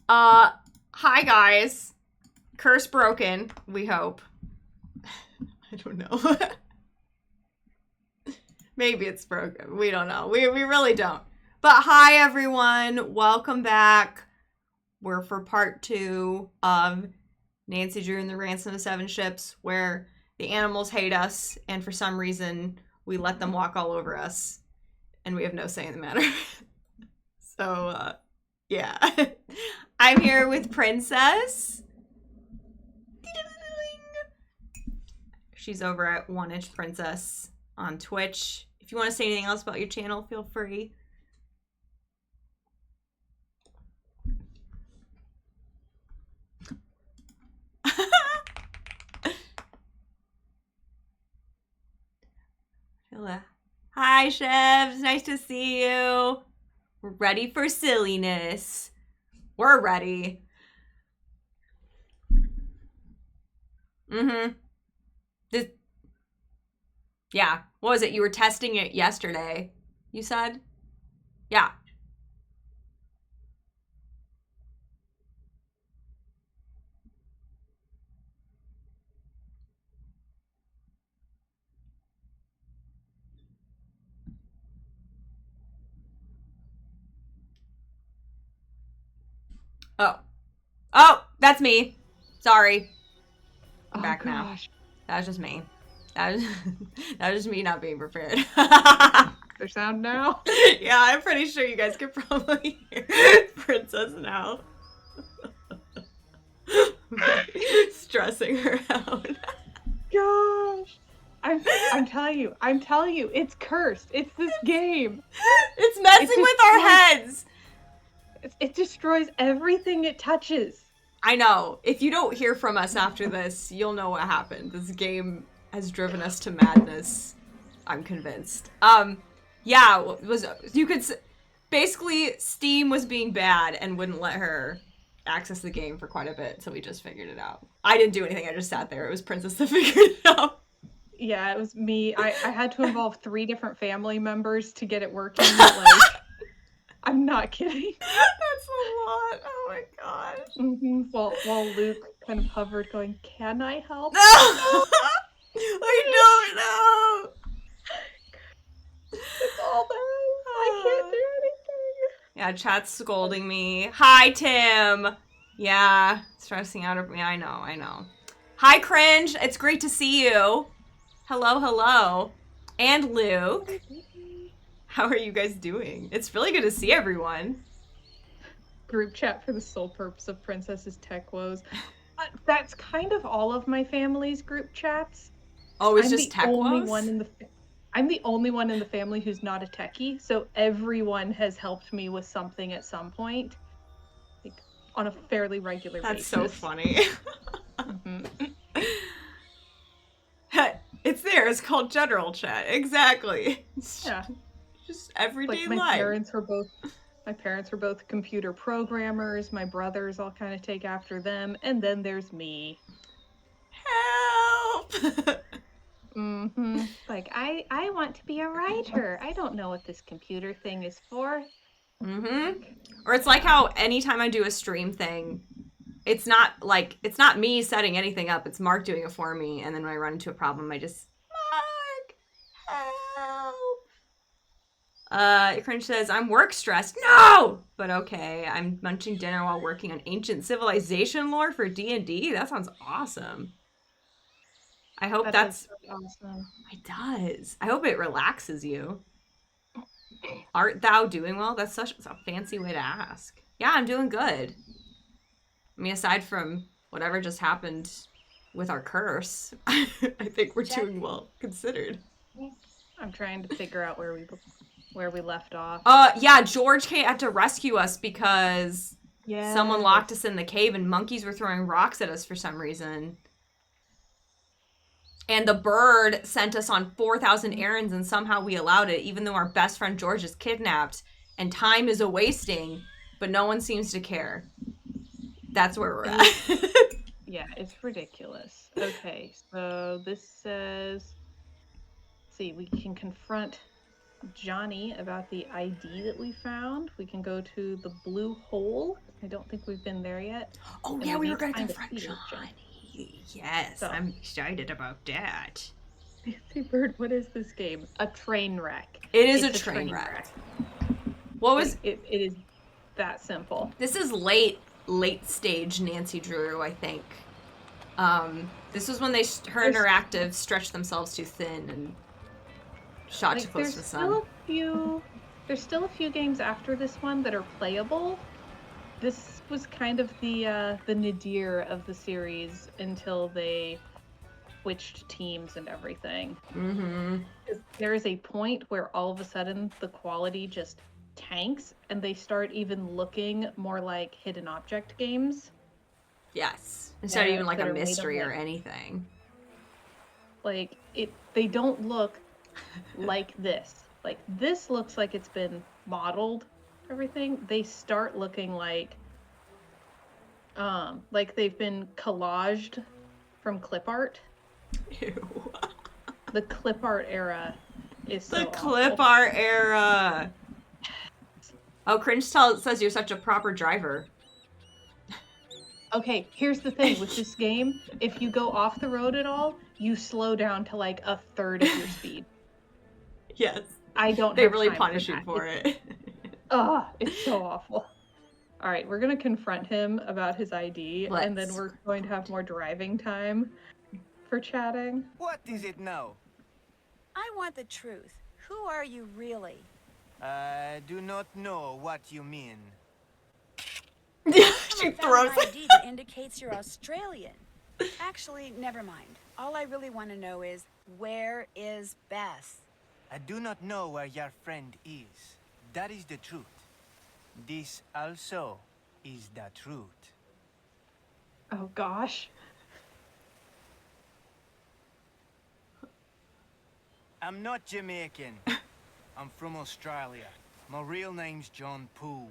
Hi guys. Curse broken, we hope. I don't know. Maybe it's broken. We don't know. We really don't. But hi everyone. Welcome back. We're for part 2 of Nancy Drew and the Ransom of 7 Ships, where the animals hate us, and for some reason we let them walk all over us, and we have no say in the matter. So, yeah. I'm here with Princess. She's over at 1inch Princess on Twitch. If you want to say anything else about your channel, feel free. Hi, Chefs. Nice to see you. We're ready for silliness. We're ready. Yeah. What was it? You were testing it yesterday, you said? Yeah. Oh. Oh, that's me. Sorry. I'm back gosh. Now. That was just me. That was just me not being prepared. Their sound now? Yeah, I'm pretty sure you guys could probably hear Princess now. Stressing her out. Gosh. I'm telling you, it's cursed. It's this game. It's messing with our heads. It destroys everything it touches. I know. If you don't hear from us after this, you'll know what happened. This game has driven us to madness. I'm convinced. Yeah, basically Steam was being bad and wouldn't let her access the game for quite a bit, so we just figured it out. I didn't do anything. I just sat there. It was Princess that figured it out. Yeah, it was me. I had to involve 3 different family members to get it working. Like, I'm not kidding. That's a lot. Oh my gosh. Mm-hmm. While Luke kind of hovered, going, "Can I help?" No, I don't know. It's all there. I can't do anything. Yeah, chat's scolding me. Hi, Tim. Yeah, stressing out of me. I know. Hi, Cringe. It's great to see you. Hello. And Luke. How are you guys doing? It's really good to see everyone. Group chat for the sole purpose of Princess's tech woes. That's kind of all of my family's group chats. Oh, it's just tech woes? I'm the only one in the family who's not a techie, so everyone has helped me with something at some point, like on a fairly regular basis. That's so funny. It's there. It's called general chat. Exactly. Yeah. Just everyday life. My parents were both computer programmers. My brothers all kind of take after them, and then there's me. Help! Like, I want to be a writer. I don't know what this computer thing is for. Or it's like how anytime I do a stream thing, it's not me setting anything up. It's Mark doing it for me, and then when I run into a problem, I just, Mark, help. Cringe says, I'm work stressed. No! But okay, I'm munching dinner while working on ancient civilization lore for D&D. That sounds awesome. I hope that's awesome. It does. I hope it relaxes you. Art thou doing well? That's such a fancy way to ask. Yeah, I'm doing good. I mean, aside from whatever just happened with our curse, I think we're doing well considered. I'm trying to figure out where we left off. Yeah, George had to rescue us because someone locked us in the cave and monkeys were throwing rocks at us for some reason. And the bird sent us on 4,000 errands and somehow we allowed it, even though our best friend George is kidnapped and time is a-wasting, but no one seems to care. That's where we're at. Yeah, it's ridiculous. Okay, so this says, let's see, we can confront Johnny about the ID that we found. We can go to the blue hole. I don't think we've been there yet. Oh, And yeah, we were need going to find a confront sea urchin. Johnny. Yes, So. I'm excited about that. Nancy Bird, what is this game? A train wreck. It is a train wreck. What was... Like, it is that simple. This is late stage Nancy Drew, I think. This was when her interactive stretched themselves too thin and shot too close to the sun. There's still a few games after this one that are playable. This was kind of the nadir of the series until they switched teams and everything. Mm-hmm. There is a point where all of a sudden the quality just tanks and they start even looking more like hidden object games. Yes. Instead of even like a mystery or anything. Like, they don't look like this. Like, this looks like it's been modeled, everything. They start looking like they've been collaged from clip art. Ew. The clip art era is so The clip art era. Oh, Cringe says you're such a proper driver. Okay, here's the thing with this game. If you go off the road at all, you slow down to like a third of your speed. Yes. I don't They have really time punish for you for it. It's so awful. All right, we're going to confront him about his ID, and then we're going to have more driving time for chatting. What is it now? I want the truth. Who are you really? I do not know what you mean. She throws an ID that indicates you're Australian. Actually, never mind. All I really want to know is, where is Bess? I do not know where your friend is. That is the truth. This also is the truth. Oh gosh. I'm not Jamaican. I'm from Australia. My real name's John Poole.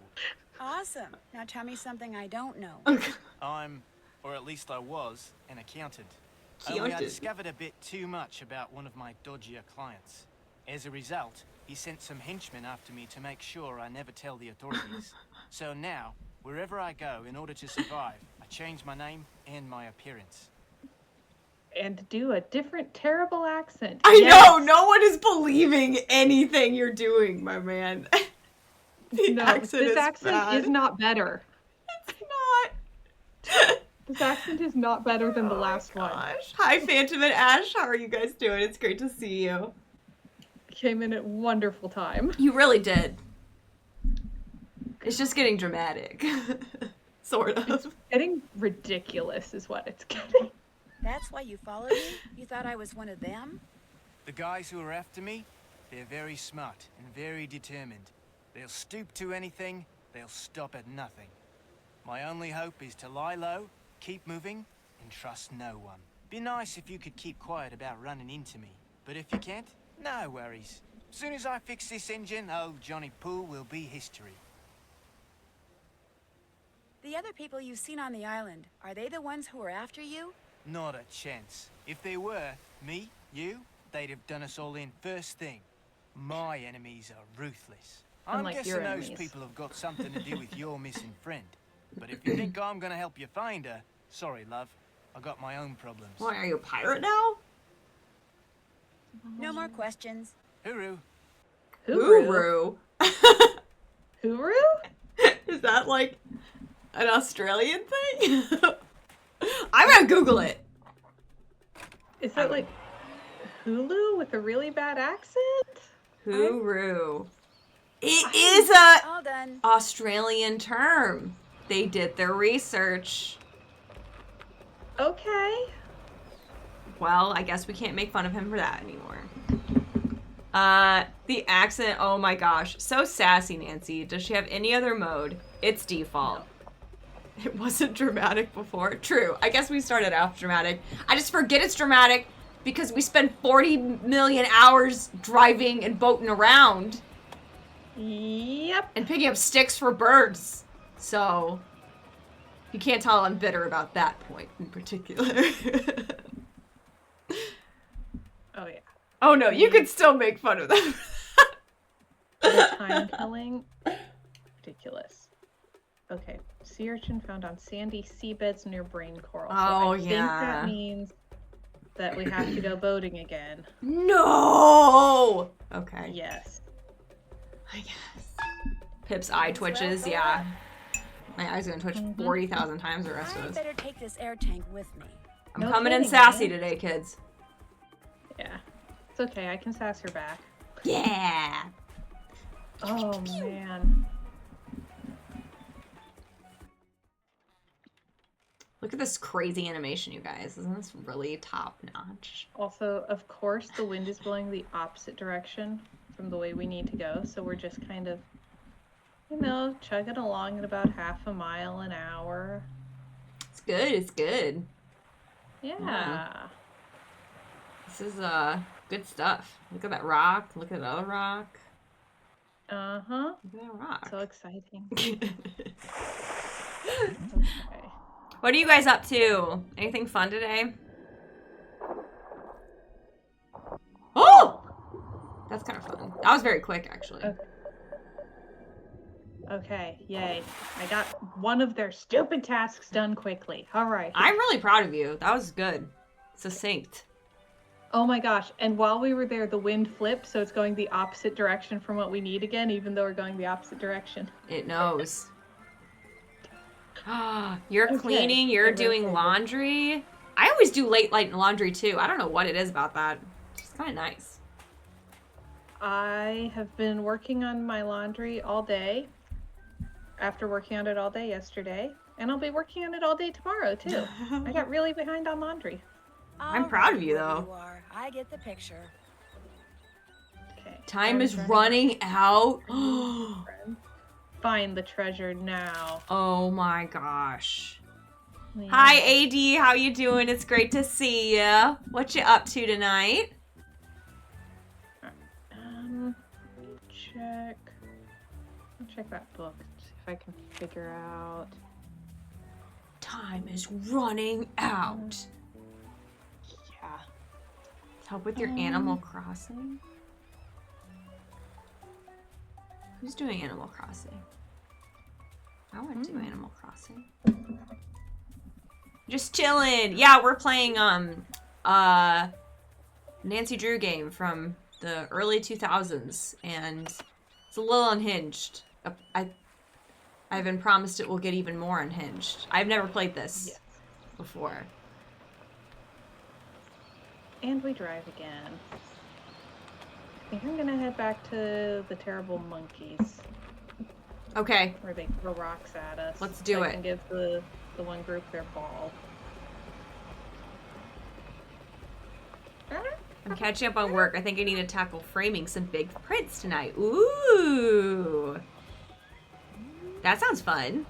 Awesome. Now tell me something I don't know. I'm, or at least I was, an accountant. Only I discovered a bit too much about one of my dodgier clients. As a result, he sent some henchmen after me to make sure I never tell the authorities. So now, wherever I go, in order to survive, I change my name and my appearance. And do a different terrible accent. I know! No one is believing anything you're doing, my man. This accent is not better. It's not. This accent is not better than the last one. Hi, Phantom and Ash. How are you guys doing? It's great to see you. Came in at wonderful time. You really did. It's just getting dramatic. Sort of. It's getting ridiculous is what it's getting. That's why you followed me? You thought I was one of them? The guys who are after me, they're very smart and very determined. They'll stoop to anything, they'll stop at nothing. My only hope is to lie low, keep moving, and trust no one. Be nice if you could keep quiet about running into me. But if you can't, no worries. As soon as I fix this engine, old Johnny Poole will be history. The other people you've seen on the island, are they the ones who are after you? Not a chance. If they were, me, you, they'd have done us all in first thing. My enemies are ruthless. I'm guessing those people have got something to do with your missing friend. But if you think I'm gonna help you find her, sorry, love. I got my own problems. Why, are you a pirate now? No more questions. Hooroo. Hooroo. Hooroo? Is that like an Australian thing? I'm gonna Google it. Is that like Hulu with a really bad accent? Hooroo. It is a All done. Australian term. They did their research. Okay. Well, I guess we can't make fun of him for that anymore. The accent, oh my gosh. So sassy, Nancy. Does she have any other mode? It's default. No. It wasn't dramatic before. True. I guess we started off dramatic. I just forget it's dramatic because we spend 40 million hours driving and boating around. Yep. And picking up sticks for birds. So, you can't tell I'm bitter about that point in particular. Oh, yeah. Oh no, you could still make fun of them. The time killing. Ridiculous. Okay. Sea urchin found on sandy seabeds near brain coral. So Oh, I think that means that we have to go boating again. No! Okay. Yes. I guess. Pip's eye twitches, yeah. My eye's gonna twitch 40,000 times the rest of I us. better take this air tank with me. I'm No coming in kidding, sassy man. today, kids. Yeah. It's okay. I can sass her back. Yeah! Oh, man. Look at this crazy animation, you guys. Isn't this really top notch? Also, of course, the wind is blowing the opposite direction from the way we need to go. So we're just kind of, you know, chugging along at about half a mile an hour. It's good, it's good. Yeah. This is good stuff. Look at that rock. Look at that other rock. Uh-huh. Look at that rock. So exciting. Okay. Okay. What are you guys up to? Anything fun today? Oh! That's kind of fun. That was very quick, actually. Okay, yay. I got one of their stupid tasks done quickly. All right. I'm really proud of you. That was good. Succinct. Oh my gosh. And while we were there, the wind flipped, so it's going the opposite direction from what we need again, even though we're going the opposite direction. It knows. You're Okay. cleaning, you're doing laundry. I always do late laundry too. I don't know what it is about that. It's kind of nice. I have been working on my laundry all day, after working on it all day yesterday, and I'll be working on it all day tomorrow too. I got really behind on laundry. I'm proud of you, Alright, though. You are. I get the picture. Okay. Time is running out. Find the treasure now. Oh my gosh. Yeah. Hi AD, how you doing? It's great to see you. What you up to tonight? Let me check. I'll check that book. See if I can figure out. Time is running out. Yeah. Help with your Animal Crossing? Who's doing Animal Crossing? I want to do Animal Crossing. Just chilling. Yeah, we're playing Nancy Drew game from the early 2000s, and it's a little unhinged. I've been promised it will get even more unhinged. I've never played this before. And we drive again. I think I'm gonna head back to the terrible monkeys, Okay, where they throw rocks at us. Let's do so I it. can give the one group their ball. I'm catching up on work. I think I need to tackle framing some big prints tonight. Ooh. That sounds fun.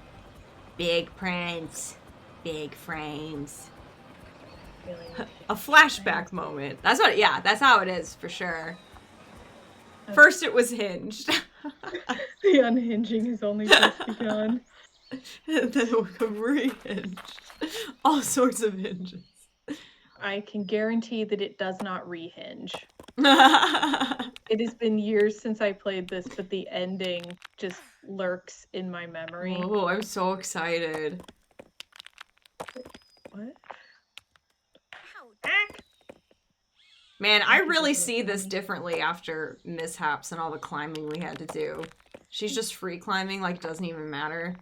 Big prints, big frames. Really A flashback moment. That's what, yeah, that's how it is for sure. First it was hinged. The unhinging has only just begun. And then it will become re-hinged. All sorts of hinges. I can guarantee that it does not rehinge. It has been years since I played this, but the ending just lurks in my memory. Oh, I'm so excited. What? Man, I really see this differently after mishaps and all the climbing we had to do. She's just free climbing, like, doesn't even matter.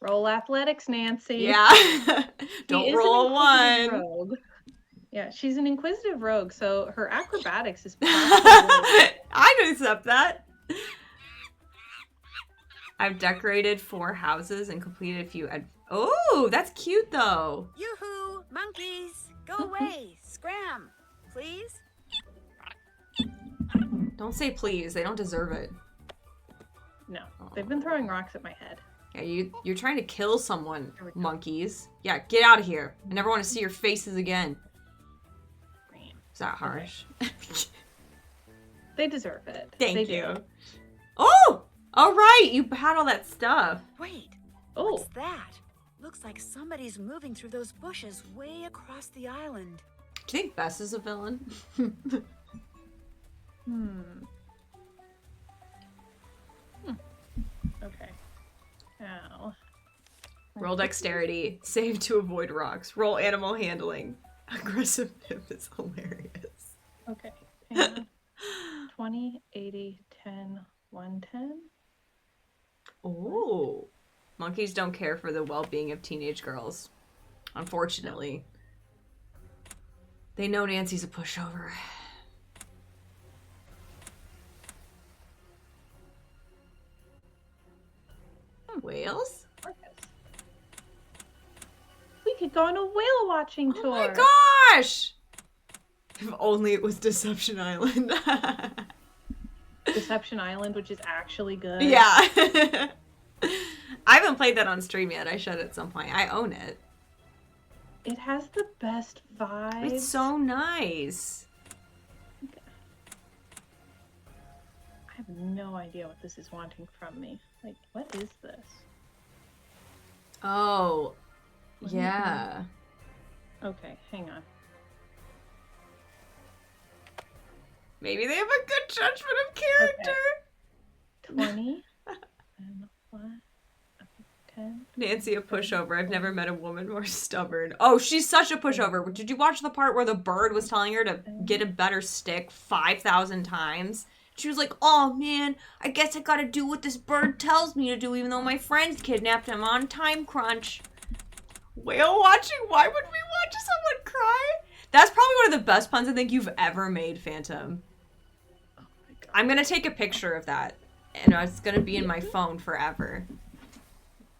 Roll athletics, Nancy. Yeah. She Don't is roll an a inquisitive 1. rogue. Yeah, she's an inquisitive rogue, so her acrobatics is probably I can accept that. I've decorated 4 houses and completed a few. Oh, that's cute though. Yoo-hoo! Monkeys! Go away! Scram! Please? Don't say please. They don't deserve it. No, they've been throwing rocks at my head. Yeah, you're trying to kill someone, Here we go. monkeys. Yeah, get out of here. I never want to see your faces again. Is that harsh? They deserve it. Thank They you. do. Oh! All right, you had all that stuff. Wait, Oh, what's that? Looks like somebody's moving through those bushes way across the island. Do you think Bess is a villain? Ow. Roll dexterity. Save to avoid rocks. Roll animal handling. Aggressive nip is hilarious. Okay. Hang on. 20, 80, 10, 110. Oh. Monkeys don't care for the well-being of teenage girls. Unfortunately. They know Nancy's a pushover. Whales? We could go on a whale watching tour. Oh my gosh! If only it was Deception Island. Deception Island, which is actually good. Yeah. I haven't played that on stream yet. I should at some point. I own it. It has the best vibes. It's so nice. I have no idea what this is wanting from me. Like, what is this? Oh. Yeah. Okay, hang on. Maybe they have a good judgment of character. Okay. 20. And what? 10. Nancy, a pushover. I've never met a woman more stubborn. Oh, she's such a pushover. Did you watch the part where the bird was telling her to get a better stick 5,000 times? She was like, oh man, I guess I gotta do what this bird tells me to do even though my friends kidnapped him on time crunch. Whale watching? Why would we watch someone cry? That's probably one of the best puns I think you've ever made, Phantom. Oh my god. I'm gonna take a picture of that, and it's gonna be in my phone forever.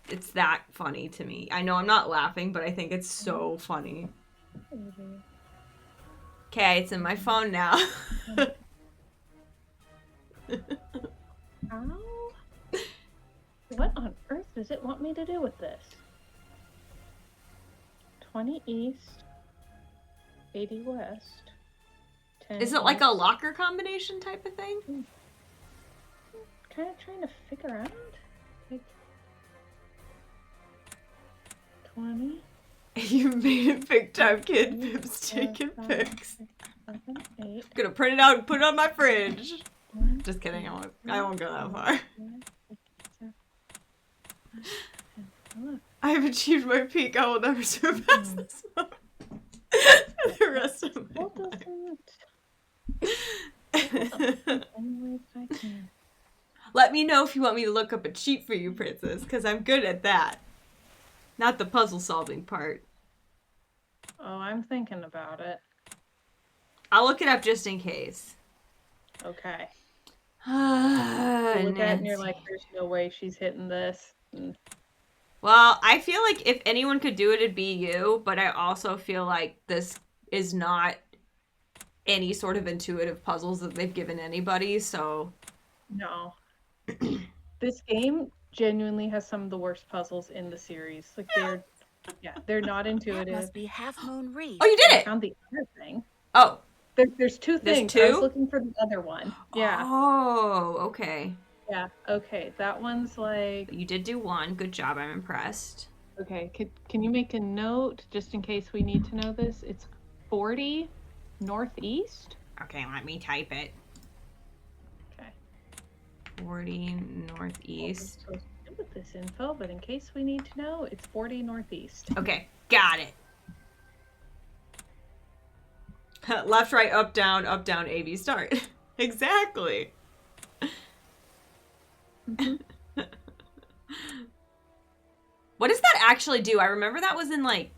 It's that funny to me. I know I'm not laughing, but I think it's so funny. Okay, it's in my phone now. How? What on earth does it want me to do with this? 20 east, 80 west, 10 Is it like a east. locker combination type of thing? Kind of trying to figure out. Like 20. You made it big time, kid. Pip's taking 5, pics. 6, 7, 8. Gonna print it out and put it on my fridge. 1, Just kidding. I won't go that far. 11. I've achieved my peak. I will never surpass this one. For the rest of my What life. doesn't? Anyways, I can. Let me know if you want me to look up a cheat for you, Princess, because I'm good at that. Not the puzzle solving part. Oh, I'm thinking about it. I'll look it up just in case. Okay. Ah, You look at it and you're Nancy. like, there's no way she's hitting this. Well, I feel like if anyone could do it, it'd be you, but I also feel like this is not any sort of intuitive puzzles that they've given anybody, so... No. This game genuinely has some of the worst puzzles in the series. Like, they're not That intuitive. must be Half Moon Reef. Oh, you did I it! found the other thing. Oh. There's two There's things. I was two? looking for the other one. Yeah. Oh, okay. Yeah. Okay. That one's like... You did do one. Good job. I'm impressed. Okay. Can you make a note just in case we need to know this? It's 40 northeast. Okay, let me type it. Okay. 40 We're northeast. supposed to do with this info, but in case we need to know, it's 40 northeast. Okay, got it. Left, right, up, down, A, B, start. Exactly. What does that actually do? I remember that was in like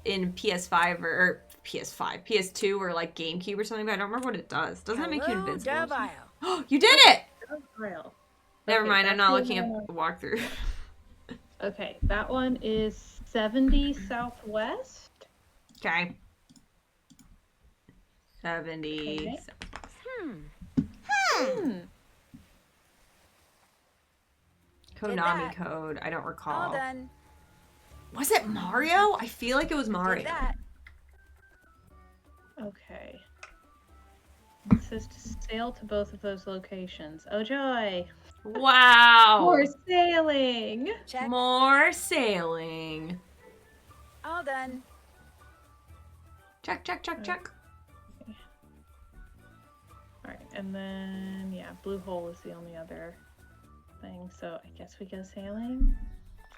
in PS5 or PS5, PS2 or like GameCube or something, but I don't remember what it does. Doesn't it make you Hello, invincible? or something? Dove Oh, you did it! Israel. Never Okay, mind, I'm that's not the looking one at the walkthrough. Okay, that one is 70 southwest. Okay. 70. Okay. Hmm. Konami that. code. I don't All recall. done. Was it Mario? I feel like it was Did Mario. that. Okay. It says to sail to both of those locations. Oh joy! Wow. More sailing! Check. More sailing. All done. Check, check, check, check. Alright, and then, yeah, Blue Hole is the only other thing, so I guess we go sailing?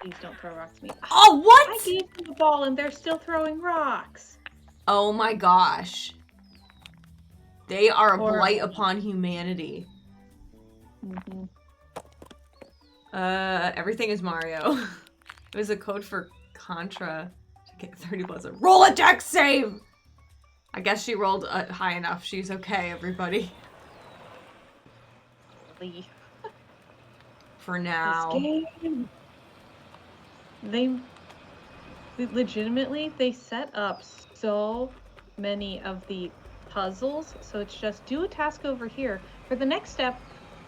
Please don't throw rocks at me. Oh, what? I gave them the ball and they're still throwing rocks. Oh my gosh. They are a Horrible. blight upon humanity. Mm-hmm. Everything is Mario. It was a code for Contra to get 30 plus. Roll a dex save! I guess she rolled high enough. She's okay, everybody. Really? For now. This game. They legitimately, they set up so many of the puzzles, so it's just do a task over here. For the next step,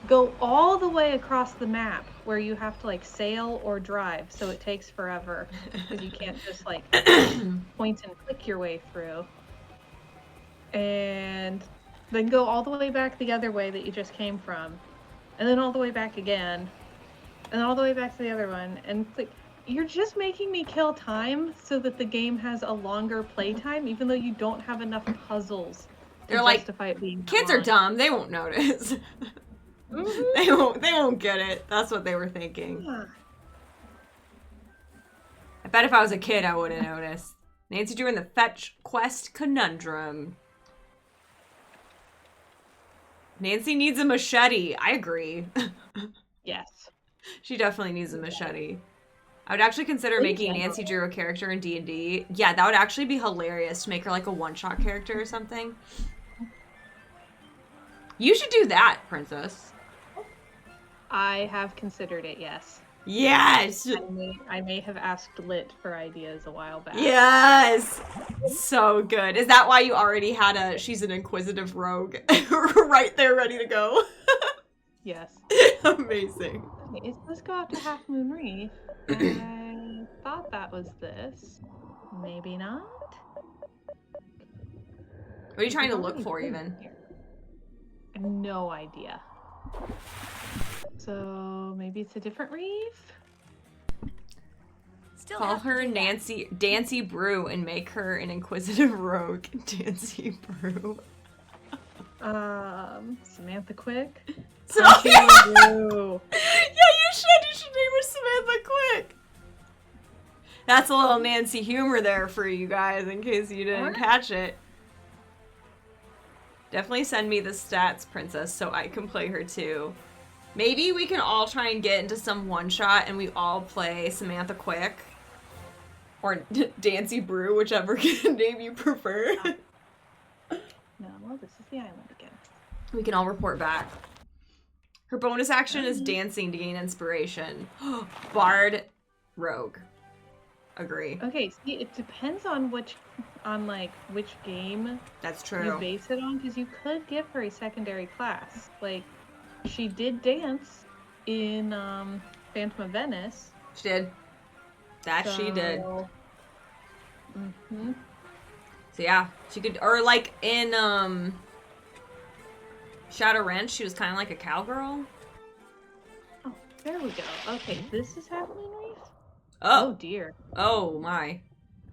go all the way across the map where you have to like sail or drive, so it takes forever because you can't just like point and click your way through. And then go all the way back the other way that you just came from, and then all the way back again, and all the way back to the other one, and click. You're just making me kill time so that the game has a longer playtime, even though you don't have enough puzzles They're to like, justify it being kids are long. dumb. They won't notice. Mhm. They won't get it. That's what they were thinking. Yeah. I bet if I was a kid, I would have noticed. Nancy Drew in the Fetch Quest Conundrum. Nancy needs a machete. I agree. Yes. She definitely needs a machete. I would actually consider making Nancy Drew a character in D&D. Yeah, that would actually be hilarious to make her like a one-shot character or something. You should do that, Princess. I have considered it, yes. Yes! I may have asked Lit for ideas a while back. Yes! So good. Is that why you already had she's an inquisitive rogue right there ready to go? Yes. Amazing. Okay, let's go out to Half Moon Reef. I thought that was this. Maybe not. What are you trying to look for, even? I have no idea. So maybe it's a different reef? Still Call have to her do that. Dancy Brew and make her an inquisitive rogue. Dancy Brew. Samantha Quick. Samantha! Brew. Yeah, you should name her Samantha Quick. That's a little Nancy humor there for you guys in case you didn't catch it. Definitely send me the stats, Princess, so I can play her too. Maybe we can all try and get into some one-shot and we all play Samantha Quick. Or Dancy Brew, whichever name you prefer. No, this is the island again. We can all report back. Her bonus action is dancing to gain inspiration. Bard Rogue. Agree. Okay, see, it depends on which game That's you true. base it on, because you could give her a secondary class. Like, she did dance in Phantom of Venice. She did. That she did. Mm-hmm. So yeah, she could, or like in Shadow Ranch, she was kind of like a cowgirl. Oh, there we go. Okay, this is Half Moon Reef? Oh. Oh dear. Oh my.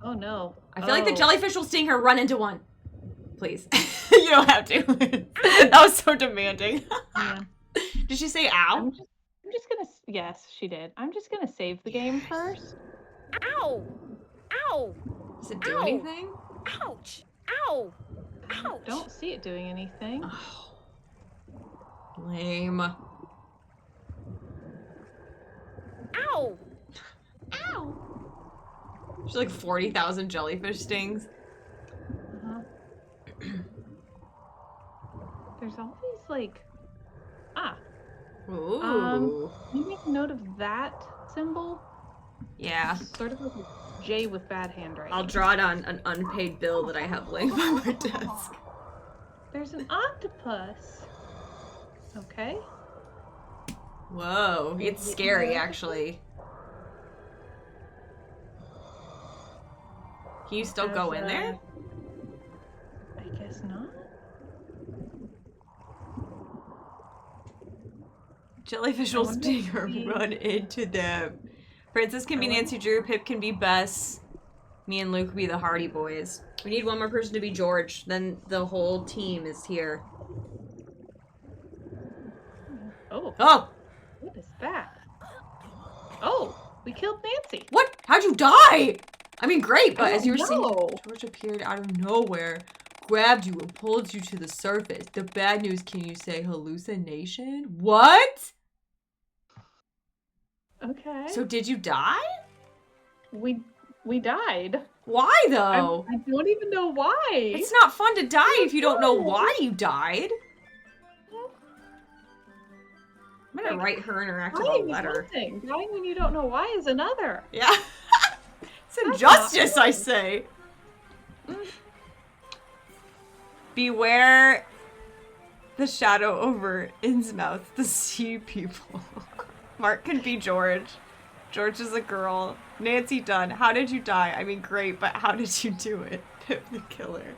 Oh no. I feel like the jellyfish will sting her. Run into one. Please. You don't have to. That was so demanding. Yeah. Did she say ow? I'm just gonna, yes, she did. I'm just gonna save the game first. Ow! Ow! Does it do Ow. anything? Ouch! Ow! Ouch! Don't see it doing anything. Oh. Lame. Ow! Ow! She's like 40,000 jellyfish stings. Uh-huh. There's all these like, Ooh. can you make a note of that symbol? Yeah. Sort of like a J with bad handwriting. I'll draw it on an unpaid bill that I have laying by my desk. There's an octopus. Okay. Whoa. It's scary, actually. Can you still go in there? I guess not. Jellyfish will sting her. Run into them. Princess can be Nancy Drew. Pip can be Bess. Me and Luke be the Hardy Boys. We need one more person to be George. Then the whole team is here. Oh. Oh! What is that? Oh. We killed Nancy. What? How'd you die? I mean, great, but I as you were don't saying, know. George appeared out of nowhere, grabbed you, and pulled you to the surface. The bad news, can you say hallucination? What? Okay. So did you die? We died. Why, though? I don't even know why. It's not fun to die if you don't know why you died. I'm gonna write her interactive Dying letter. is one thing. Dying when you don't know why is another. Yeah. It's injustice, I say. Beware the shadow over Innsmouth, the sea people. Mark can be George. George is a girl. Nancy Dunn. How did you die? I mean, great, but how did you do it? Pip the killer.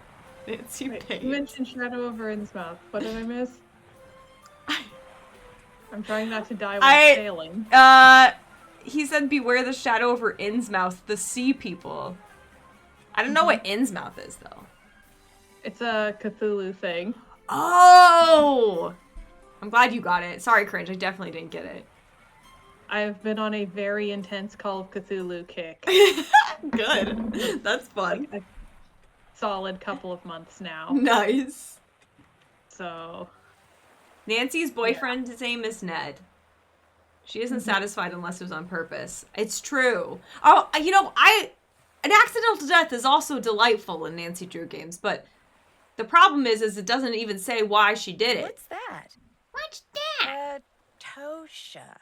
Nancy Page. You mentioned shadow over Innsmouth. What did I miss? I'm trying not to die while sailing. He said beware the shadow over Innsmouth, the sea people. I don't know what Innsmouth is, though. It's a Cthulhu thing. Oh! I'm glad you got it. Sorry, Cringe. I definitely didn't get it. I've been on a very intense Call of Cthulhu kick. Good. That's fun. Like a solid couple of months now. Nice. So... Nancy's boyfriend's name is Ned. She isn't satisfied unless it was on purpose. It's true. Oh, you know, an accidental death is also delightful in Nancy Drew games, but the problem is it doesn't even say why she did it. What's that? What's that? Tosha.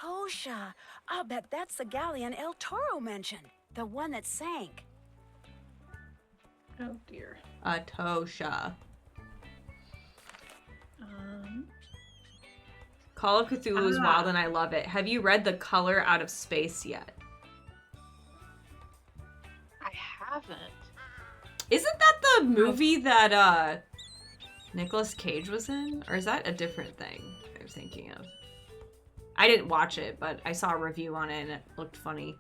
Tosha. I'll bet that's the galleon El Toro mentioned. The one that sank. Oh dear. Tosha. Call of Cthulhu is wild and I love it. Have you read The Color Out of Space yet? I haven't. Isn't that the movie that Nicolas Cage was in? Or is that a different thing I was thinking of? I didn't watch it, but I saw a review on it and it looked funny.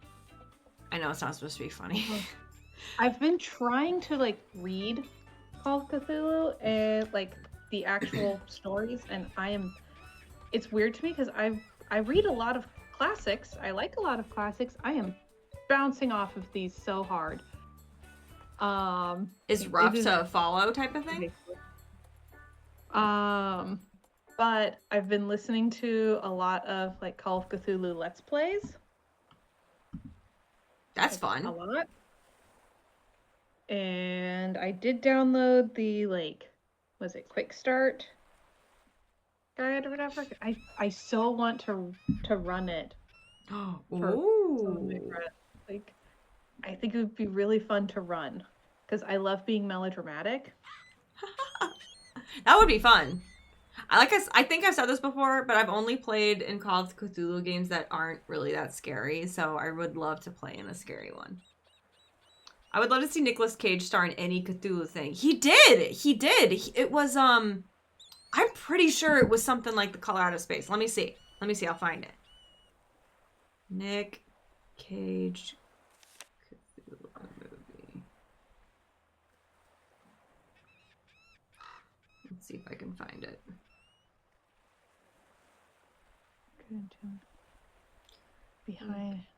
I know it's not supposed to be funny. I've been trying to like read Call of Cthulhu and like the actual stories, and it's weird to me because I read a lot of classics. I like a lot of classics. I am bouncing off of these so hard. Is rough to follow type of thing? But I've been listening to a lot of like Call of Cthulhu Let's Plays. That's fun. A lot. And I did download the was it Quick Start guide or whatever? I so want to run it. Ooh. Like, I think it would be really fun to run because I love being melodramatic. That would be fun. I think I've said this before, but I've only played in Call of Cthulhu games that aren't really that scary, so I would love to play in a scary one. I would love to see Nicolas Cage star in any Cthulhu thing. He did! It was, I'm pretty sure it was something like The Color Out of Space. Let me see. I'll find it. Nick Cage Cthulhu movie. Let's see if I can find it.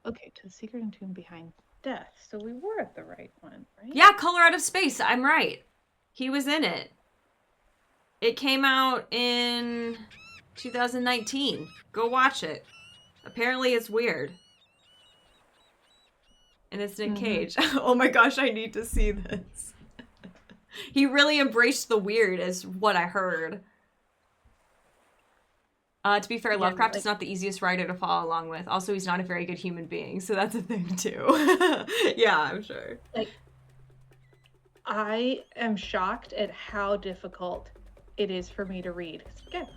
Okay, to the secret entomb behind death. So we were at the right one, right? Yeah, Color Out of Space. I'm right. He was in it. It came out in 2019. Go watch it. Apparently it's weird. And it's Nick Cage. Oh my gosh, I need to see this. He really embraced the weird is what I heard. To be fair, Lovecraft is not the easiest writer to follow along with. Also, he's not a very good human being, so that's a thing too. Yeah, I'm sure. I am shocked at how difficult it is for me to read. Again,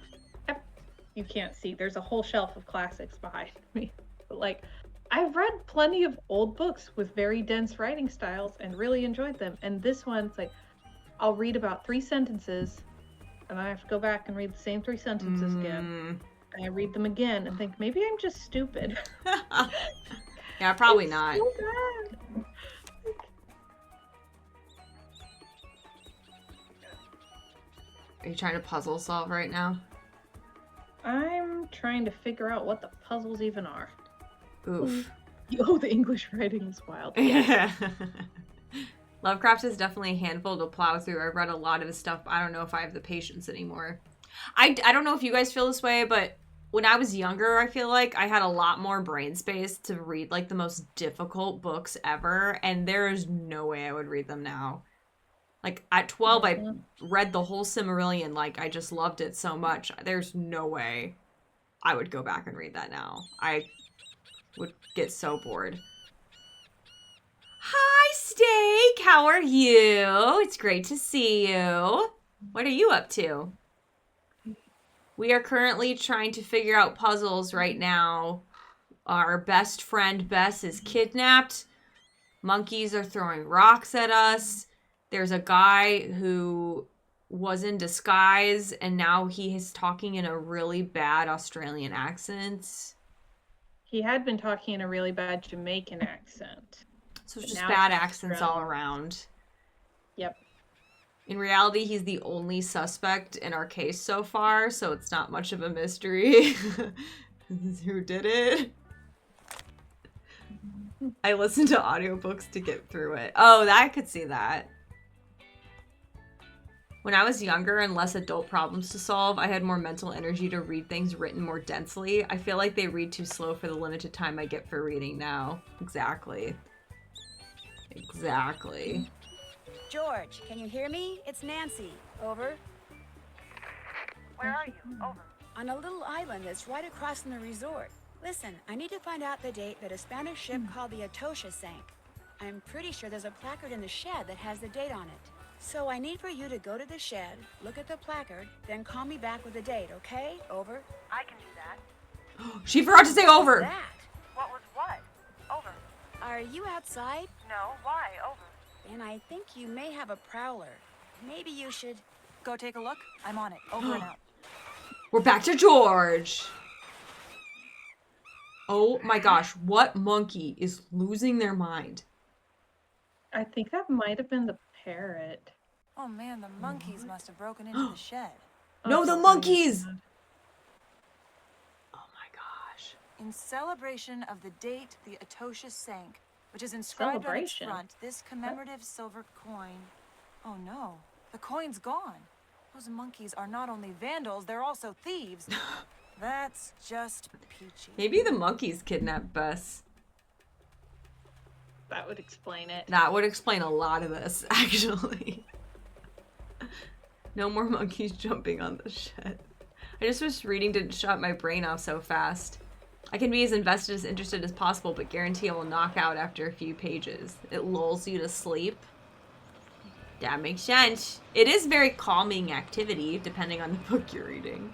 you can't see. There's a whole shelf of classics behind me. But I've read plenty of old books with very dense writing styles and really enjoyed them. And this one, it's I'll read about 3 sentences and I have to go back and read the same 3 sentences again. And I read them again and think, maybe I'm just stupid. Yeah, probably not. So bad. Are you trying to puzzle solve right now? I'm trying to figure out what the puzzles even are. Oof. Oh, the English writing is wild. Yeah. Lovecraft is definitely a handful to plow through. I've read a lot of his stuff. I don't know if I have the patience anymore. I don't know if you guys feel this way, but when I was younger, I feel like I had a lot more brain space to read like the most difficult books ever, and there is no way I would read them now. Like at 12, I read the whole Silmarillion. Like I just loved it so much. There's no way I would go back and read that now. I would get so bored. Hi, Steak. How are you? It's great to see you. What are you up to? We are currently trying to figure out puzzles right now. Our best friend, Bess, is kidnapped. Monkeys are throwing rocks at us. There's a guy who was in disguise, and now he is talking in a really bad Australian accent. He had been talking in a really bad Jamaican accent. So it's just bad accents all around. Yep. In reality, he's the only suspect in our case so far, so it's not much of a mystery. Who did it? I listened to audiobooks to get through it. Oh, I could see that. When I was younger and less adult problems to solve, I had more mental energy to read things written more densely. I feel like they read too slow for the limited time I get for reading now. Exactly. Exactly. George, can you hear me? It's Nancy. Over. Where are you? Over. On a little island that's right across from the resort. Listen, I need to find out the date that a Spanish ship called the Atosha sank. I'm pretty sure there's a placard in the shed that has the date on it. So I need for you to go to the shed, look at the placard, then call me back with the date, okay? Over. I can do that. She forgot to say over. That. What was what? Over. Are you outside? No, why? Over. And I think you may have a prowler. Maybe you should... Go take a look. I'm on it. Over and out. We're back to George. Oh my gosh, what monkey is losing their mind? I think that might have been the parrot. Oh man, the monkeys must have broken into the shed. No, the monkeys! Oh my gosh. In celebration of the date the Atosha sank, which is inscribed on its Celebration? front, this commemorative silver coin... Oh no, the coin's gone. Those monkeys are not only vandals, they're also thieves. That's just peachy. Maybe the monkeys kidnapped Bess. That would explain it. That would explain a lot of this, actually. No more monkeys jumping on the shed. I just wish reading didn't shut my brain off so fast. I can be as invested as interested as possible, but guarantee I will knock out after a few pages. It lulls you to sleep. That makes sense. It is very calming activity, depending on the book you're reading.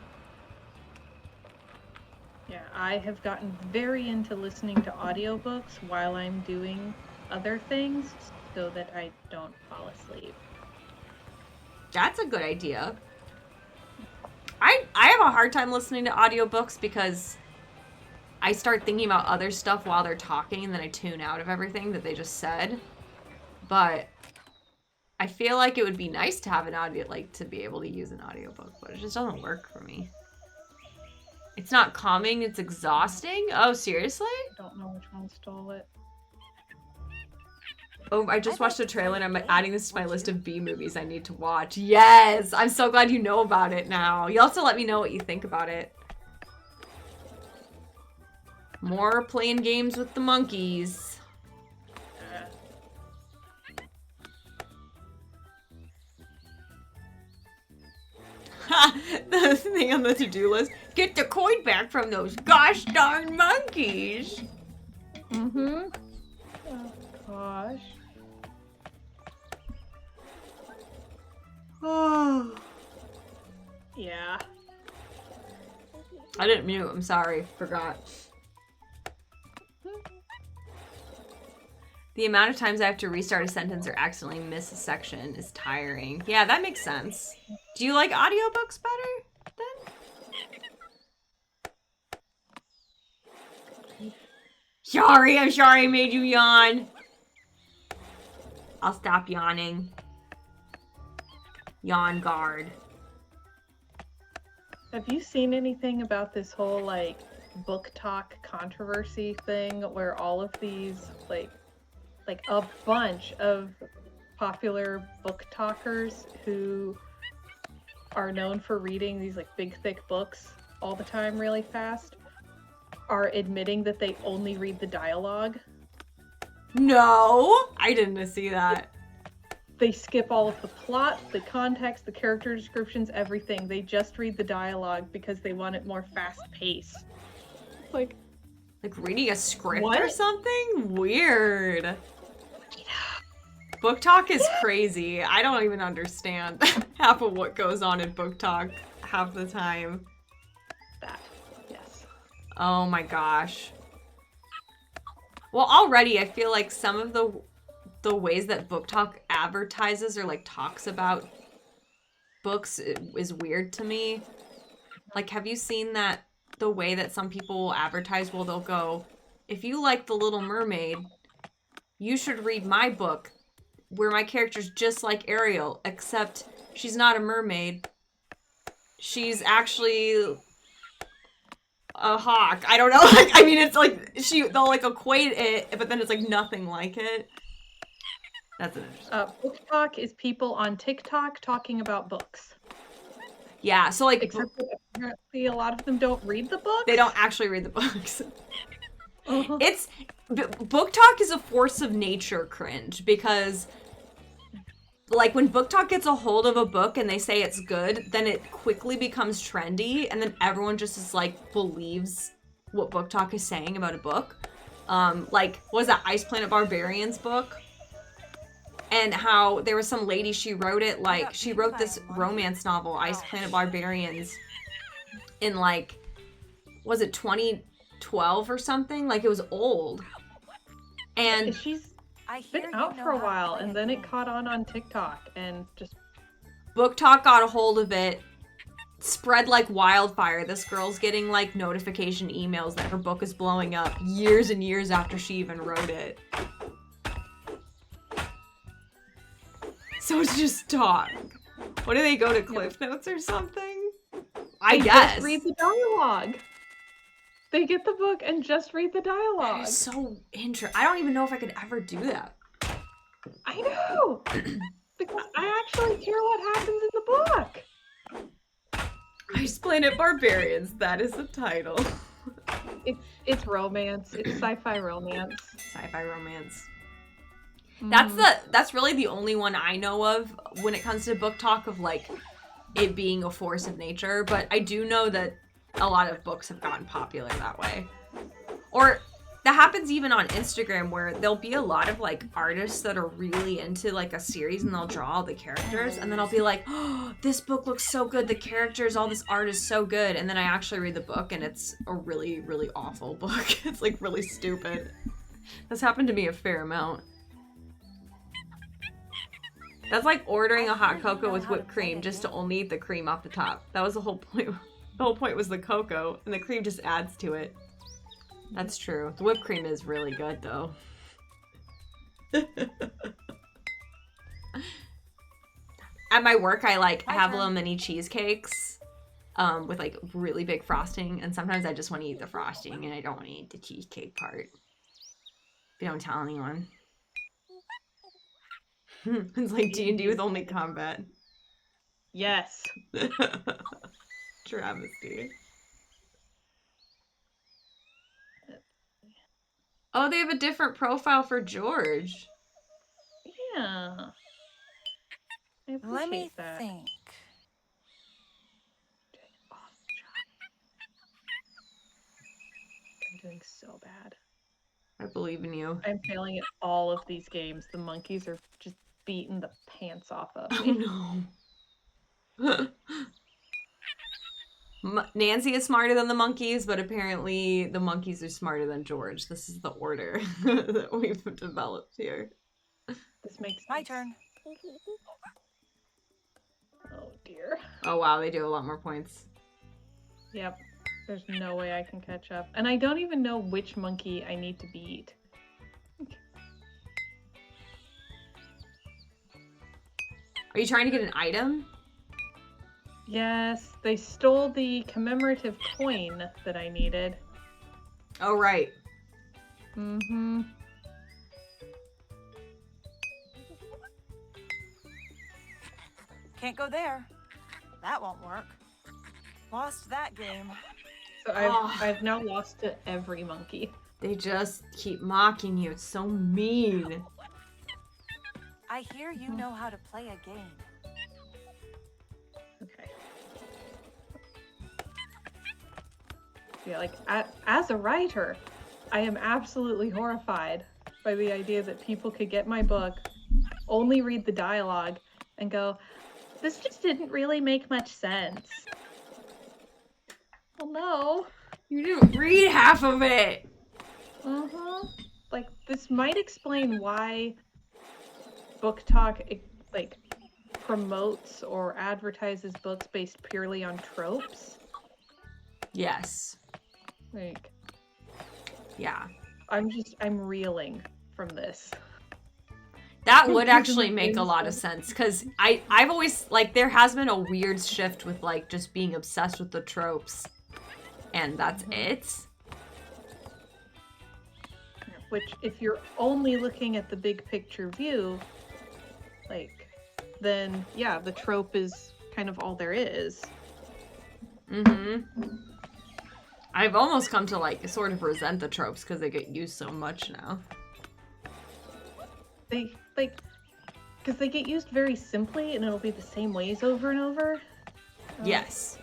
Yeah, I have gotten very into listening to audiobooks while I'm doing other things so that I don't fall asleep. That's a good idea. I have a hard time listening to audiobooks because I start thinking about other stuff while they're talking and then I tune out of everything that they just said. But I feel like it would be nice to have an audio, like to be able to use an audiobook, but it just doesn't work for me. It's not calming, it's exhausting? Oh, seriously? I don't know which one stole it. Oh, I just watched a trailer and I'm adding this to my list of B movies I need to watch. Yes! I'm so glad you know about it now. You'll have to let me know what you think about it. More playing games with the monkeys. The thing on the to-do list. Get the coin back from those gosh darn monkeys. Mm-hmm. Oh, gosh. Oh. Yeah. I didn't mute. I'm sorry. Forgot. The amount of times I have to restart a sentence or accidentally miss a section is tiring. Yeah, that makes sense. Do you like audiobooks better then? Sorry, I'm sorry I made you yawn. I'll stop yawning. Yawn guard. Have you seen anything about this whole, like, book talk controversy thing where all of these like a bunch of popular book talkers who are known for reading these like big thick books all the time really fast are admitting that they only read the dialogue. No, I didn't see that. They skip all of the plot, the context, the character descriptions, everything. They just read the dialogue because they want it more fast-paced. Like reading a script what? or something? Weird. Book talk is crazy. I don't even understand half of what goes on in book talk half the time. That, yes. Oh my gosh. Well, already I feel like some of the ways that book talk advertises or like talks about books is weird to me. Like, have you seen that the way that some people will advertise? Well, they'll go, if you like The Little Mermaid, you should read my book where my character's just like Ariel, except she's not a mermaid. She's actually a hawk. I don't know. Like, I mean, it's like they'll like equate it, but then it's like nothing like it. That's an interesting. Book talk is people on TikTok talking about books. Yeah, so like Except that apparently a lot of them don't read the books. they don't actually read the books. Uh-huh. It's book talk is a force of nature cringe because like when book talk gets a hold of a book and they say it's good, then it quickly becomes trendy and then everyone just is like believes what book talk is saying about a book. Like what was that Ice Planet Barbarians book? And how there was some lady, she wrote it like she wrote this romance novel, Ice Planet Barbarians, in like, was it 2012 or something? Like it was old. And she's I been out for a while, and then it caught on TikTok, and just book talk got a hold of it, spread like wildfire. This girl's getting like notification emails that her book is blowing up years and years after she even wrote it. So it's just talk. What do they go to Cliff Notes or something? I guess. Just read the dialogue. They get the book and just read the dialogue. That is so interesting. I don't even know if I could ever do that. I know! Because I actually care what happens in the book. Ice Planet Barbarians, that is the title. It's romance. It's sci-fi romance. Sci-fi romance. Mm. That's really the only one I know of when it comes to book talk of like it being a force of nature, but I do know that a lot of books have gotten popular that way. Or that happens even on Instagram where there'll be a lot of like artists that are really into like a series and they'll draw all the characters and then I'll be like, oh, this book looks so good, the characters, all this art is so good, and then I actually read the book and it's a really, really awful book. It's like really stupid. That's happened to me a fair amount. That's like ordering a hot cocoa with whipped cream just to only eat the cream off the top. That was the whole point. The whole point was the cocoa, and the cream just adds to it. That's true. The whipped cream is really good, though. At my work, I have little mini cheesecakes with like really big frosting, and sometimes I just want to eat the frosting, and I don't want to eat the cheesecake part. If you don't tell anyone. It's like D&D with only combat. Yes. Travesty. Oh, they have a different profile for George. Yeah. I appreciate Let me that. think. I'm doing so bad. I believe in you. I'm failing at all of these games. The monkeys are just beating the pants off of Oh me. no. Nancy is smarter than the monkeys, but apparently the monkeys are smarter than George. This is the order that we've developed here. This makes sense. My turn. Oh dear. Oh wow, they do a lot more points. Yep. There's no way I can catch up. And I don't even know which monkey I need to beat. Are you trying to get an item? Yes, they stole the commemorative coin that I needed. Oh, right. Mm-hmm. Can't go there. That won't work. Lost that game. So I've now lost to every monkey. They just keep mocking you. It's so mean. I hear you know how to play a game. Okay. Yeah, like as a writer, I am absolutely horrified by the idea that people could get my book, only read the dialogue, and go, "This just didn't really make much sense." Well, no. You didn't read half of it. Like, this might explain why Book Talk, like, promotes or advertises books based purely on tropes. Yes. Like, Yeah. I'm reeling from this. That would actually make a lot of sense, because I've always, like, there has been a weird shift with, like, just being obsessed with the tropes. And that's it. Which, if you're only looking at the big picture view, like, then, yeah, the trope is kind of all there is. Mm-hmm. I've almost come to, like, sort of resent the tropes because they get used so much now. They, like, because they get used very simply and it'll be the same ways over and over. Yes.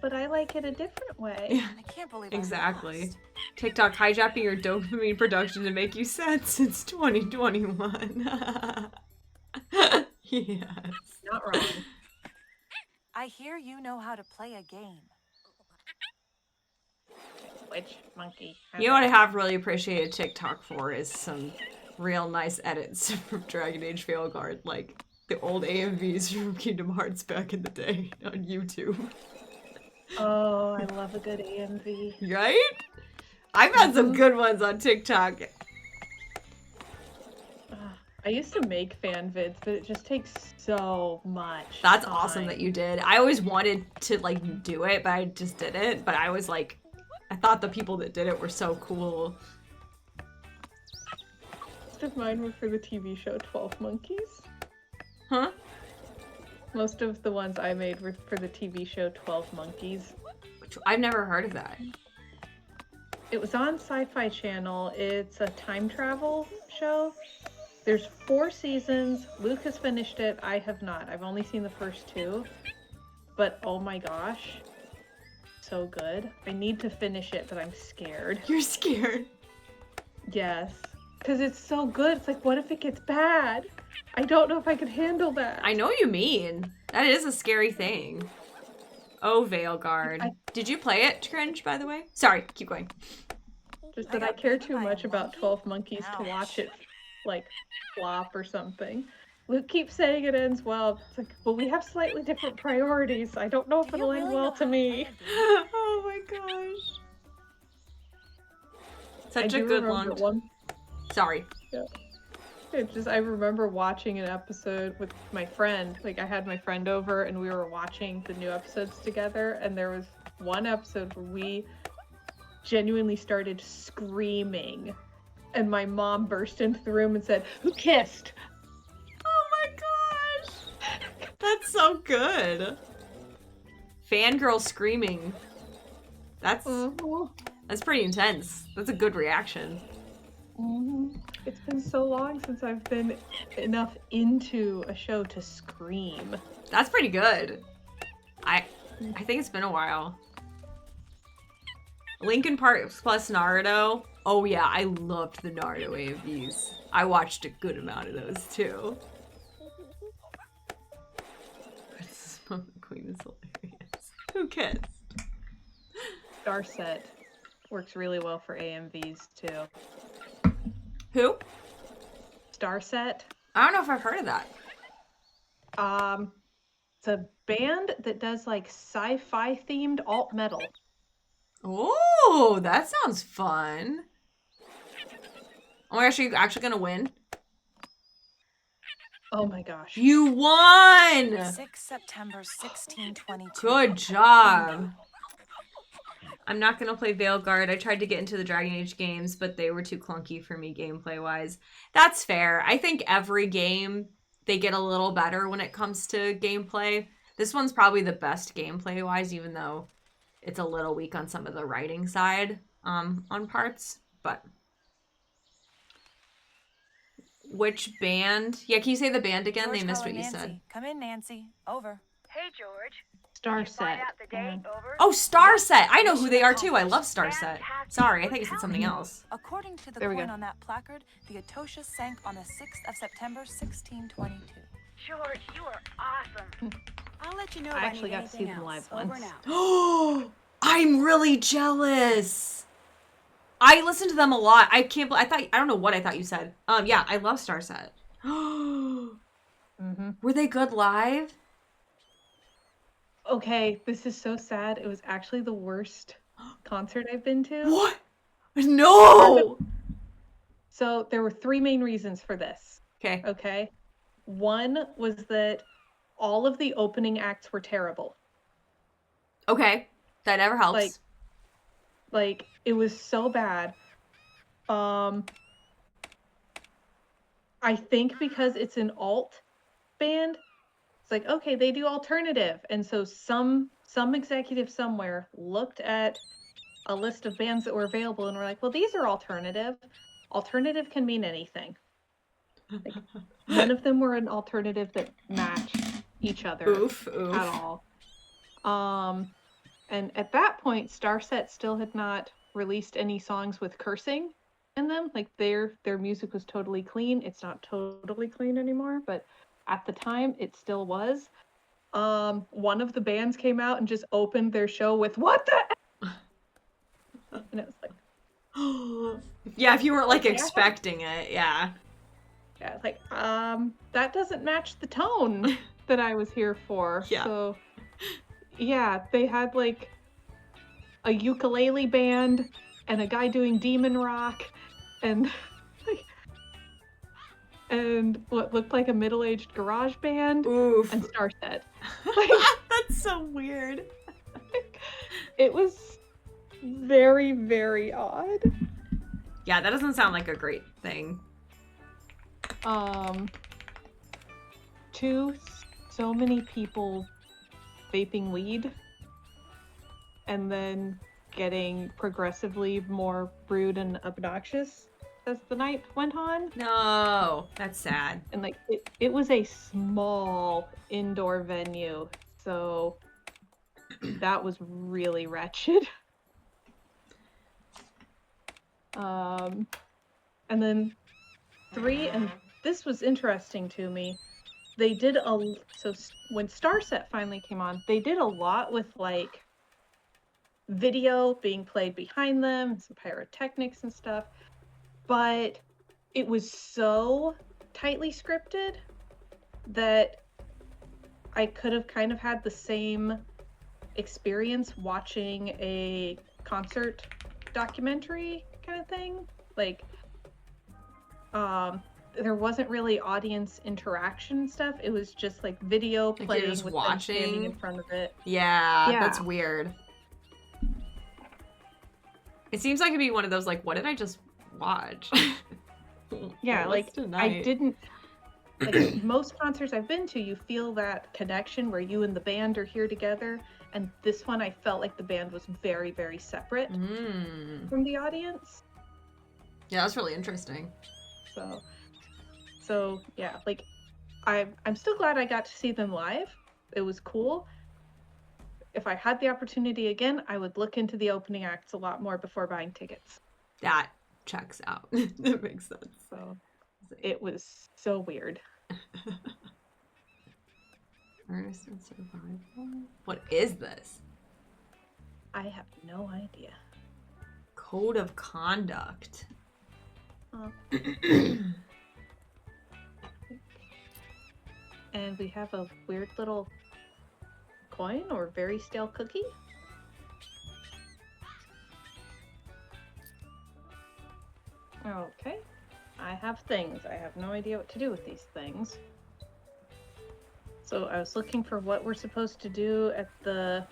But I like it a different way. Yeah. I can't believe Exactly. I lost. TikTok hijacking your dopamine production to make you sad since 2021. Yes. Not wrong. I hear you know how to play a game. Which monkey? You know what I have really appreciated TikTok for is some real nice edits from Dragon Age Veilguard, like the old AMVs from Kingdom Hearts back in the day on YouTube. Oh, I love a good AMV. Right? I've had some good ones on TikTok. I used to make fan vids, but it just takes so much. That's time. awesome that you did. I always wanted to, like, do it, but I just didn't. But I was like, I thought the people that did it were so cool. Most of mine were for the TV show 12 Monkeys. Huh? Most of the ones I made were for the TV show 12 Monkeys. I've never heard of that. It was on Sci-Fi Channel. It's a time travel show. There's 4 seasons. Luke has finished it. I have not. I've only seen the first 2. But oh my gosh. So good. I need to finish it, but I'm scared. You're scared. Yes. Because it's so good. It's like, what if it gets bad? I don't know if I could handle that. I know what you mean. That is a scary thing. Oh, Veilguard. Did you play it, Cringe, by the way? Sorry, keep going. Just I that I got care bitten too by a much about monkey? 12 Monkeys to Ouch. watch it, like, flop or something. Luke keeps saying it ends well. It's like, well, we have slightly different priorities. I don't know if Do you it'll end really well know to how me. play a game? Oh my gosh. I Such a do good remember one. Sorry. It's just, I remember watching an episode with my friend. Like, I had my friend over and we were watching the new episodes together, and there was one episode where we genuinely started screaming. And my mom burst into the room and said, "Who kissed?" Oh my gosh. That's so good. Fangirl screaming. That's pretty intense. That's a good reaction. It's been so long since I've been enough into a show to scream. That's pretty good. I think it's been a while. Linkin Park plus Naruto. Oh yeah, I loved the Naruto AMVs. I watched a good amount of those too. Smoke Queen is hilarious. Who kissed? Starset works really well for AMVs too. Who? Starset. I don't know if I've heard of that. It's a band that does like sci-fi themed alt metal. Oh, that sounds fun. Oh my gosh, are you actually gonna win? Oh my gosh. You won! 6 September 1622. Good job. I'm not going to play Veilguard. I tried to get into the Dragon Age games, but they were too clunky for me gameplay-wise. That's fair. I think every game, they get a little better when it comes to gameplay. This one's probably the best gameplay-wise, even though it's a little weak on some of the writing side on parts. But which band? Yeah, can you say the band again? George They missed what calling you Nancy. said. Come in, Nancy. Over. Hey, George. Starset. Over. Oh, Starset! I know who they are too. I love Starset. Sorry, I think you said something else. According to the There we coin go. on that placard, the Atosha sank on the 6th of September, 1622. George, you are awesome. I'll let you know if I I actually need got to see anything them else. live Over once. now. Oh, I'm really jealous. I listen to them a lot. I can't. I don't know what I thought you said. Yeah, I love Starset. Were they good live? Okay, this is so sad. It was actually the worst concert I've been to. What? No. So there were 3 main reasons for this. Okay. Okay. One was that all of the opening acts were terrible. Okay. That never helps. Like it was so bad. I think because it's an alt band, it's like, okay, they do alternative. And so some executive somewhere looked at a list of bands that were available and were like, well, these are alternative. Alternative can mean anything. Like, none of them were an alternative that matched each other Oof. at all. And at that point, Starset still had not released any songs with cursing in them. Like their music was totally clean. It's not totally clean anymore, but at the time it still was. One of the bands came out and just opened their show with "What the?" And it was like, Yeah, if you weren't like Yeah. expecting it, yeah. yeah, it's like that doesn't match the tone that I was here for. Yeah. So yeah, they had like a ukulele band and a guy doing demon rock and and what looked like a middle-aged garage band Oof. and Starset. That's so weird. It was very, very odd. Yeah, that doesn't sound like a great thing. 2, so many people vaping weed and then getting progressively more rude and obnoxious as the night went on. No, that's sad. And like it was a small indoor venue, so that was really wretched. And then 3, and this was interesting to me, they did when Starset finally came on, they did a lot with like video being played behind them and some pyrotechnics and stuff, but it was so tightly scripted that I could have kind of had the same experience watching a concert documentary kind of thing. Like there wasn't really audience interaction and stuff. It was just like video Like you're playing just with them standing watching? in front of it. Yeah, Yeah. that's weird. It seems like it'd be one of those, like, what did I just watch? Yeah, What's like tonight? I didn't like most concerts I've been to, you feel that connection where you and the band are here together, and this one I felt like the band was very, very separate from the audience. Yeah, that's really interesting. So yeah, like I'm still glad I got to see them live. It was cool. If I had the opportunity again, I would look into the opening acts a lot more before buying tickets. That checks out. That makes sense. So it was so weird. Artist and survival? What is this? I have no idea. Code of conduct. And we have a weird little coin or very stale cookie. Okay. I have things. I have no idea what to do with these things. So I was looking for what we're supposed to do at the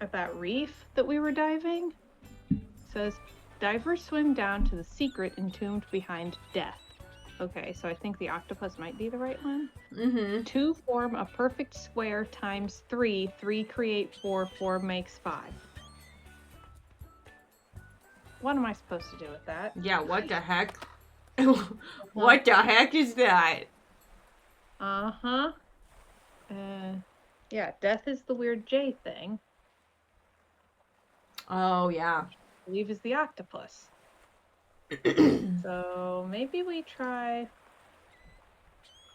at that reef that we were diving. It says, divers swim down to the secret entombed behind death. Okay, so I think the octopus might be the right one. Mm-hmm. 2 form a perfect square times 3. 3 create 4. 4 makes 5. What am I supposed to do with that? Yeah, what the heck? What the heck is that? Uh-huh. Yeah, death is the weird J thing. Oh, yeah. I believe is the octopus. So maybe we try...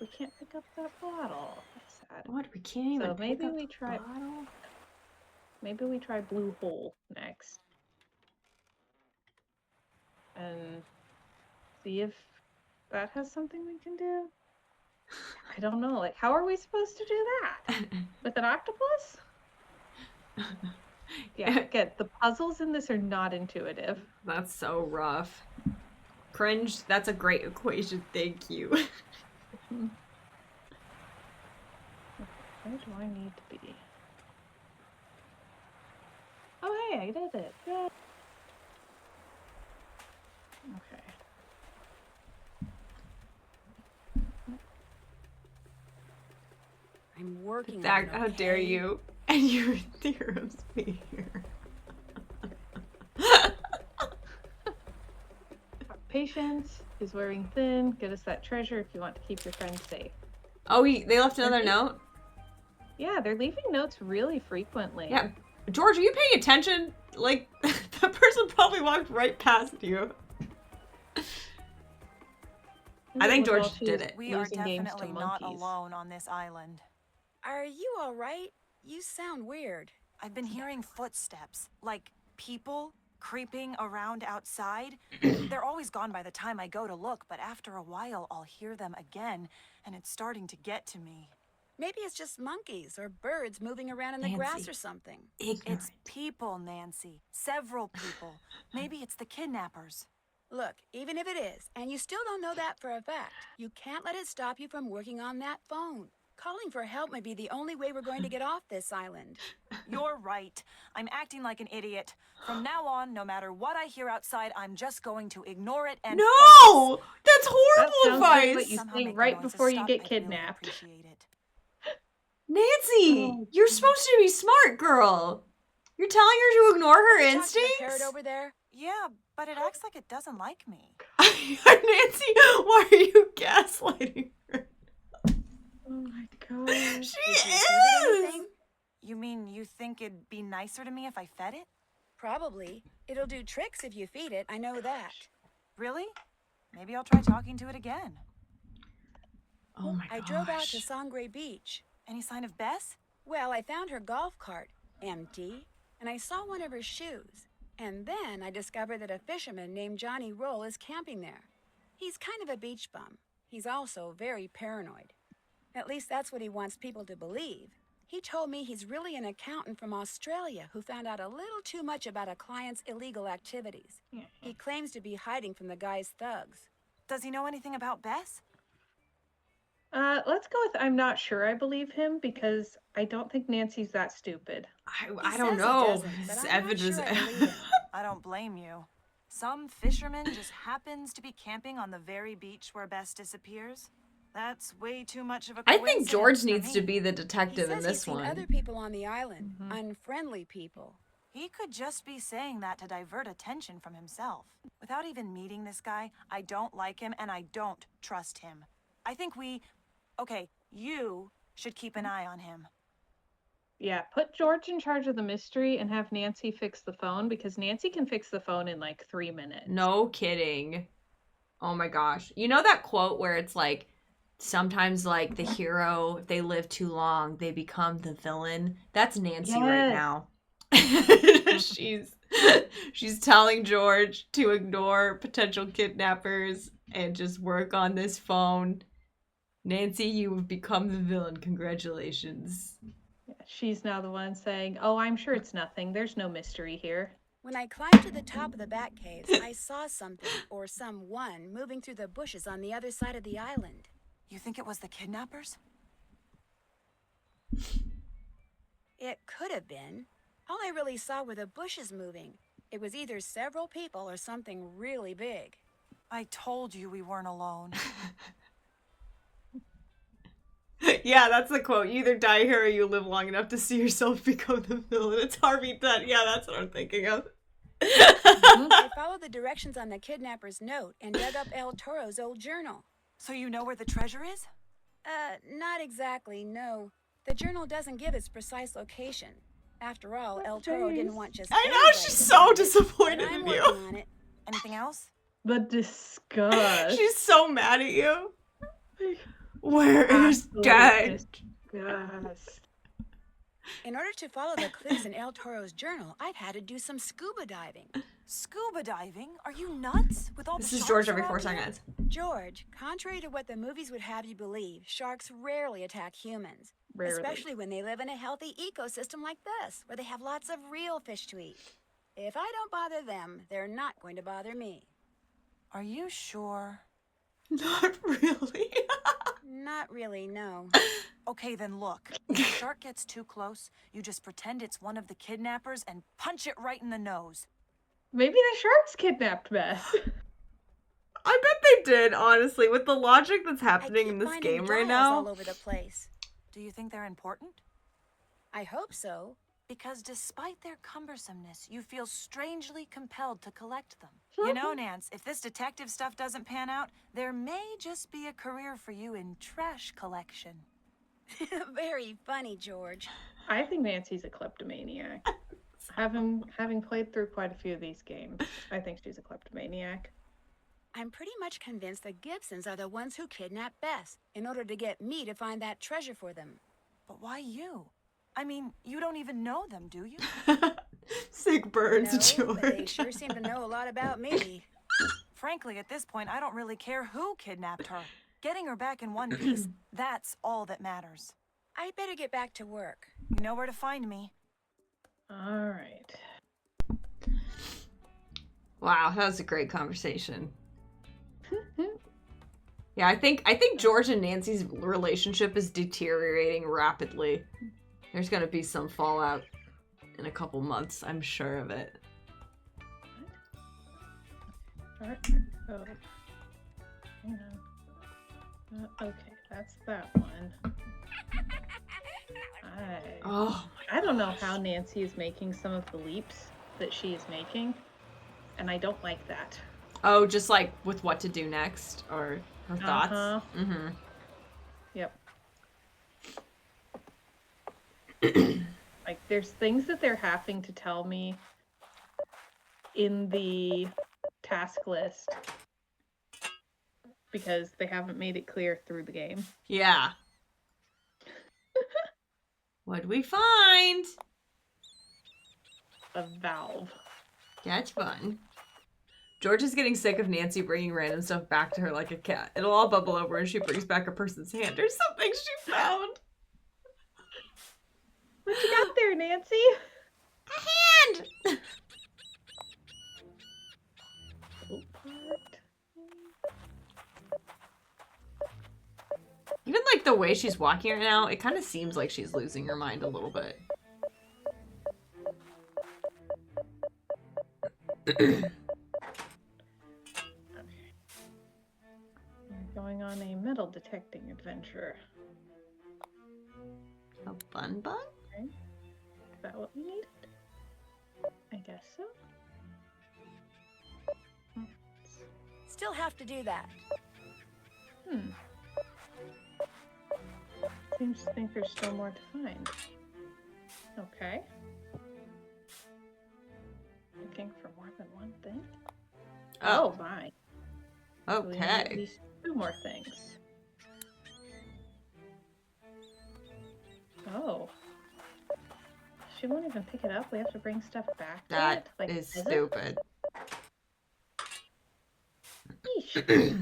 We can't pick up that bottle. That's sad. What? We can't even So maybe pick up we the try... bottle? Maybe we try Blue Hole next. And see if that has something we can do. I don't know. Like, how are we supposed to do that? With an octopus? Yeah, good. The puzzles in this are not intuitive. That's so rough. Cringe, that's a great equation. Thank you. Where do I need to be? Oh, hey, I did it. Yay. Okay. I'm working That, on it, how dare okay? you? And your theorems be here. Patience is wearing thin. Get us that treasure if you want to keep your friends safe. Oh, they left another Okay. note? Yeah, they're leaving notes really frequently. Yeah. George, are you paying attention? Like, that person probably walked right past you. I think Well, George she did was it. We are losing games to definitely not monkeys. alone on this island. Are you all right? You sound weird. I've been hearing footsteps, like people creeping around outside. They're always gone by the time I go to look, but after a while I'll hear them again, and it's starting to get to me. Maybe it's just monkeys or birds moving around in the grass or something. Ignorant. It's people, Nancy. Several people. Maybe it's the kidnappers. Look, even if it is, and you still don't know that for a fact, you can't let it stop you from working on that phone. Calling for help may be the only way we're going to get off this island. You're right. I'm acting like an idiot. From now on, no matter what I hear outside, I'm just going to ignore it and No! That's That horrible sounds like advice! what you somehow say make the right noises before you stop. get I'd really kidnapped. appreciate it. Nancy! Oh, You're supposed to be smart, girl! You're telling her to ignore her Talk to the parrot instincts? over there. Yeah, but it acts like it doesn't like me. Nancy, why are you gaslighting her? Oh my god. She Did you feed it is! anything? You mean you think it'd be nicer to me if I fed it? Probably. It'll do tricks if you feed it, I know that. Really? Maybe I'll try talking to it again. Oh my gosh. I drove out to Sangre Beach. Any sign of Bess? Well, I found her golf cart, empty, and I saw one of her shoes. And then I discovered that a fisherman named Johnny Roll is camping there. He's kind of a beach bum. He's also very paranoid. At least that's what he wants people to believe. He told me he's really an accountant from Australia who found out a little too much about a client's illegal activities. He claims to be hiding from the guy's thugs. Does he know anything about Bess? Let's go with I'm not sure I believe him because I don't think Nancy's that stupid. I don't says he know. doesn't, but This I'm not evidence. sure I believe him. I don't blame you. Some fisherman just happens to be camping on the very beach where Bess disappears. That's way too much of a I coincidence think George for needs to me. be the He detective in says this he's seen one. other people on the island, unfriendly people. He could just be saying that to divert attention from himself. Without even meeting this guy, I don't like him and I don't trust him. I think you should keep an eye on him. Yeah, put George in charge of the mystery and have Nancy fix the phone because Nancy can fix the phone in like 3 minutes. No kidding. Oh my gosh. You know that quote where it's like, sometimes like the hero, if they live too long, they become the villain? That's Nancy right Yes. now. She's telling George to ignore potential kidnappers and just work on this phone. Nancy, you have become the villain. Congratulations. She's now the one saying, "Oh, I'm sure it's nothing. There's no mystery here." When I climbed to the top of the bat cave, I saw something or someone moving through the bushes on the other side of the island. You think it was the kidnappers? It could have been. All I really saw were the bushes moving. It was either several people or something really big. I told you we weren't alone. Yeah, that's the quote. You either die here or you live long enough to see yourself become the villain. It's Harvey Dent. Yeah, that's what I'm thinking of. I followed the directions on the kidnapper's note and dug up El Toro's old journal. So you know where the treasure is? Not exactly, no. The journal doesn't give its precise location. After all, El Toro didn't want just I know, anybody she's to so find it, disappointed and I'm in working you. on it. Anything else? The disgust. She's so mad at you. Where is Absolute Dad? disgust. In order to follow the clues in El Toro's journal, I've had to do some scuba diving. Scuba diving? Are you nuts? With all This the is sharks George every around 4 here? seconds. George, contrary to what the movies would have you believe, sharks rarely attack humans. Rarely. Especially when they live in a healthy ecosystem like this, where they have lots of real fish to eat. If I don't bother them, they're not going to bother me. Are you sure? Not really. Not really, no. Okay, then look. If a shark gets too close, you just pretend it's one of the kidnappers and punch it right in the nose. Maybe the sharks kidnapped Beth. I bet they did, honestly, with the logic that's I happening keep in this finding game right dials all now. over the place. Do you think they're important? I hope so. Because despite their cumbersomeness, you feel strangely compelled to collect them. You know, Nance, if this detective stuff doesn't pan out, there may just be a career for you in trash collection. Very funny, George. I think Nancy's a kleptomaniac. Having played through quite a few of these games, I think she's a kleptomaniac. I'm pretty much convinced the Gibsons are the ones who kidnapped Bess in order to get me to find that treasure for them. But why you? I mean, you don't even know them, do you? Sick burns, No, but they George. sure seem to know a lot about me. Frankly, at this point, I don't really care who kidnapped her. Getting her back in one piece, that's all that matters. I'd better get back to work. You know where to find me. All right. Wow, that was a great conversation. Yeah, I think George and Nancy's relationship is deteriorating rapidly. There's gonna be some fallout in a couple months, I'm sure of it. Alright. Oh. Hang on. Okay, that's that one. Oh, I don't know how Nancy is making some of the leaps that she is making, and I don't like that. oh, just like with what to do next or her thoughts. Uh-huh. Mm-hmm. Yep. Like, there's things that they're having to tell me in the task list because they haven't made it clear through the game. Yeah. What'd we find? A valve. That's fun. George is getting sick of Nancy bringing random stuff back to her like a cat. It'll all bubble over and she brings back a person's hand or something she found. What you got there, Nancy? A hand! Even like the way she's walking right now, it kind of seems like she's losing her mind a little bit. We're going on a metal detecting adventure. A bun bun? Okay. Is that what we needed? I guess so. Still have to do that. Seems to think there's still more to find. Okay. Looking for more than one thing? Oh, my. So we need at Okay. least 2 more things. Oh. She won't even pick it up. We have to bring stuff back to That it? Like, is it? stupid. Yeesh. Okay,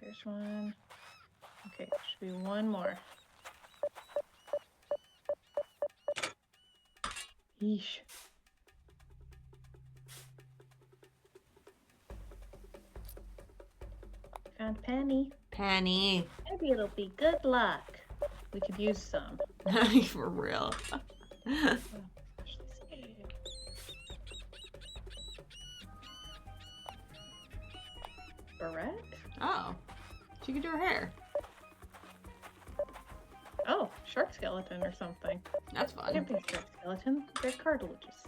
there's one. Okay, there should be one more. Yeesh. Found Penny. Penny. Maybe it'll be good luck. We could use some. For real. Barrette? Oh. She could do her hair. Oh, shark skeleton or something. That's fun. Can't be a shark skeleton. They're cartilages.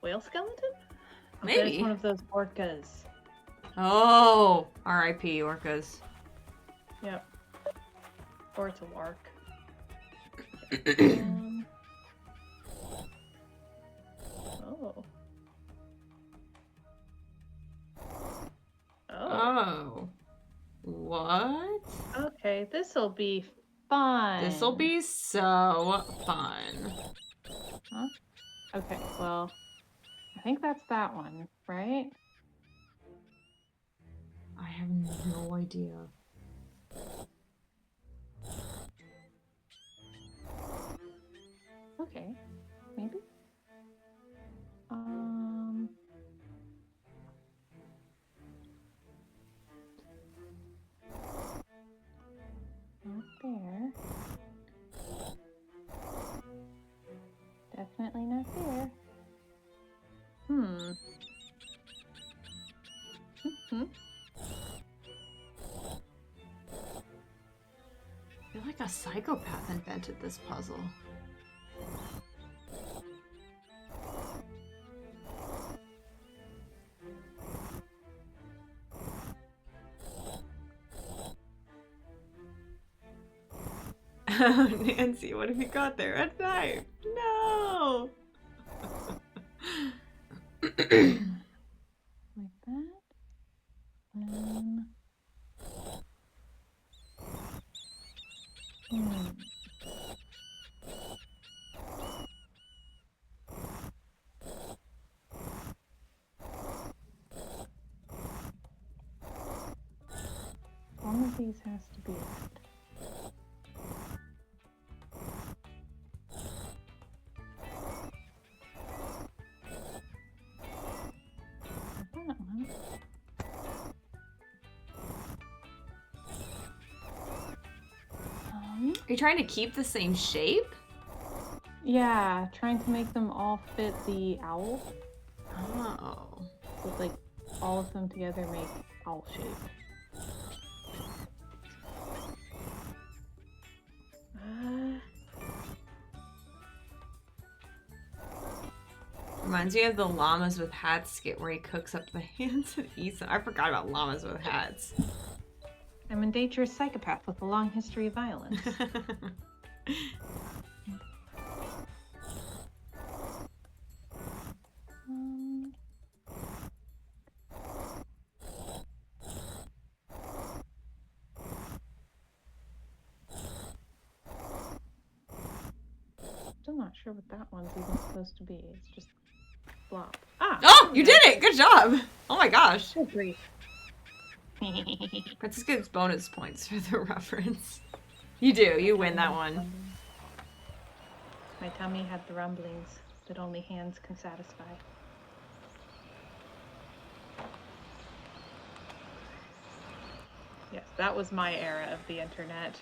Whale skeleton? I bet Maybe. it's one of those orcas. Oh, R.I.P. orcas. Yep. Or it's a lark. Oh. Oh. Oh. What? Okay, this'll be fun. This'll be so fun. Huh? Okay, well, I think that's that one, right? I have no idea. Okay, maybe. Not there. Definitely not there. I feel like a psychopath invented this puzzle. Nancy, what have you got there? A knife! No! Like that. Then... One of these has to be it. That one. Are you trying to keep the same shape? Yeah, trying to make them all fit the owl. Oh. So it's like all of them together make owl shape. Reminds me of the llamas with hats skit where he cooks up the hands and eats them. I forgot about llamas with hats. I'm a dangerous psychopath with a long history of violence. Still not sure what that one's even supposed to be. It's just flop. Ah! Oh, you did it! Good job! Oh my gosh. Good grief. Princess gets bonus points for the reference. You do. You win that one. My tummy had the rumblings that only hands can satisfy. Yes, that was my era of the internet.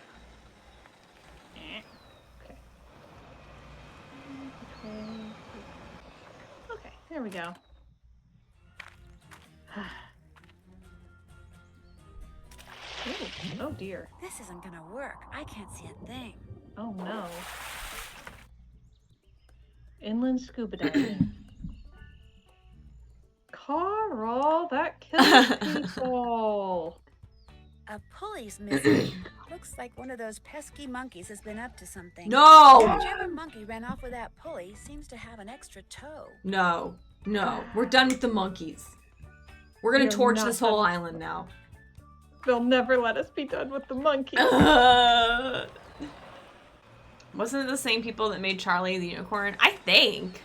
Okay. Okay, there we go. Ooh, oh dear. This isn't gonna work. I can't see a thing. Oh no. Inland scuba diving. Carl, that kills people. A pulley's missing. Looks like one of those pesky monkeys has been up to something. No! Whichever monkey ran off with that pulley seems to have an extra toe. No. No. We're done with the monkeys. We're gonna You're torch not this whole done. island now. They'll never let us be done with the monkey. Wasn't it the same people that made Charlie the Unicorn? I think.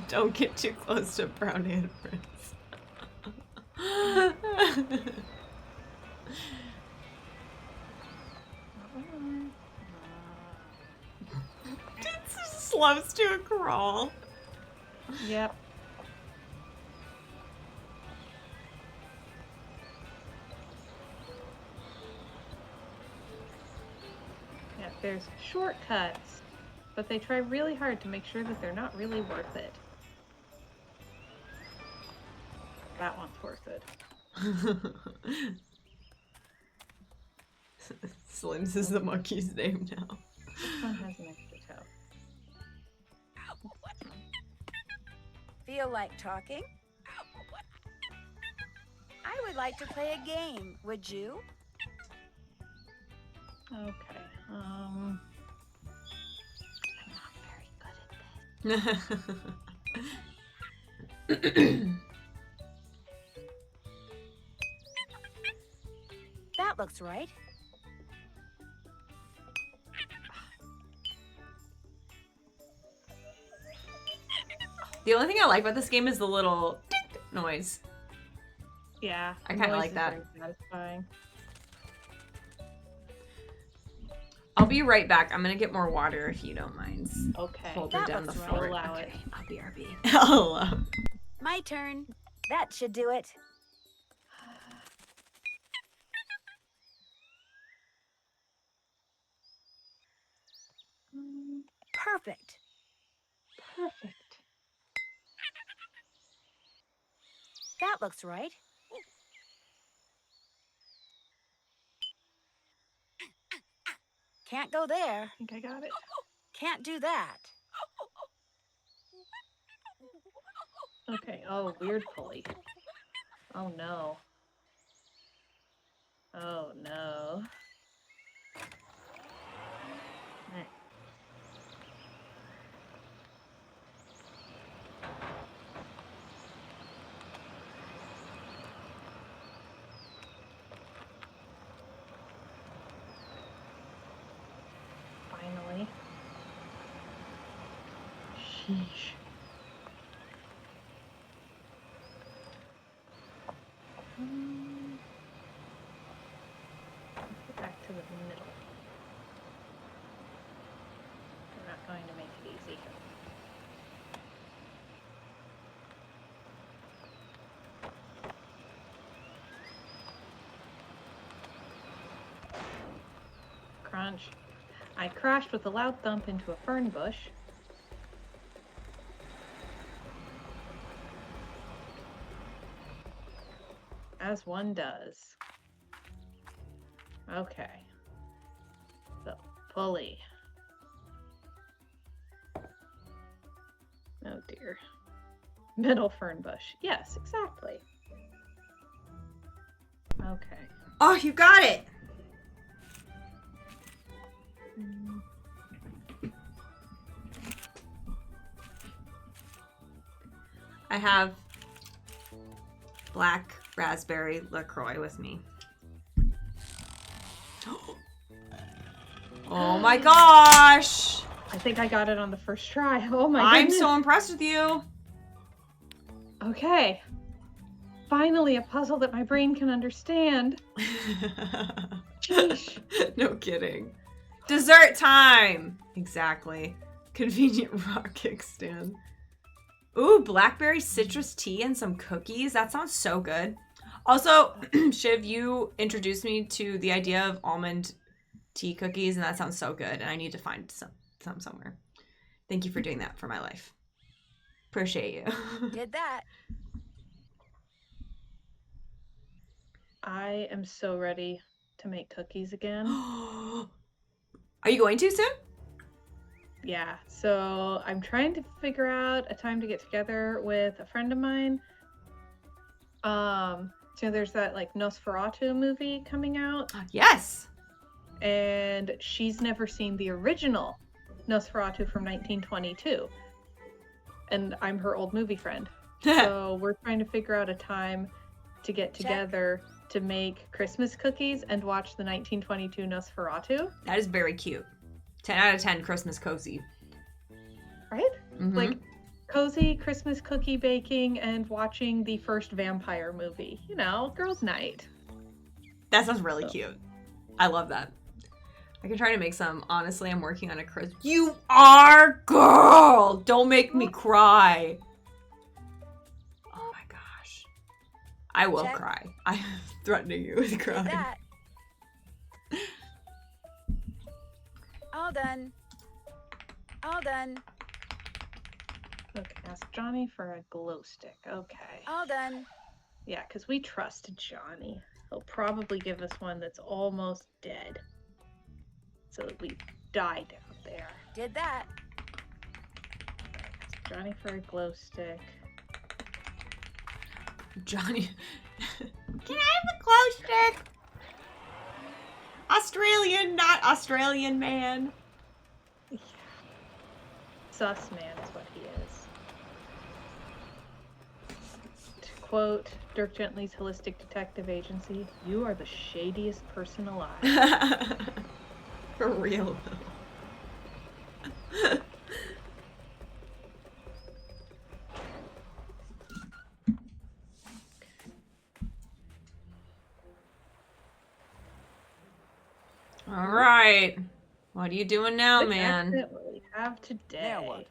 Don't get too close to Brown Hand Prince. It slows to a crawl. Yep. there's shortcuts, but they try really hard to make sure that they're not really worth it. That one's worth it. Slims is the monkey's name now. This one has an extra toe. Feel like talking? I would like to play a game. Would you? Okay. I'm not very good at this. That looks right. The only thing I like about this game is the little tick noise. Yeah. I kinda noise like is that. very satisfying. I'll be right back. I'm gonna get more water if you don't mind. Okay. Holding That down the looks right. fort. I'll allow it. Okay, I'll BRB. I'll allow it. My turn. That should do it. Perfect. Perfect. That looks right. Can't go there. I think I got it. Can't do that. Okay. Oh, weird pulley. Oh no. Oh no. Eh. Finally. Sheesh. Let's get back to the middle. We're not going to make it easy. Crunch. I crashed with a loud thump into a fern bush. As one does. Okay. So, pulley. Oh dear. Middle fern bush. Yes, exactly. Okay. Oh, you got it! I have black raspberry LaCroix with me. Oh my gosh! I think I got it on the first try. Oh my I'm goodness. so impressed with you. Okay. Finally, a puzzle that my brain can understand. Sheesh. No kidding. Dessert time! Exactly. Convenient rock kickstand. Ooh, blackberry citrus tea and some cookies. That sounds so good. Also, Shiv, you introduced me to the idea of almond tea cookies, and that sounds so good. And I need to find some somewhere. Thank you for doing that for my life. Appreciate you. Did that. I am so ready to make cookies again. Are you going to soon? Yeah, so I'm trying to figure out a time to get together with a friend of mine. So there's that like Nosferatu movie coming out, Yes. and she's never seen the original Nosferatu from 1922. And I'm her old movie friend. So we're trying to figure out a time to get together to make Christmas cookies and watch the 1922 Nosferatu. That is very cute. 10 out of 10 Christmas cozy. Right? Mhm. Like cozy Christmas cookie baking and watching the first vampire movie. You know, girls' night. That sounds really cute. I love that. I can try to make some. Honestly, I'm working on a Christmas. You are, girl! Don't make me cry. Oh my gosh. I will Check. cry. I'm threatening you with Did crying. that. All done. All done. Okay, ask Johnny for a glow stick. Okay. All done. Yeah, because we trust Johnny. He'll probably give us one that's almost dead. So that we die down there. Did that. Ask Johnny for a glow stick. Johnny. Can I have a glow stick? Australian, not Australian man. Yeah. Sus man is what he is. To quote Dirk Gently's Holistic Detective Agency, "You are the shadiest person alive." For real though. All right. What are you doing now, Which man? accent will we have today? Now what?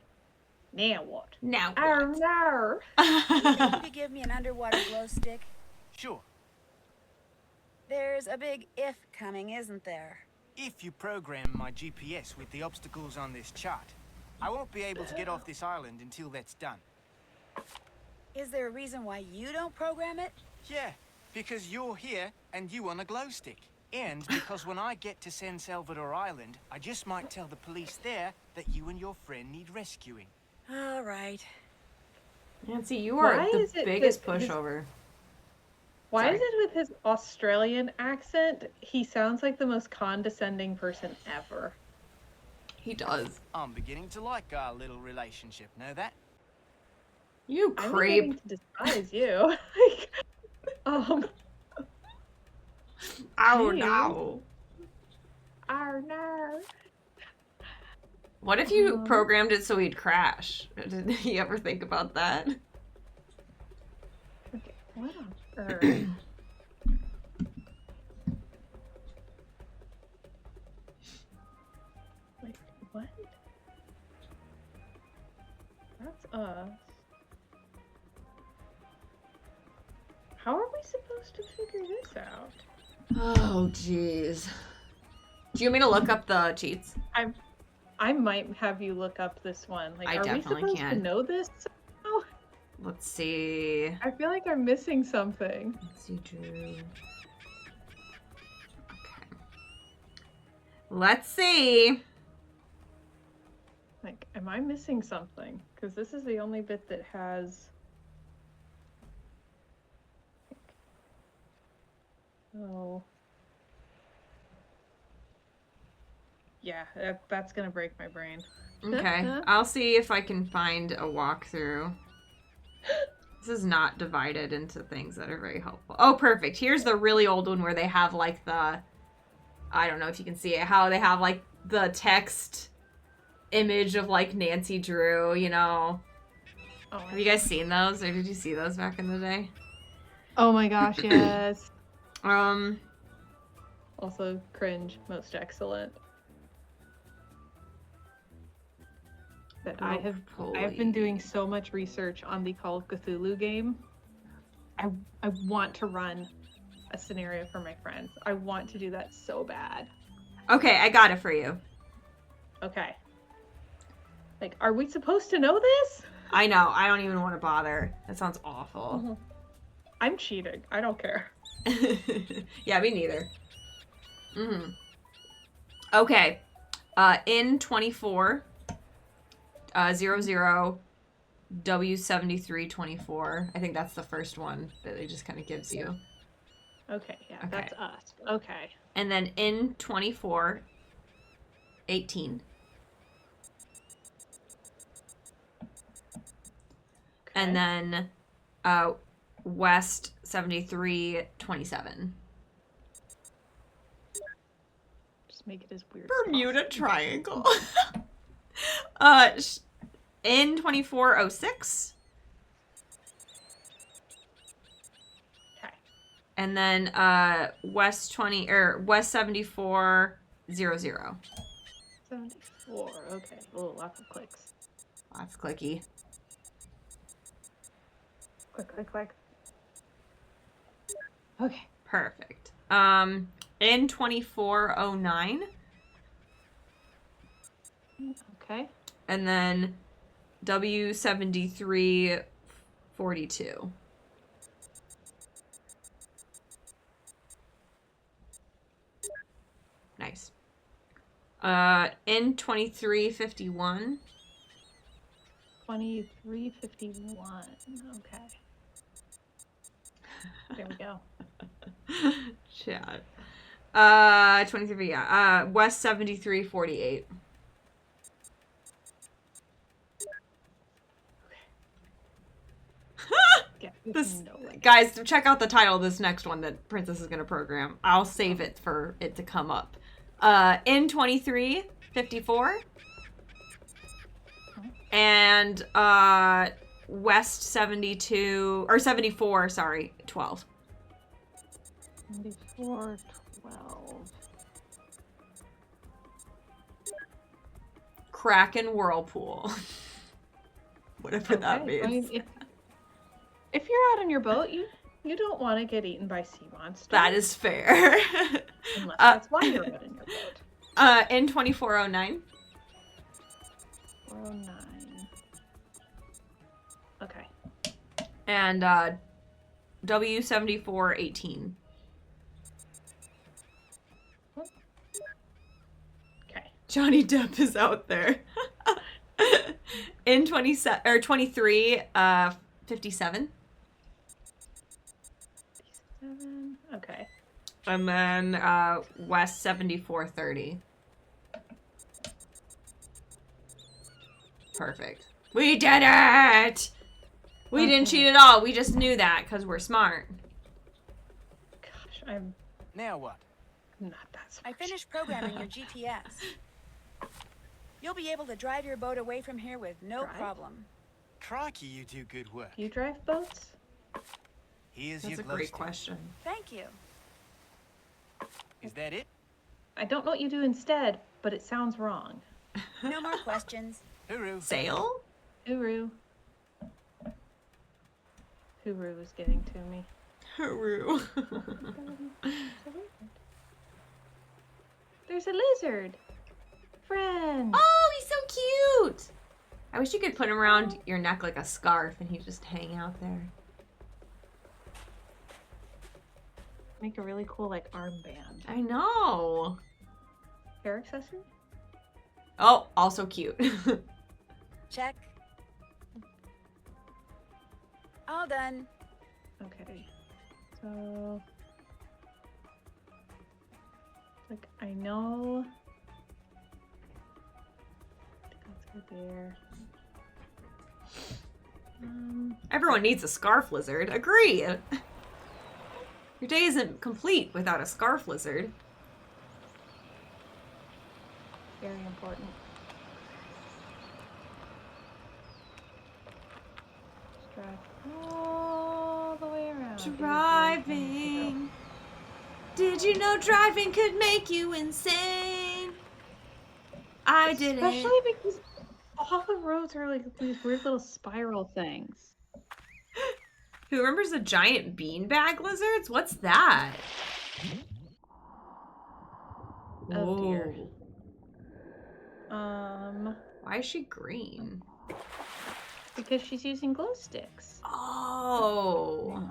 Now what? Now Arr, what? arr. You think you could give me an underwater glow stick? Sure. There's a big if coming, isn't there? If you program my GPS with the obstacles on this chart, I won't be able to get off this island until that's done. Is there a reason why you don't program it? Yeah, because you're here and you want a glow stick. And because when I get to San Salvador Island, I just might tell the police there that you and your friend need rescuing. All right. Nancy, you are Why the is it biggest that his- pushover. Why Sorry. is it with his Australian accent, he sounds like the most condescending person ever? He does. I'm beginning to like our little relationship, know that? You I'm creep. beginning to despise you. Like, Oh Jeez. no. arr, no. What if you programmed it so he'd crash? Did you ever think about that? Okay, what on earth? Wait, what? That's us. How are we supposed to figure this out? Oh, jeez. Do you want me to look up the cheats? I might have you look up this one. Like, I are we definitely supposed to can. know this somehow? Let's see. I feel like I'm missing something. Let's see, Drew. Okay. Let's see. Like, am I missing something? Because this is the only bit that has... Oh. Yeah, that's gonna break my brain. Okay. I'll see if I can find a walkthrough. This is not divided into things that are very helpful. Oh, perfect. Here's the really old one where they have like the... I don't know if you can see it. How they have like the text image of like Nancy Drew, you know. Oh, Have you guys seen those, or did you see those back in the day? oh my gosh, yes. Also, cringe, most excellent. But I have been doing so much research on the Call of Cthulhu game. I want to run a scenario for my friends. I want to do that so bad. Okay, I got it for you. Okay. Like, are we supposed to know this? I know. I don't even want to bother. That sounds awful. I'm cheating. I don't care. Yeah, me neither. Okay. In 24, 00, W7324. I think that's the first one that it just kind of gives you. Okay, yeah, Okay. that's us. Okay. And then in 24, 18. And then West 73, 27. Just make it as weird Bermuda as possible. Triangle. In 2406. Okay. And then West 7400. 74. Okay. Oh, lots of clicks. That's clicky. Click, click, click. Okay. Perfect. In 2409. Okay. And then W7342. Nice. N2351. 2351. Okay. There we go. Chat. 23, yeah. West 7348. Yeah. This, No way. guys, check out the title of this next one that Princess is going to program. I'll save it for it to come up. N2354. And West 72, or 74, sorry, 12. 74, 12. Kraken Whirlpool. Whatever that Okay, means. I mean, if you're out on your boat, you don't want to get eaten by sea monsters. That is fair. Unless that's why you're out on your boat. N2409. 409. Okay. And W7418. Okay. Johnny Depp is out there. N27 or 23 57. 57. Okay. And then West 7430. Perfect. We did it! We didn't cheat at all. We just knew that because we're smart. Gosh, I'm Now what? not that smart. I finished programming your GPS. You'll be able to drive your boat away from here with no Drive? problem. Crikey, you do good work. You drive boats? Here's That's your a glow great stick. question. Thank you. Is that it? I don't know what you do instead, but it sounds wrong. No more questions. Hooroo. Sail? Hooroo. Hooroo is getting to me. Hooroo. There's a lizard. Friend. Oh, he's so cute! I wish you could put him around your neck like a scarf and he'd just hang out there. Make a really cool like armband. I know. Hair accessory? Oh, also cute. Check. All done. Okay. So like I know that's good there. Everyone needs a scarf lizard. Agree. Your day isn't complete without a scarf lizard. Very important. Just drive all the way around. It is very Driving. Did you know driving could make you insane? I didn't. Especially because all the roads are like these weird little spiral things. Who remembers the giant beanbag lizards? What's that? Oh dear. Whoa. Why is she green? Because she's using glow sticks. Oh.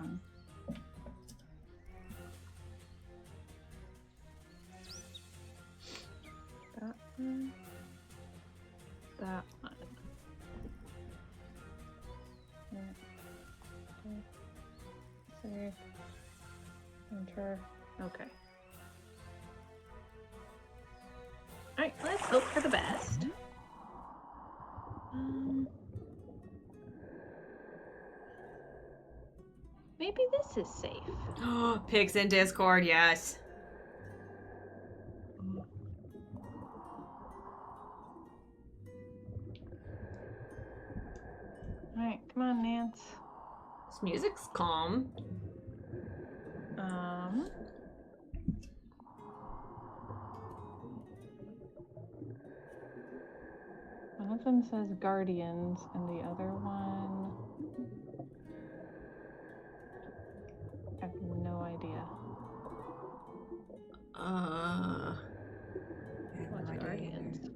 That one. That one. Save. Enter. Okay. Alright, let's hope for the best. Maybe this is safe. Pigs in Discord, yes. Alright, come on, Nance. This music's calm. One of them says Guardians, and the other one... I have no idea. I have What's no idea Guardians? either.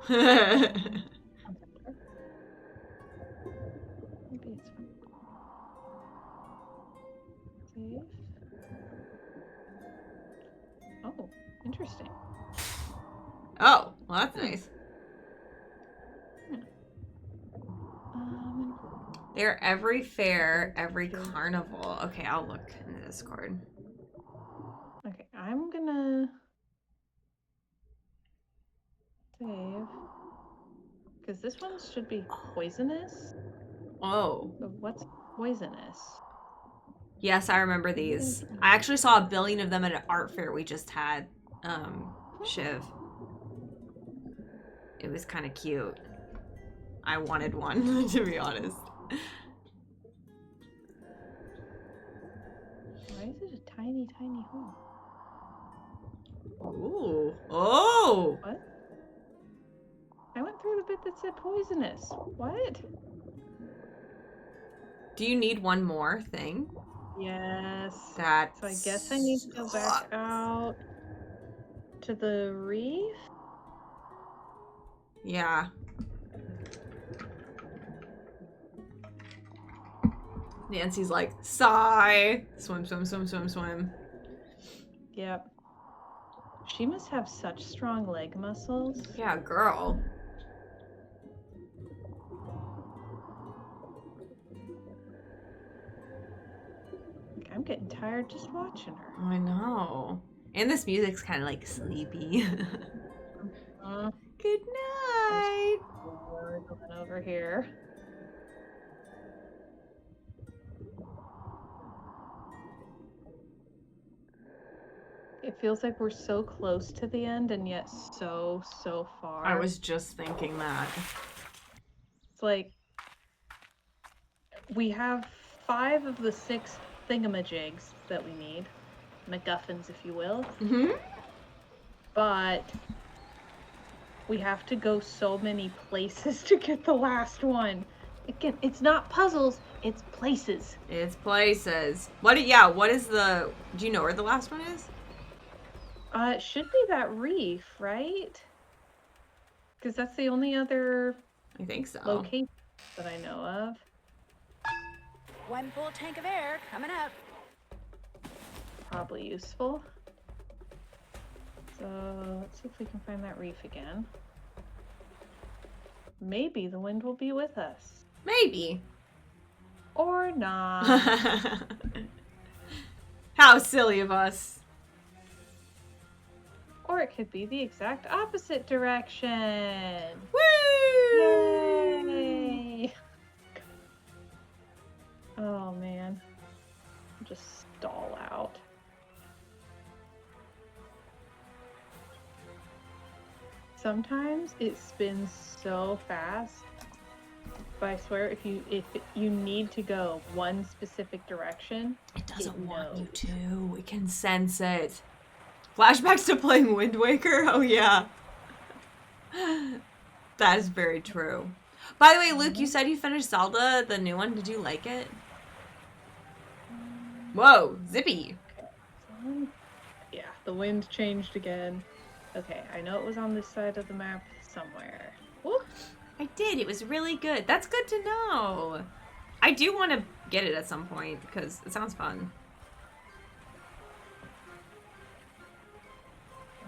Maybe it's fine. Save. Oh, interesting. Oh, well, that's nice. Um, They're every fair, every carnival. Okay, I'll look in the Discord. okay, I'm gonna save because this one should be poisonous. Oh. But what's poisonous? Yes, I remember these. I actually saw a billion of them at an art fair we just had, Shiv. It was kind of cute. I wanted one, to be honest. Why is it a tiny, tiny hole? Ooh. Oh! What? I went through the bit that said poisonous. What? Do you need one more thing? Yes. That. So I guess I need to go back out to the reef. Yeah. Nancy's like, sigh. Swim, swim, swim, swim, swim. Yep. She must have such strong leg muscles. Yeah, girl. I'm getting tired just watching her. I know. And this music's kind of like sleepy. Good night. We're going over here. It feels like we're so close to the end and yet so far. I was just thinking that. It's like we have 5 of the 6 thingamajigs that we need. MacGuffins, if you will. Mm-hmm. But we have to go so many places to get the last one. Again, it's not puzzles, it's places. It's places. What is the... Do you know where the last one is? It should be that reef, right? Because that's the only other I think so. location that I know of. One full tank of air coming up. Probably useful. So let's see if we can find that reef again. Maybe the wind will be with us. Maybe. Or not. How silly of us. Or it could be the exact opposite direction. Woo! Yay! Oh man. Just stall out. Sometimes it spins so fast. But I swear if you need to go one specific direction, It doesn't it want you knows. to. It can sense it. Flashbacks to playing Wind Waker? Oh, yeah. That is very true. By the way, Luke, you said you finished Zelda, the new one. Did you like it? Whoa, zippy. Yeah, the wind changed again. Okay, I know it was on this side of the map somewhere. Woo! I did. It was really good. That's good to know. I do want to get it at some point because it sounds fun.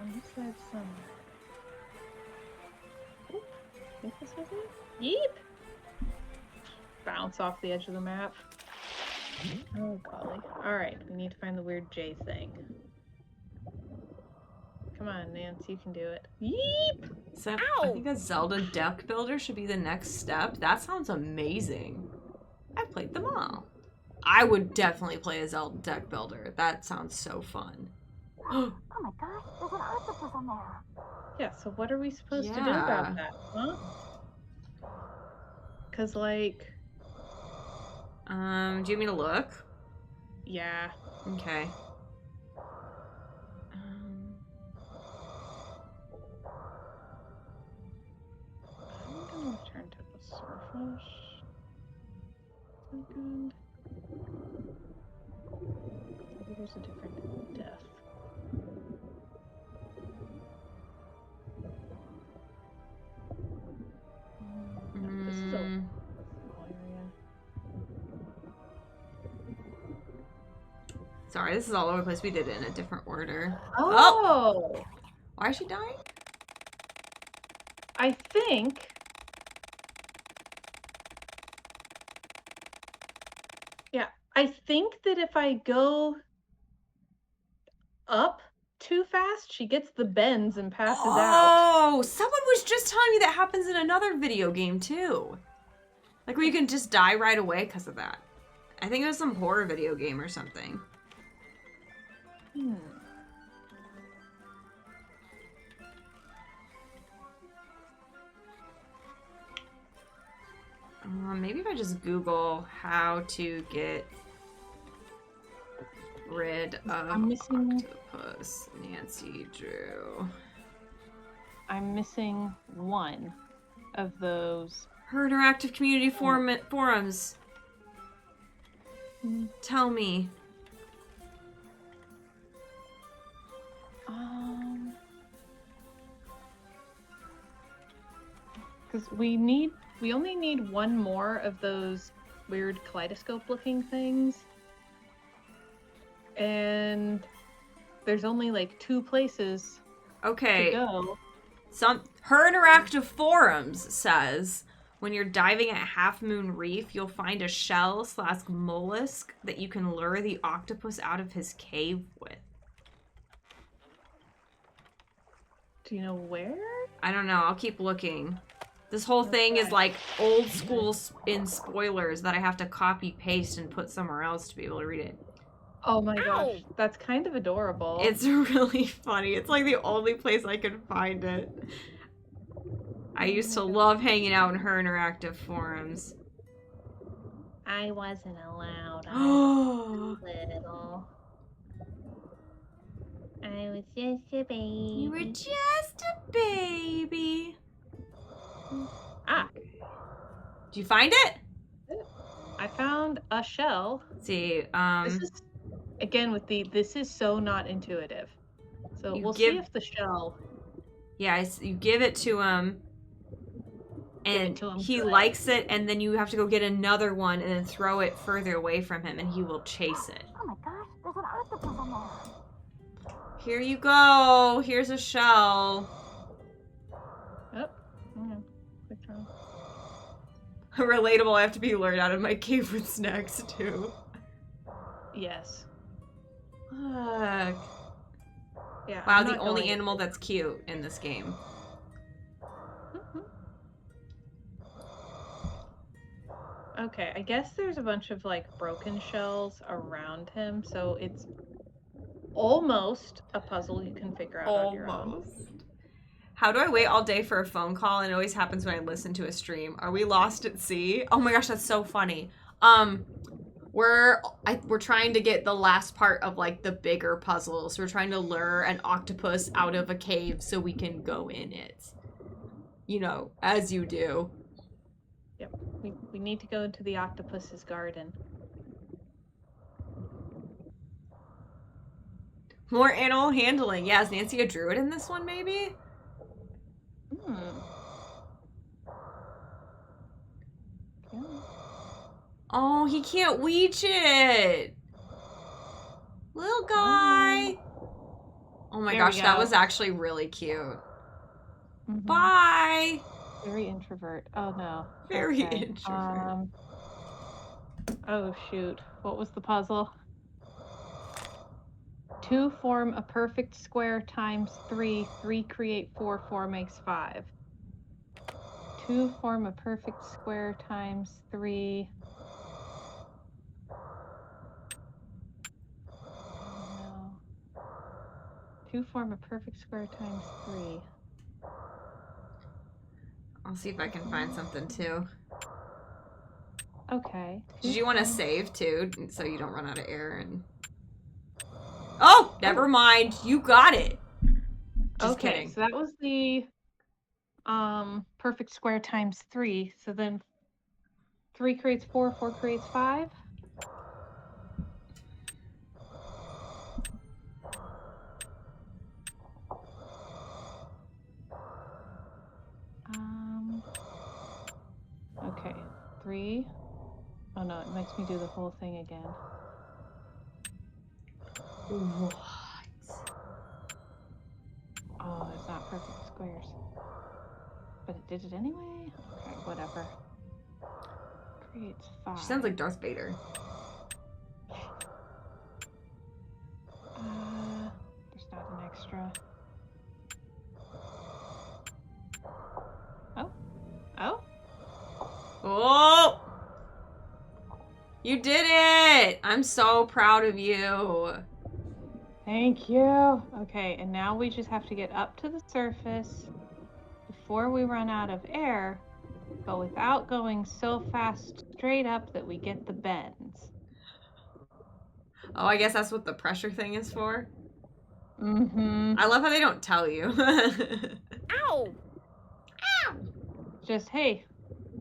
On this side somewhere. Oop, I think this was it? Yeep! Bounce off the edge of the map. Oh golly. Alright, we need to find the weird J thing. Come on, Nancy, you can do it. Yeep! So I think a Zelda deck builder should be the next step. That sounds amazing. I've played them all. I would definitely play a Zelda deck builder. That sounds so fun. Oh my gosh, there's an octopus on there. Yeah, so what are we supposed to do Yeah. about that, huh? Cause like, Do you want me to look? yeah. Okay. I'm gonna return to the surface. Second. Maybe there's a different depth. Sorry, this is all over the place. We did it in a different order. Oh! Why is she dying? I think... Yeah, I think that if I go up too fast, she gets the bends and passes out. Oh, someone was just telling me that happens in another video game too. Like where you can just die right away because of that. I think it was some horror video game or something. Maybe if I just Google how to get rid of I'm missing... octopus, Nancy Drew. I'm missing one of those. Her interactive community forums. Tell me. Because we only need one more of those weird kaleidoscope-looking things, and there's only like 2 places to go. Her interactive forums says when you're diving at Half Moon Reef, you'll find a shell/mollusk that you can lure the octopus out of his cave with. Do you know where? I don't know. I'll keep looking. This whole thing is like old school in spoilers that I have to copy paste and put somewhere else to be able to read it. Oh my gosh, that's kind of adorable. It's really funny. It's like the only place I can find it. I used to love hanging out in her interactive forums. I wasn't allowed. I was little. I was just a baby. You were just a baby. Ah. Did you find it? I found a shell. Let's see, This is, again, with the, this is so not intuitive. So we'll see if the shell... Yeah, you give it to him, and he likes it, and then you have to go get another one and then throw it further away from him, and he will chase it. Oh my gosh, there's an octopus in there. Here you go. Here's a shell. Relatable. I have to be lured out of my cave with snacks too. Yes. Look. Yeah. Wow, the only animal that's cute in this game. Okay, I guess there's a bunch of like broken shells around him, so it's almost a puzzle you can figure out on your own. How do I wait all day for a phone call? And it always happens when I listen to a stream. Are we lost at sea? Oh my gosh, that's so funny. We're trying to get the last part of like the bigger puzzles. We're trying to lure an octopus out of a cave so we can go in it. You know, as you do. Yep. We need to go into the octopus's garden. More animal handling. Yeah, is Nancy a druid in this one maybe? Yeah. Oh, he can't reach it. Little guy. Oh my gosh, that was actually really cute. Bye. Very introvert. Oh no. Very introvert. Oh shoot. What was the puzzle? 2 form a perfect square times 3. 3 create 4. 4 makes 5. 2 form a perfect square times 3. Oh, no. 2 form a perfect square times 3. I'll see if I can find something too. Okay. Did you want to save too, so you don't run out of air and... Oh, never mind. You got it. Just kidding. So that was the perfect square times 3. So then 3 creates 4, 4 creates 5. Okay, 3. Oh no, it makes me do the whole thing again. What? Oh, it's not perfect squares. But it did it anyway? Okay, whatever. Creates 5. She sounds like Darth Vader. There's not an extra. Oh. Oh? Oh! You did it! I'm so proud of you. Thank you. Okay, and now we just have to get up to the surface before we run out of air, but without going so fast straight up that we get the bends. Oh, I guess that's what the pressure thing is for? Mm-hmm. I love how they don't tell you. Ow! Ow! Just, hey,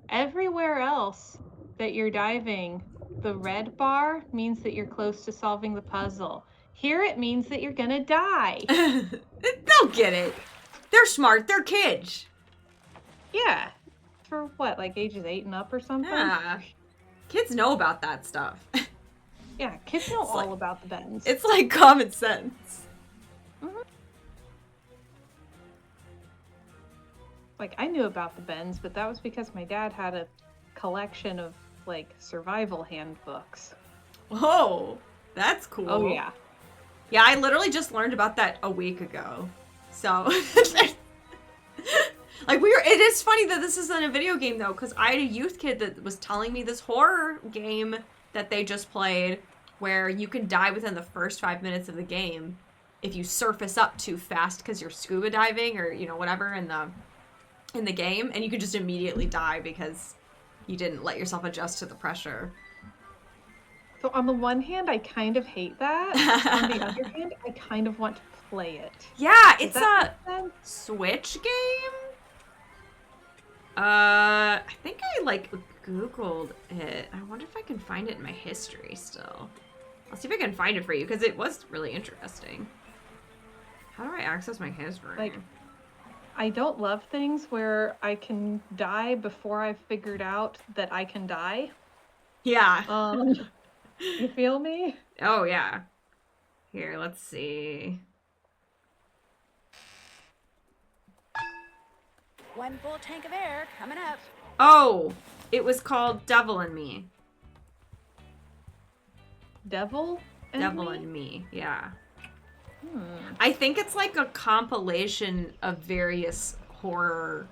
everywhere else that you're diving, the red bar means that you're close to solving the puzzle. Here it means that you're gonna die. They'll get it. They're smart. They're kids. Yeah. For what, like ages 8 and up or something? Yeah. Kids know about that stuff. Yeah, kids know It's all like- about the bends. It's like common sense. Like, I knew about the bends, but that was because my dad had a collection of, like, survival handbooks. Oh, that's cool. Oh, yeah. Yeah, I literally just learned about that a week ago. So, like, it is funny that this isn't a video game, though, because I had a youth kid that was telling me this horror game that they just played where you can die within the first 5 minutes of the game if you surface up too fast because you're scuba diving or, you know, whatever in the game, and you could just immediately die because you didn't let yourself adjust to the pressure. So on the one hand, I kind of hate that. On the other hand, I kind of want to play it. Yeah, Does it's that a make sense? Switch game? I think I, like, Googled it. I wonder if I can find it in my history still. I'll see if I can find it for you, because it was really interesting. How do I access my history? Like, I don't love things where I can die before I've figured out that I can die. Yeah. You feel me? Oh, yeah. Here, let's see. One full tank of air coming up. Oh, it was called Devil and Me. Devil and Devil Me? and Me, yeah. Hmm. I think it's like a compilation of various horror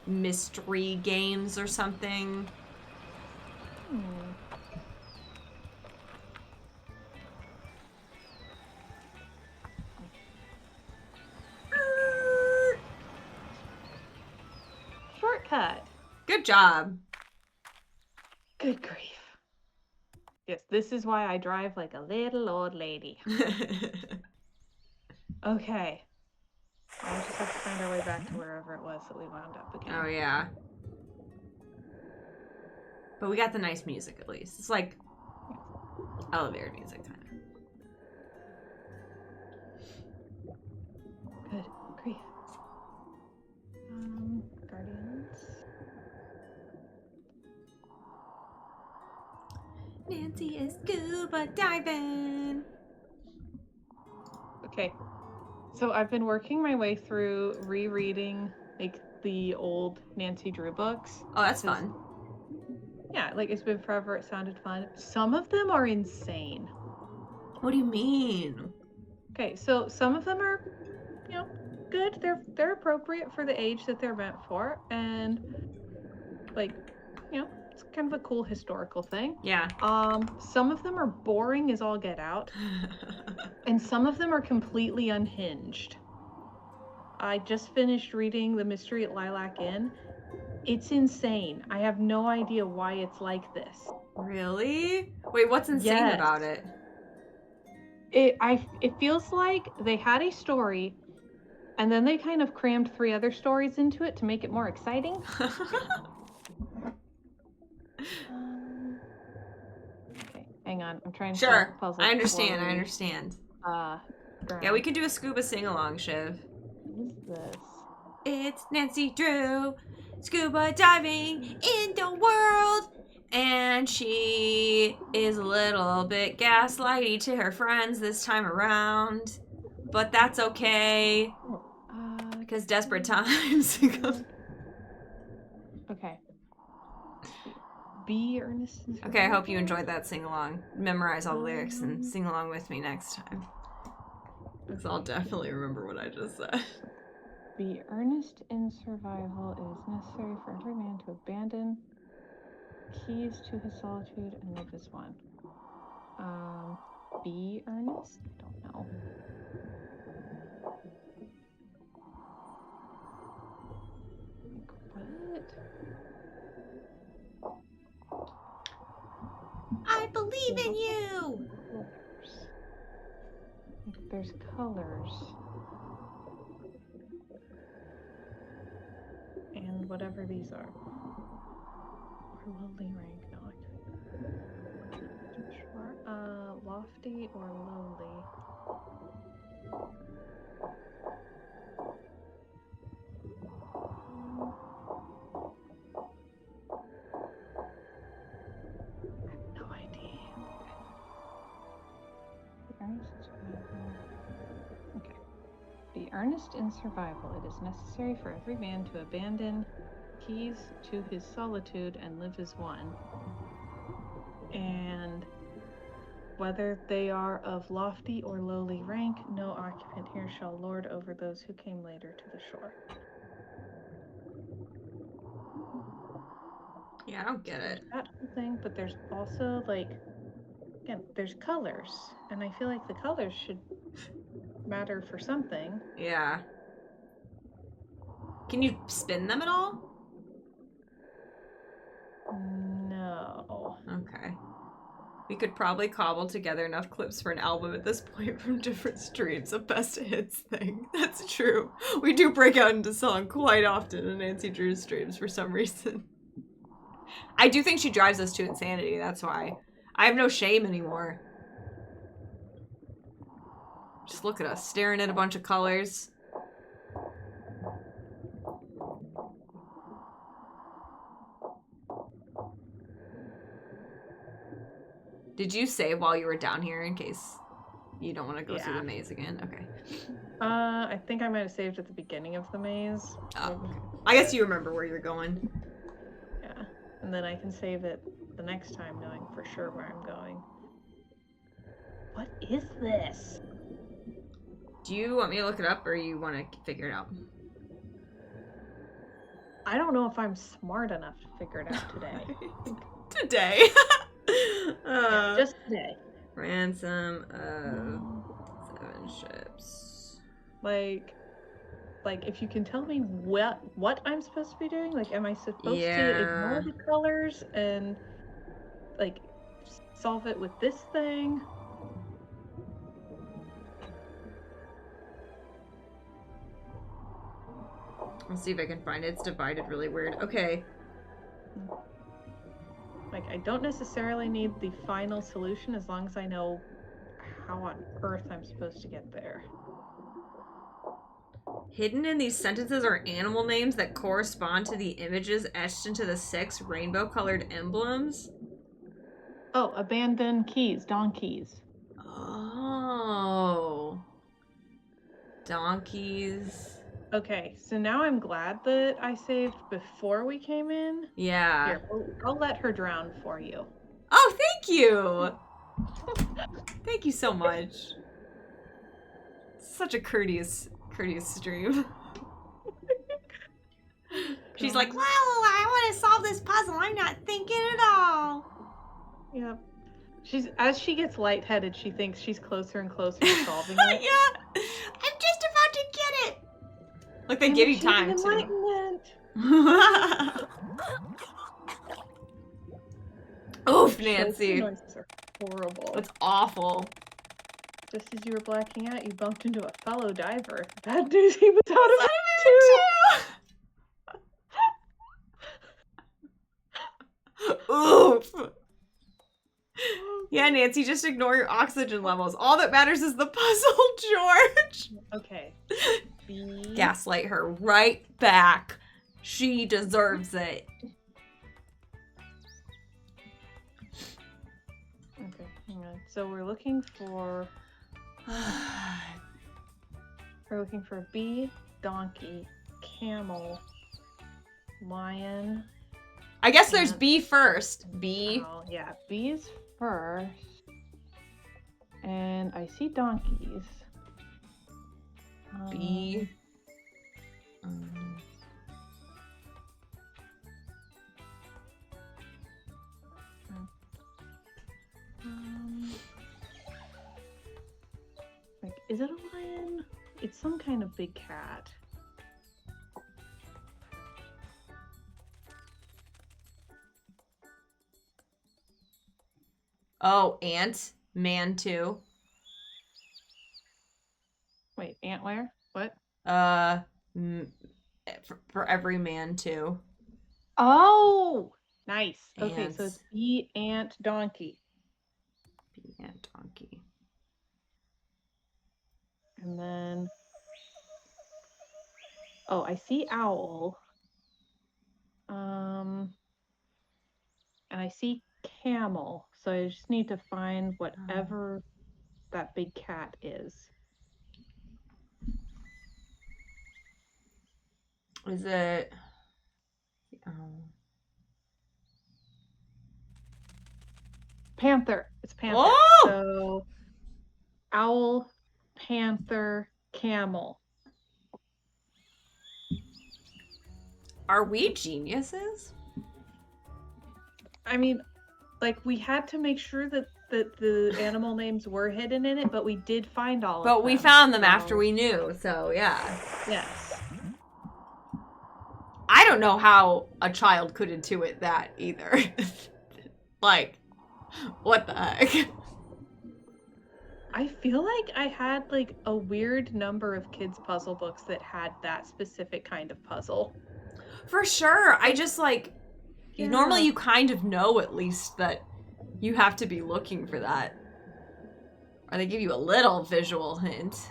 mystery games or something. Hmm. Shortcut. Good job. Good grief. Yes, this is why I drive like a little old lady. Okay. I just have to find our way back to wherever it was that we wound up again. Oh, yeah. But we got the nice music at least. It's like elevator music, kind of. Good grief. Guardians. Nancy is scuba diving. Okay. So I've been working my way through rereading like the old Nancy Drew books. Oh, that's Because- fun. Yeah, like it's been forever. It sounded fun. Some of them are insane. What do you mean? Okay, so some of them are, you know, good. They're appropriate for the age that they're meant for, and like, you know, it's kind of a cool historical thing. Yeah. Some of them are boring as all get out, and some of them are completely unhinged. I just finished reading The Mystery at Lilac Inn. It's insane. I have no idea why it's like this. Really? Wait, what's insane Yes. about it? It feels like they had a story, and then they kind of crammed 3 other stories into it to make it more exciting. Okay, hang on. I'm trying to solve Sure. the puzzle. I understand. before I we, understand. drown. Yeah, we could do a scuba sing-along, Shiv. What is this? It's Nancy Drew, scuba diving in the world, and And she is a little bit gaslighty to her friends this time around. But that's okay. Because desperate times. Okay. Be earnest. Okay, I hope you enjoyed that sing-along. Memorize all the lyrics and sing along with me next time. Because I'll definitely remember what I just said. Be earnest in survival. It is necessary for every man to abandon keys to his solitude and live as one. Be earnest? I don't know. Like, what? I believe in you! Colors. Like, there's colors. And whatever these are. Or lowly rank, no, I can't. Sure. Lofty or lowly? I have no idea. Okay. Be earnest in survival. It is necessary for every man to abandon keys to his solitude and live as one. And whether they are of lofty or lowly rank, no occupant here shall lord over those who came later to the shore. Yeah, I don't get it. That whole thing, but there's also, like, again, there's colors. And I feel like the colors should matter for something. Yeah. Can you spin them at all? No. Okay. We could probably cobble together enough clips for an album at this point from different streams of best hits thing. That's true. We do break out into song quite often in Nancy Drew's streams for some reason. I do think she drives us to insanity, that's why. I have no shame anymore. Just look at us, staring at a bunch of colors. Did you save while you were down here in case you don't want to go through the maze again? Okay. I think I might have saved at the beginning of the maze. Oh, okay. I guess you remember where you're going. Yeah. And then I can save it the next time knowing for sure where I'm going. What is this? Do you want me to look it up or you want to figure it out? I don't know if I'm smart enough to figure it out today. Today? Yeah, just today. Ransom of 7 ships. Like if you can tell me what I'm supposed to be doing, like am I supposed to ignore the colors and like solve it with this thing? Let's see if I can find it. It's divided really weird. Okay. Like, I don't necessarily need the final solution as long as I know how on earth I'm supposed to get there. Hidden in these sentences are animal names that correspond to the images etched into the 6 rainbow-colored emblems. Oh, abandoned keys, donkeys. Oh. Donkeys. Okay, so now I'm glad that I saved before we came in. Yeah. Here, I'll let her drown for you. Oh, thank you! Thank you so much. Such a courteous stream. She's like, wow, I want to solve this puzzle. I'm not thinking at all. Yep. As she gets lightheaded, she thinks she's closer and closer to solving it. Yeah. I'm just about to get it. Look, they give you time to. Oof, Nancy. Those noises are horrible. That's awful. Just as you were blacking out, you bumped into a fellow diver. Bad news, he was out of it too. Oof. Yeah, Nancy, just ignore your oxygen levels. All that matters is the puzzle, George. Okay. Gaslight her right back. She deserves it. Hang on. So we're looking for bee, donkey, camel, lion. I guess there's Ant. B first. B. Oh, yeah, bees first. And I see donkeys. B. Like, is it a lion? It's some kind of big cat. Oh, ant. Man too. Wait, ant where? What? For every man too. Oh, nice. Okay, so Ants. it's bee, ant, donkey. Bee, ant, donkey. And then, oh, I see owl. And I see camel. So I just need to find whatever that big cat is. Is it? Panther. It's panther. Oh! So owl, panther, camel. Are we geniuses? I mean, like, we had to make sure that the animal names were hidden in it, but we did find all of them. But we found them so... after we knew, so yeah. Yes. I don't know how a child could intuit that either. Like, what the heck? I feel like I had, like, a weird number of kids' puzzle books that had that specific kind of puzzle. For sure. I just, like, Yeah. normally you kind of know at least that you have to be looking for that. Or they give you a little visual hint.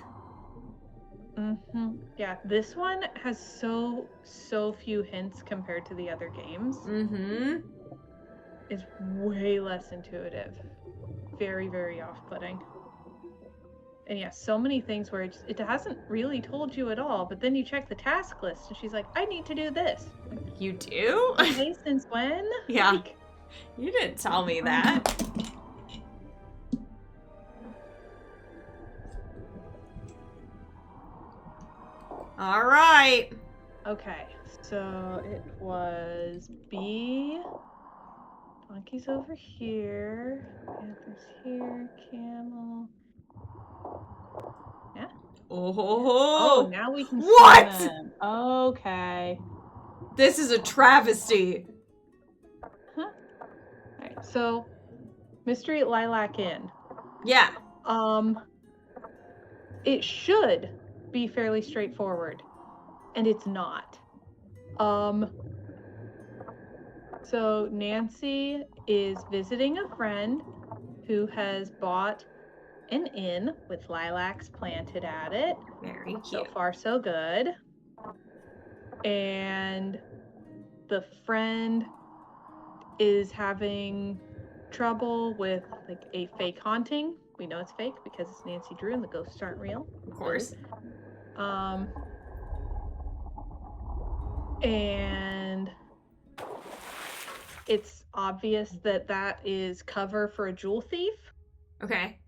Mm-hmm. Yeah, this one has so few hints compared to the other games. Mm-hmm. It's way less intuitive. Very, very off-putting. And yeah, so many things where it hasn't really told you at all, but then you check the task list and she's like, I need to do this. You do? Okay, since when? Yeah. Like, You didn't tell me that. All right. okay, so it was B. Donkey's over here. Panther's here. Camel. Yeah. Oh, now we can What? see them. Okay. This is a travesty. Alright, so Mystery at Lilac Inn. Yeah. It should be fairly straightforward, and it's not. So Nancy is visiting a friend who has bought an inn with lilacs planted at it. Very cute. So far, so good. And the friend is having trouble with, like, a fake haunting. We know it's fake because it's Nancy Drew and the ghosts aren't real. Of course. And it's obvious that is cover for a jewel thief. Okay.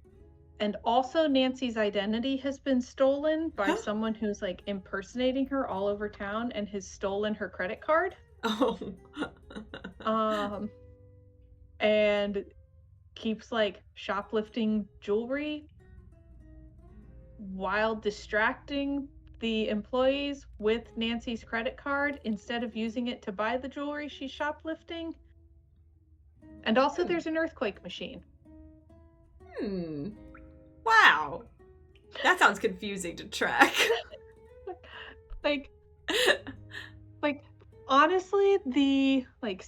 And also Nancy's identity has been stolen by someone who's, like, impersonating her all over town and has stolen her credit card. Oh. And keeps, like, shoplifting jewelry while distracting the employees with Nancy's credit card instead of using it to buy the jewelry she's shoplifting. And also there's an earthquake machine. Wow. That sounds confusing to track. Like, honestly, the, like,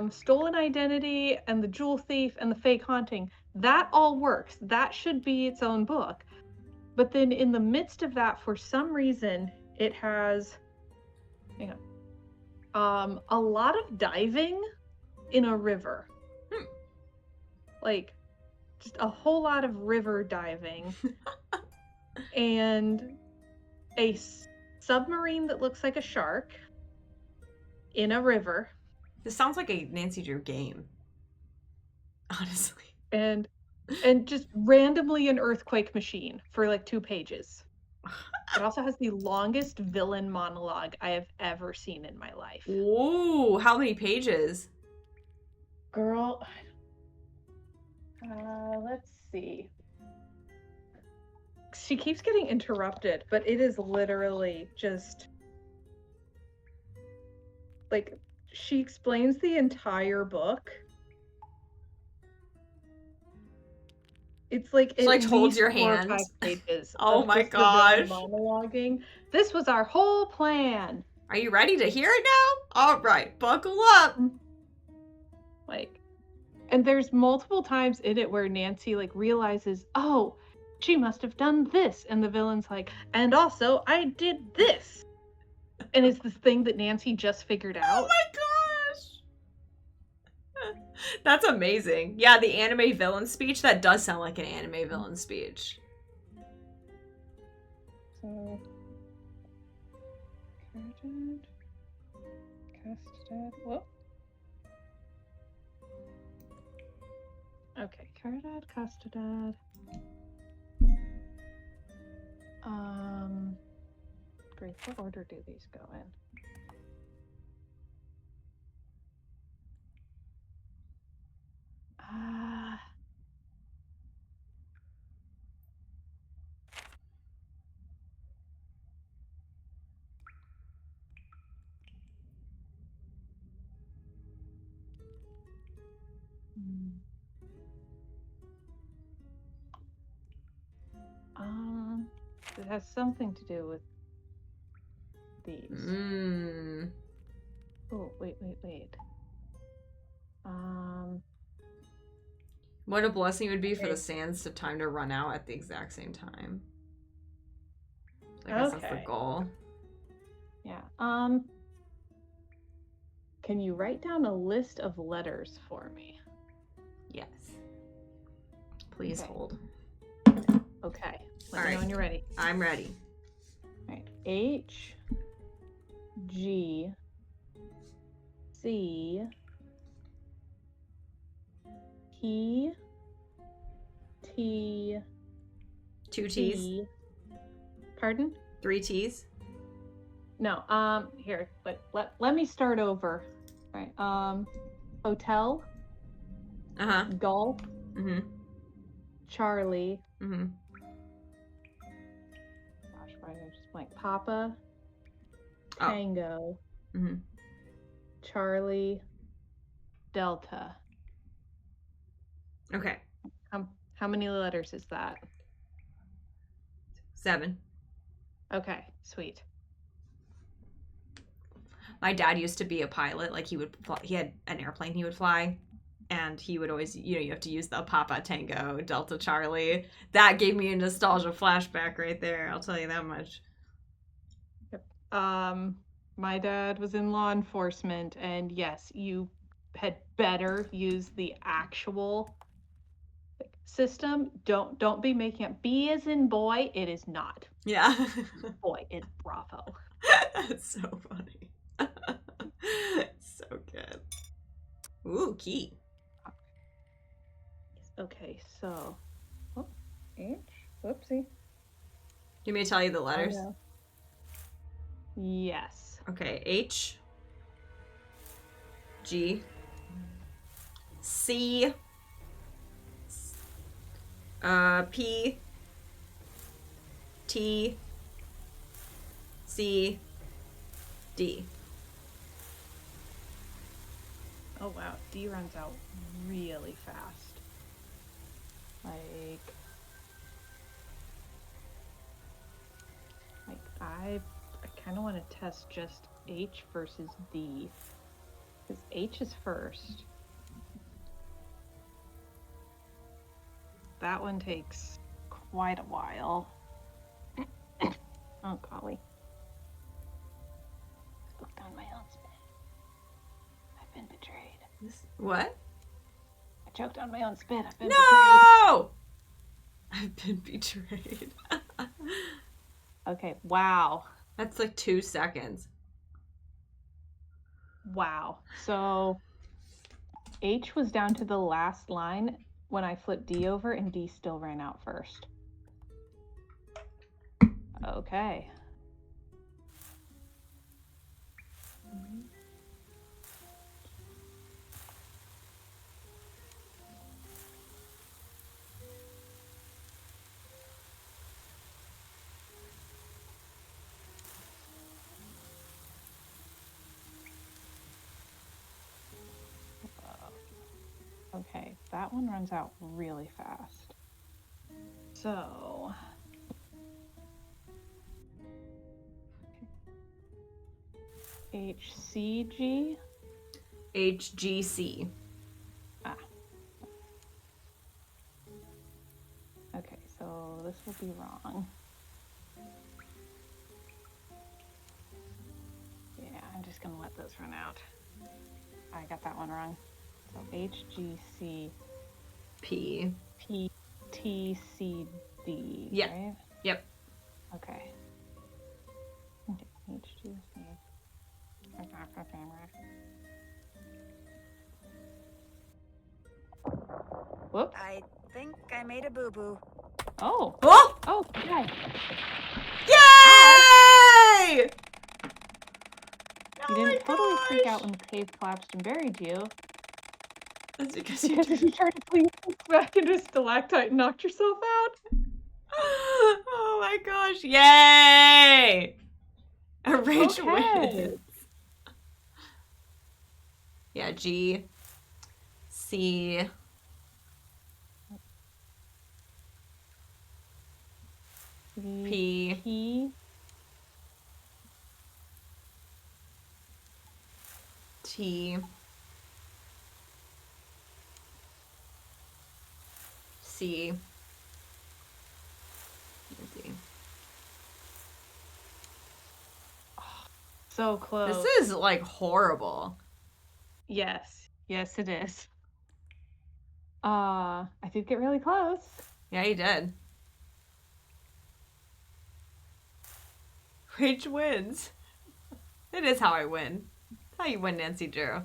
stolen identity and the jewel thief and the fake haunting, that all works. That should be its own book. But then in the midst of that, for some reason, it has a lot of diving in a river. Like, just a whole lot of river diving, and a submarine that looks like a shark in a river. This sounds like a Nancy Drew game. Honestly. And just randomly an earthquake machine for like 2 pages. It also has the longest villain monologue I have ever seen in my life. Ooh, how many pages? Girl, let's see. She keeps getting interrupted, but it is literally just like she explains the entire book. It's like She, like, holds your 4 or 5 hand. pages. Oh of my just the villain gosh. monologuing. This was our whole plan. Are you ready to hear it now? All right, buckle up. Like, and there's multiple times in it where Nancy like realizes, oh, she must have done this, and the villain's like, and also I did this, and it's this thing that Nancy just figured out. Oh my gosh. That's amazing. Yeah, the anime villain speech, that does sound like an anime villain speech. So, Custard, whoop. Okay, Caridad, Custard. Great. What order do these go in? It has something to do with these. Oh, wait. What a blessing it would be for the sands to time to run out at the exact same time. I guess that's the goal. Yeah. Can you write down a list of letters for me? Yes. Please hold. Okay. Let me know when you're ready. I'm ready. All right. H, G, C, T, T, 2 T's. T. Pardon? 3 T's. No. Here. Let me start over. All right. Hotel. Golf. Charlie. Gosh, why did I just blank? Papa. Tango. Charlie. Delta. Okay. How many letters is that? 7. Okay, sweet. My dad used to be a pilot. Like, he had an airplane he would fly, and he would always, you have to use the Papa, Tango, Delta, Charlie. That gave me a nostalgia flashback right there, I'll tell you that much. Yep. My dad was in law enforcement, and yes, you had better use the actual system. Don't be making it. B as in boy, it is not. Yeah. Boy is Bravo. That's so funny. So good. Ooh, key. Okay, so H. Whoopsie. You may tell you the letters. Oh, no. Yes. Okay, H, G, C, P, T, C, D. Oh wow, D runs out really fast. I kind of want to test just H versus D, because H is first. That one takes quite a while. Oh golly. Look down my husband. I've been betrayed. What? I choked on my own spit. I've been No! I've been betrayed. betrayed. Okay, wow. That's like 2 seconds. Wow. So H was down to the last line when I flipped D over, and D still ran out first. Okay. Okay, that one runs out really fast. So HCG. HGC. Ah. Okay, so this will be wrong. Yeah, I'm just gonna let those run out. I got that one wrong. So HGC P. PTCD, Yeah. right? Yep. Okay. Okay, HGC. Whoops. I think I made a boo-boo. Oh. Oh! Oh, yeah. Yay! You didn't totally freak out when the cave collapsed and buried you. That's because Because you tried to please back into a stalactite and knocked yourself out. Oh my gosh. Yay! A rage Okay. wins. Yeah, G. C. P. P. T. C. D. So close. This is like horrible. Yes. Yes, it is. I did get really close. Yeah, you did. Rage wins. It is how I win. How you win, Nancy Drew.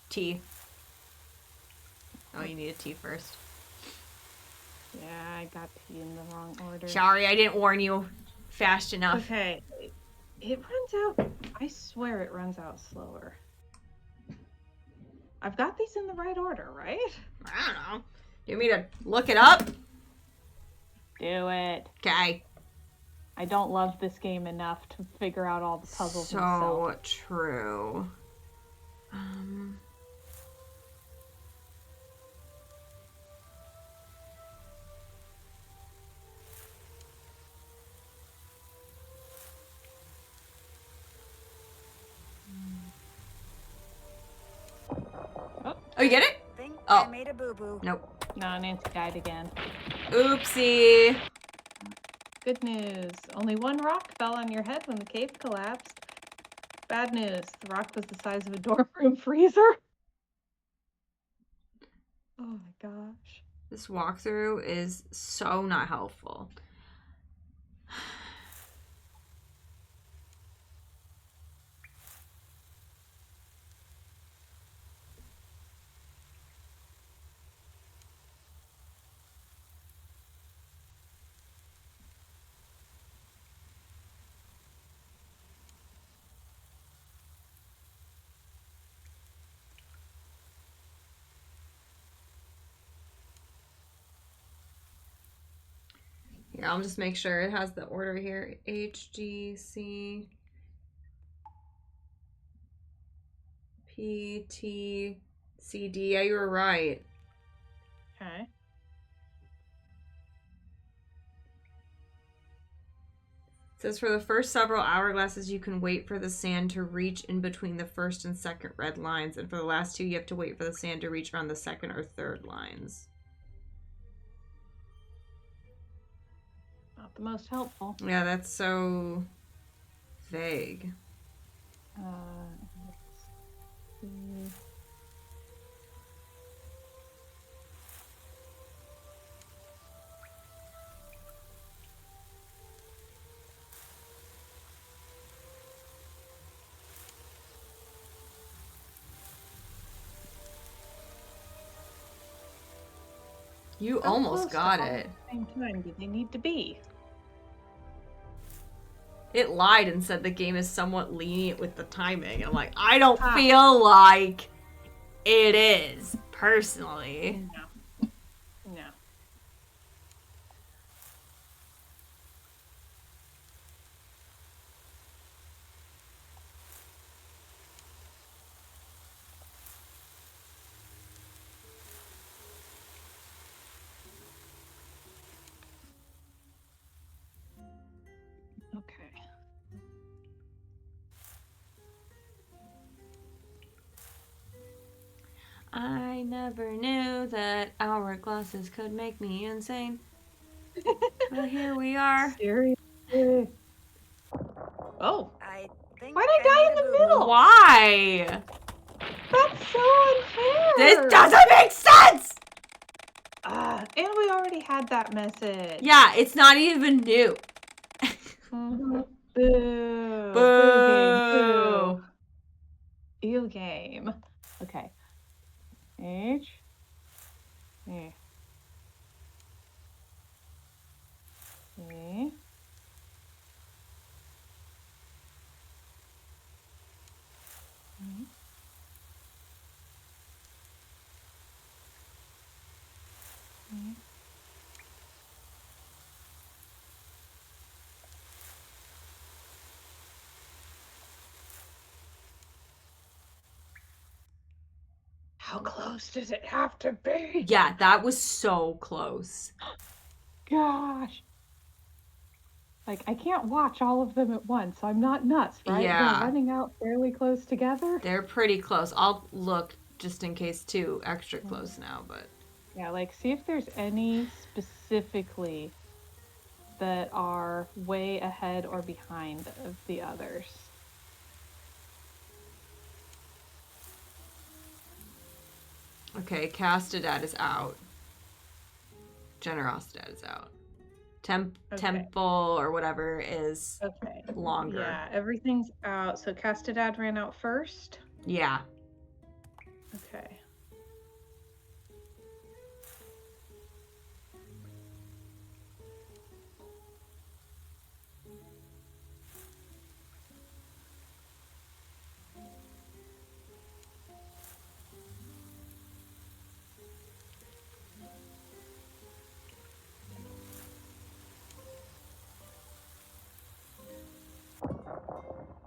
T. Oh, you need a T first. Yeah, I got T in the wrong order. Sorry, I didn't warn you fast enough. Okay. It runs out. I swear it runs out slower. I've got these in the right order, right? I don't know. Do you want me to look it up? Do it. Okay. I don't love this game enough to figure out all the puzzles So myself. true. Oh, you get it? Think Oh. I made a boo-boo. Nope. No, Nancy died again. Oopsie. Good news. Only one rock fell on your head when the cave collapsed. Bad news. The rock was the size of a dorm room freezer. Oh my gosh. This walkthrough is so not helpful. Here, I'll just make sure it has the order here. H, G, C, P, T, C, D. Yeah, you were right. Okay. It says for the first several hourglasses, you can wait for the sand to reach in between the first and second red lines. And for the last two, you have to wait for the sand to reach around the second or third lines. not the most helpful. Yeah, that's so vague. Let's see. You How almost close got to all it. at the same time do they need to be? It lied and said the game is somewhat lenient with the timing. I'm like, I don't Ha. feel like it is, personally. No. No. Okay. I never knew that hourglasses could make me insane. But here we are. Seriously. Oh, I think why'd I die in made a the boo-boo. middle? Why? That's so unfair. This doesn't make sense! And we already had that message. Yeah, it's not even new. Mhm. Boo. Boo. Game. Boo. Ew game. Okay. H. E. E. How close does it have to be? Yeah, that was so close. Gosh. Like, I can't watch all of them at once, so I'm not nuts, right? Yeah. They're running out fairly close together. They're pretty close. I'll look just in case too extra close now, but Yeah, like, see if there's any specifically that are way ahead or behind of the others. okay, Castedad is out. Generosidad is out. Okay. Temple or whatever is Okay. longer. Yeah, everything's out. So Castedad ran out first. Yeah. Okay.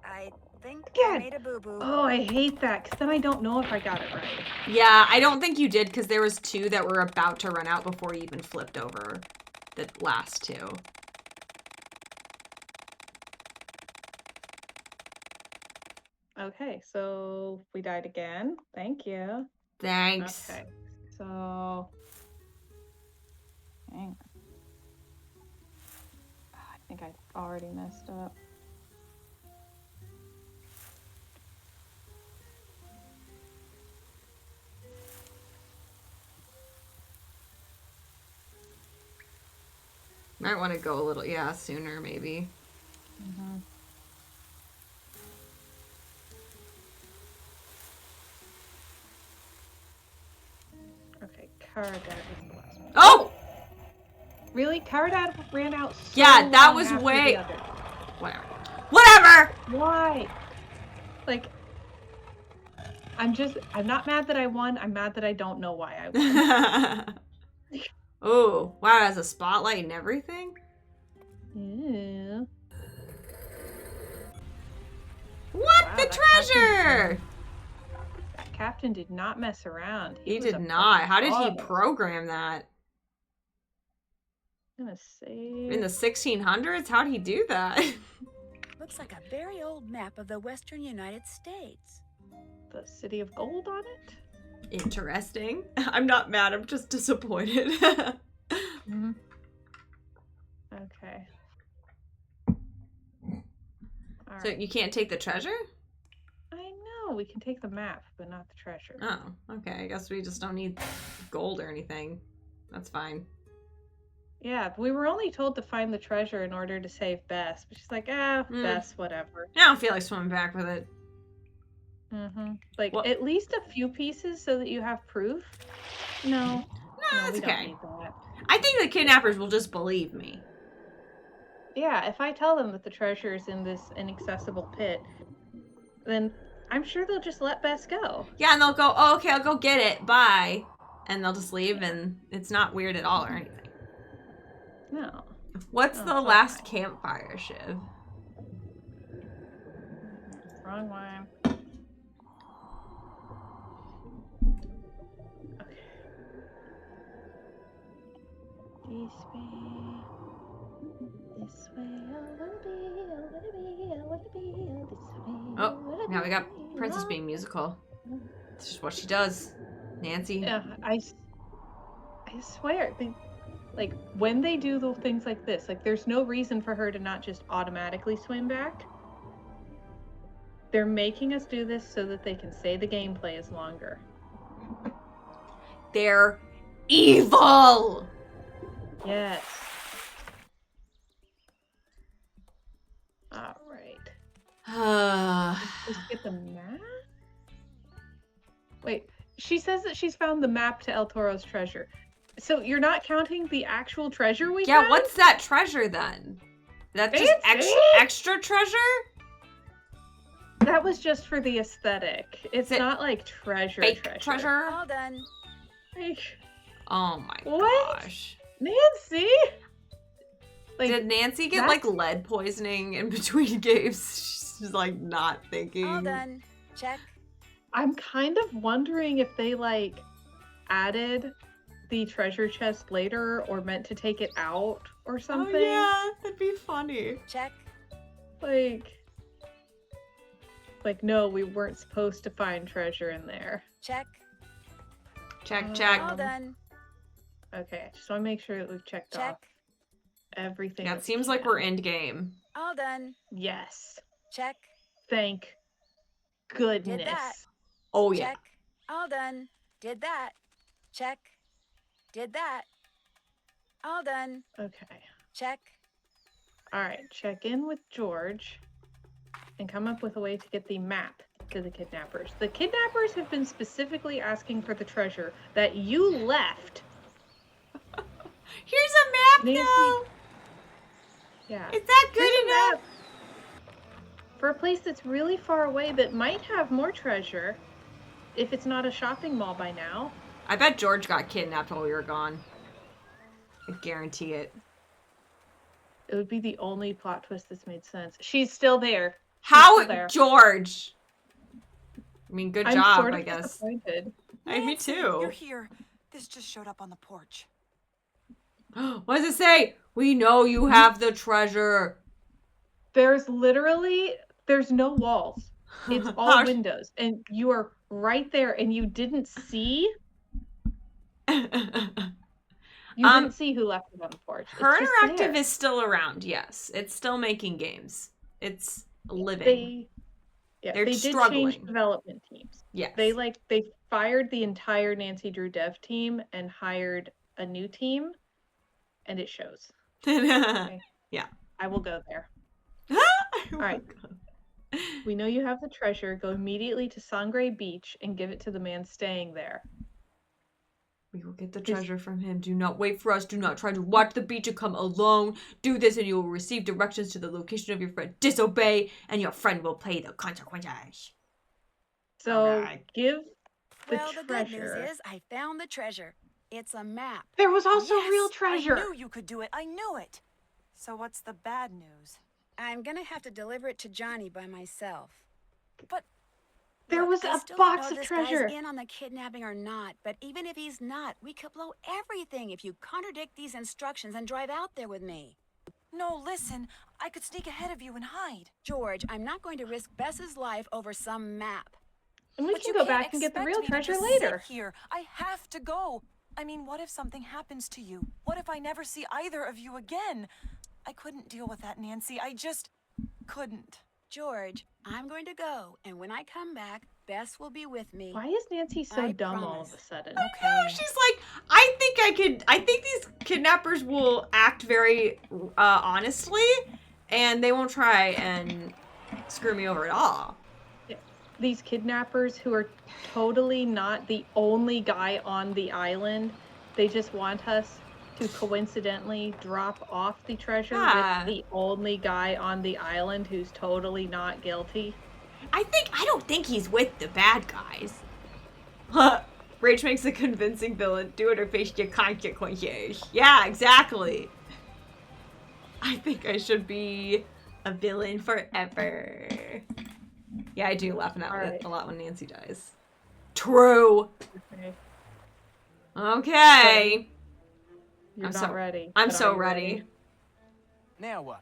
I think Yeah. I made a boo-boo. Oh, I hate that, because then I don't know if I got it right. Yeah, I don't think you did because there was two that were about to run out before you even flipped over the last two. Okay, so we died again. Thank you. Thanks. Okay, so hang on. I think I already messed up. Might want to go a little, yeah, sooner maybe. Mm-hmm. Okay, Caradad was the last one. Oh! Really? Caradad ran out so Yeah, that long was after way- the other. Whatever. Whatever! Why? Like, I'm not mad that I won. I'm mad that I don't know why I won. Oh, wow, it has a spotlight and everything? Yeah. What? Wow, The that treasure! That captain did not mess around. He was did a not. How did he pro. program that? I'm gonna save. In the 1600s? How'd he do that? Looks like a very old map of the western United States. The city of gold on it. Interesting. I'm not mad, I'm just disappointed. Mm-hmm. Okay. So you can't take the treasure? I know, we can take the map, but not the treasure. Oh, okay. I guess we just don't need gold or anything. That's fine. Yeah, we were only told to find the treasure in order to save Bess, but she's like, Bess, whatever. I don't feel like swimming back with it. Like, Well, at least a few pieces so that you have proof? No. No, we that's don't okay. need that. I think the kidnappers will just believe me. Yeah, if I tell them that the treasure is in this inaccessible pit, then I'm sure they'll just let Bess go. Yeah, and they'll go, oh, okay, I'll go get it. Bye. And they'll just leave, and it's not weird at all or anything. No. What's the last campfire, Shiv? Wrong one. Okay. This way, I wanna be, this way. Oh, now we got Princess being musical. It's just what she does. Nancy. Yeah, I swear, like, when they do the things like this, like, there's no reason for her to not just automatically swim back. They're making us do this so that they can say the gameplay is longer. They're evil! Yes. Alright. Let's get the map? Wait, she says that she's found the map to El Toro's treasure. So you're not counting the actual treasure we found? Yeah, what's that treasure then? That's just extra treasure? That was just for the aesthetic. It's not like treasure. All done. Like, oh my what? gosh. Nancy? Like, did Nancy get like lead poisoning in between games? She's like not thinking. All done. Check. I'm kind of wondering if they like added the treasure chest later or meant to take it out or something. Oh yeah, that'd be funny. Check. Like no, we weren't supposed to find treasure in there. Check. Check. All done. Okay, just want to make sure that we've checked off everything. Yeah, it seems like we're end game. All done. Yes. Check. Thank goodness. Did that. Oh yeah. Check. All done. Did that. Check. Did that. All done. Okay. Check. All right, check in with George and come up with a way to get the map to the kidnappers. The kidnappers have been specifically asking for the treasure that you left. Here's a map Nancy. now. Yeah. Is that good Here's a enough? map for a place that's really far away that might have more treasure if it's not a shopping mall by now. I bet George got kidnapped while we were gone. I guarantee it. It would be the only plot twist that's made sense. She's still there. How, George? I mean, good job, I'm sort of I guess. disappointed. Hey, me Nancy, too. You're here. This just showed up on the porch. What does it say? We know you have the treasure. There's no walls. It's all windows. And you are right there and you didn't see? You didn't see who left it on the porch. Her It's just Interactive there. is still around, yes. It's still making games. It's living. They're They struggling. did change development teams. Yes. They fired the entire Nancy Drew dev team and hired a new team, and it shows. Okay. Yeah. I will go there. All right. We know you have the treasure. Go immediately to Sangre Beach and give it to the man staying there. We will get the treasure from him. Do not wait for us. Do not try to watch the beach and come alone. Do this and you will receive directions to the location of your friend. Disobey and your friend will pay the consequences. So give the Well, the good news treasure. is I found the treasure. It's a map. There was also Yes, real treasure. I knew you could do it. I knew it. So what's the bad news? I'm gonna have to deliver it to Johnny by myself. But There Look, was I a still box don't of know this treasure. guy's in on the kidnapping or not, but even if he's not, we could blow everything if you contradict these instructions and drive out there with me. no, listen. I could sneak ahead of you and hide. George, I'm not going to risk Bess's life over some map. And we But can you go can't back and get the expect real me to treasure just later. sit here. I have to go. I mean, what if something happens to you? What if I never see either of you again? I couldn't deal with that, Nancy. I just couldn't. George, I'm going to go, and when I come back, Bess will be with me. Why is Nancy so I dumb all promise. of a sudden? No, she's like, I think these kidnappers will act very honestly, and they won't try and screw me over at all. These kidnappers who are totally not the only guy on the island, they just want us to coincidentally drop off the treasure Yeah. with the only guy on the island who's totally not guilty. I don't think he's with the bad guys. Rage makes a convincing villain. Do it or face your consequences. Yeah, exactly. I think I should be a villain forever. Yeah, I do laugh at Alright. a lot when Nancy dies. True. Okay. Okay. You're I'm not so- ready. I'm but so I'm ready. Now what?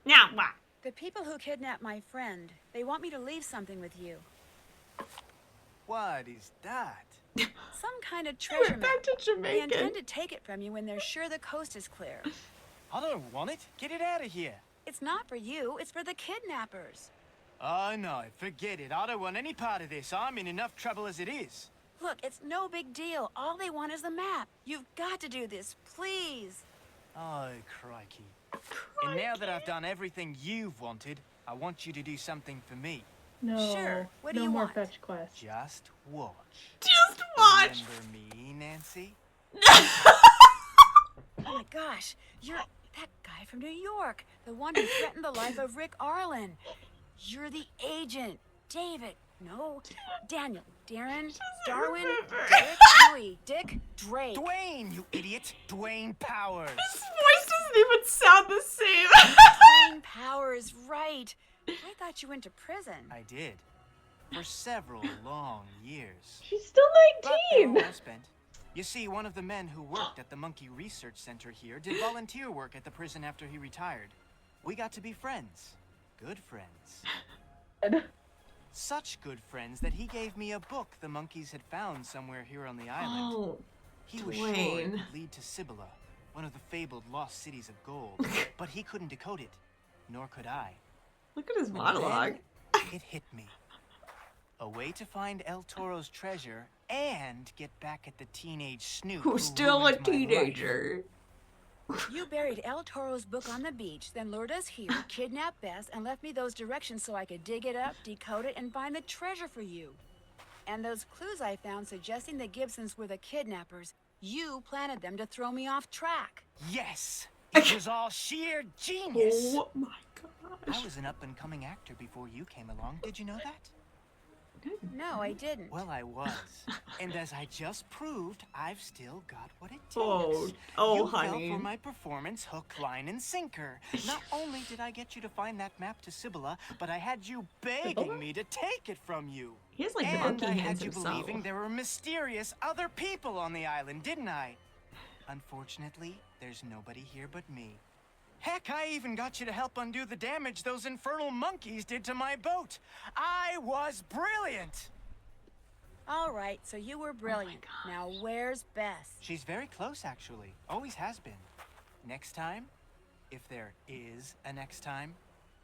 Now what? The people who kidnapped my friend, they want me to leave something with you. What is that? Some kind of treasure We're map. back to They Jamaican. intend to take it from you when they're sure the coast is clear. I don't want it. Get it out of here. It's not for you, it's for the kidnappers. Oh no, forget it. I don't want any part of this. I'm in enough trouble as it is. Look, it's no big deal. All they want is the map. You've got to do this, please. Oh, crikey. And now that I've done everything you've wanted, I want you to do something for me. No. Sure. What do no you more want? fetch quests. Just watch. Just watch. Remember me, Nancy? Oh my gosh, you're that guy from New York, the one who threatened the life of Rick Arlen. You're the agent, David. No, Daniel, Darren, Darwin, Dick, Dewey, Dick, Drake. Dwayne, you idiot! Dwayne Powers. His voice doesn't even sound the same. Dwayne Powers, right. I thought you went to prison. I did. For several long years. She's still But they 19! were well spent. You see, one of the men who worked at the Monkey Research Center here did volunteer work at the prison after he retired. We got to be friends. Good friends. Such good friends that he gave me a book the monkeys had found somewhere here on the island. Oh, He was sure it Dwayne. would lead to Cibola, one of the fabled lost cities of gold. But he couldn't decode it, nor could I. look at his And monologue. then it hit me. A way to find El Toro's treasure and get back at the teenage snoop who Who's still a ruined my life. teenager. You buried El Toro's book on the beach, then lured us here, kidnapped Bess, and left me those directions so I could dig it up, decode it, and find the treasure for you. And those clues I found suggesting the Gibsons were the kidnappers, you planted them to throw me off track. Yes! It was all sheer genius! Oh my I gosh. was an up-and-coming actor before you came along. Did you know that? No, I didn't. Well, I was. And as I just proved, I've still got what it takes. Oh, you honey. fell for my performance hook, line, and sinker. Not only did I get you to find that map to Cibola, but I had you begging me to take it from you. He has like And monkey I hands had you himself. believing there were mysterious other people on the island, didn't I? Unfortunately, there's nobody here but me. Heck, I even got you to help undo the damage those infernal monkeys did to my boat. I was brilliant! All right, so you were brilliant. Now where's Bess? She's very close, actually. Always has been. Next time, if there is a next time,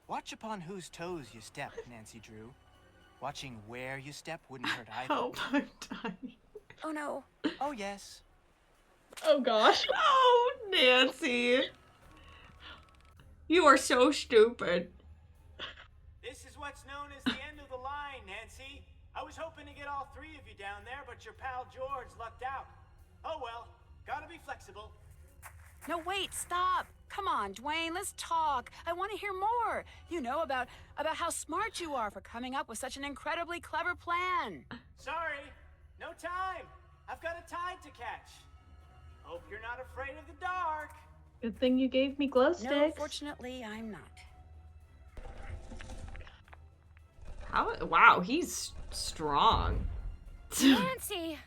watch upon whose toes you step, Nancy Drew. Watching where you step wouldn't hurt either. Help, I'm dying. Oh no. Oh, yes. Oh gosh. Oh, Nancy. You are so stupid. This is what's known as the end of the line, Nancy. I was hoping to get all three of you down there, but your pal George lucked out. Oh well, gotta be flexible. No, wait, stop. Come on, Dwayne, let's talk. I want to hear more. You know, about how smart you are for coming up with such an incredibly clever plan. Sorry, no time. I've got a tide to catch. Hope you're not afraid of the dark. Good thing you gave me glow sticks. No, fortunately, I'm not. How? Wow, he's strong. Nancy!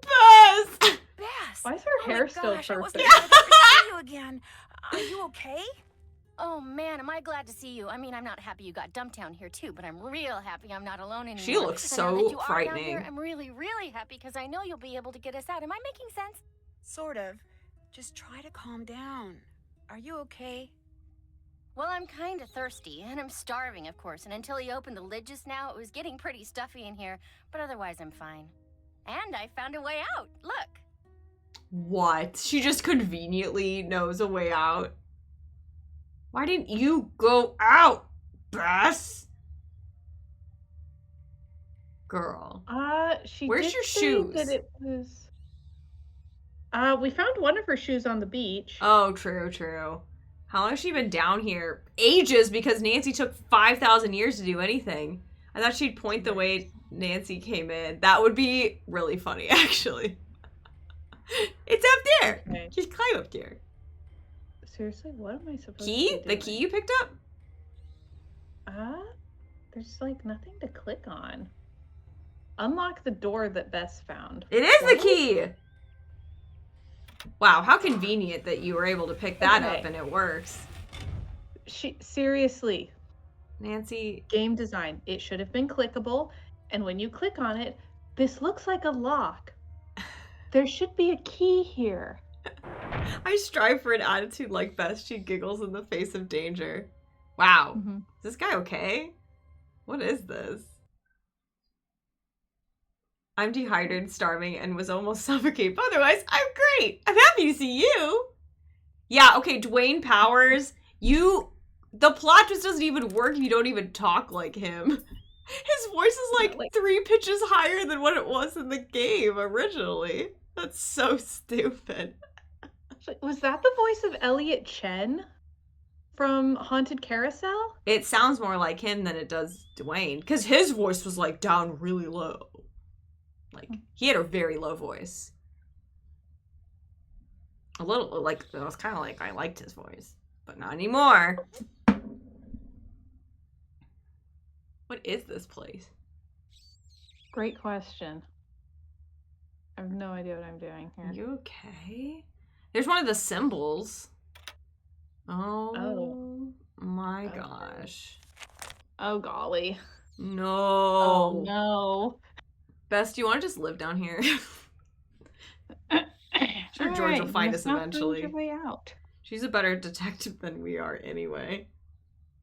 Bess! Bess! Why is her Oh hair my still gosh, I perfect? wasn't expecting to see you again. Are you okay? Oh man, am I glad to see you. I mean, I'm not happy you got dumped down here too, but I'm real happy I'm not alone anymore. She looks And now so that you are down frightening. here, I'm really, really happy because I know you'll be able to get us out. Am I making sense? Sort of. Just try to calm down. Are you okay? Well, I'm kind of thirsty, and I'm starving, of course. And until he opened the lid just now, it was getting pretty stuffy in here. But otherwise, I'm fine. And I found a way out. Look. What? She just conveniently knows a way out. Why didn't you go out, Bess? Girl. She Where's did your say shoes? that it was... we found one of her shoes on the beach. Oh, true, true. How long has she been down here? Ages, because Nancy took 5,000 years to do anything. I thought she'd point the way Nancy came in. That would be really funny, actually. It's up there. Okay. Just climb up there. Seriously, what am I supposed to Key? be The doing? key you picked up? There's like nothing to click on. Unlock the door that Bess found. It is the What? key! Wow, how convenient that you were able to pick that Okay. up and it works. Seriously, Nancy, game design. It should have been clickable, and when you click on it, this looks like a lock. There should be a key here. I strive for an attitude like Bess. She giggles in the face of danger. Wow. Mm-hmm. Is this guy okay? What is this? I'm dehydrated, starving, and was almost suffocated. But otherwise, I'm great. I'm happy to see you. Yeah, okay, Dwayne Powers, the plot just doesn't even work if you don't even talk like him. His voice is like 3 pitches higher than what it was in the game originally. That's so stupid. Was that the voice of Elliot Chen from Haunted Carousel? It sounds more like him than it does Dwayne, because his voice was like down really low. Like, he had a very low voice. A little, like, it was kind of like I liked his voice, but not anymore. What is this place? Great question. I have no idea what I'm doing here. Are you okay? There's one of the symbols. Oh. My Okay. gosh. Oh, golly. No. Oh, no. Bess, do you want to just live down here? Sure, George will find us eventually. Your way out. She's a better detective than we are anyway.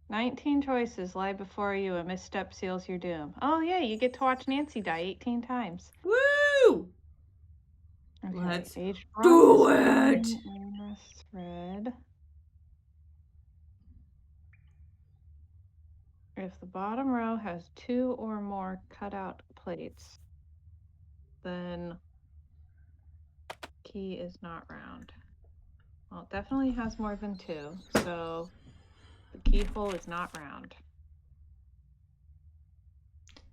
19 choices lie before you. A misstep seals your doom. Oh, yeah, you get to watch Nancy die 18 times. Woo! Okay, Let's do it! Thread. If the bottom row has 2 or more cutout plates, then key is not round. Well, it definitely has more than 2, so the keyhole is not round.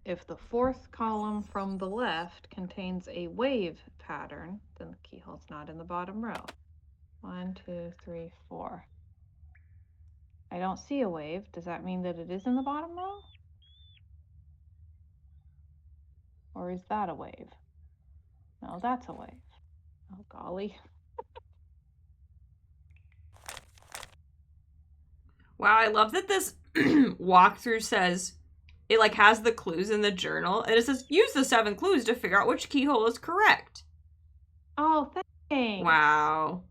If the 4th column from the left contains a wave pattern, then the keyhole's not in the bottom row. 1, 2, 3, 4. I don't see a wave. Does that mean that it is in the bottom row? Or is that a wave? No, that's a wave. Oh, golly. Wow, I love that this walkthrough says it like has the clues in the journal and it says use the 7 clues to figure out which keyhole is correct. Oh, thanks. Wow.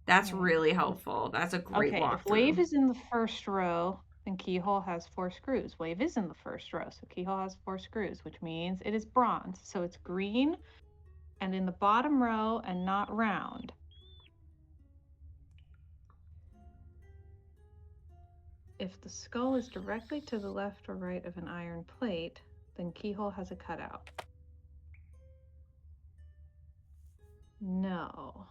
That's really helpful. That's a great walkthrough. If wave is in the first row, then keyhole has 4 screws. Wave is in the first row, so keyhole has 4 screws, which means it is bronze. So it's green and in the bottom row and not round. If the skull is directly to the left or right of an iron plate, then keyhole has a cutout. No.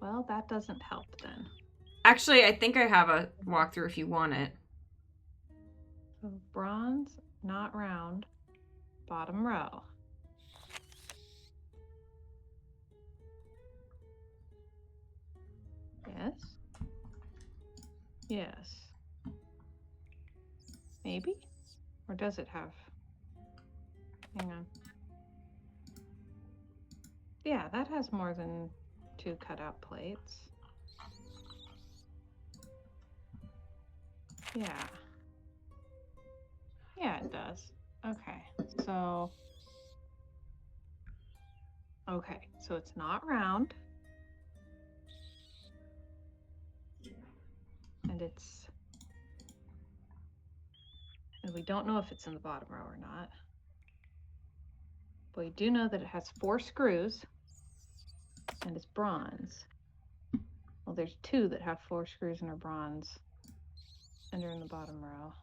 Well, that doesn't help then. Actually, I think I have a walkthrough if you want it. So bronze, not round, bottom row. Yes. Yes. Maybe? Or does it have? Hang on. Yeah, that has more than 2 cutout plates. Yeah. Yeah, it does. Okay, so Okay, so it's not round. And it's... And we don't know if it's in the bottom row or not. But we do know that it has 4 screws. And it's bronze. Well, there's 2 that have 4 screws and are bronze. And they're in the bottom row.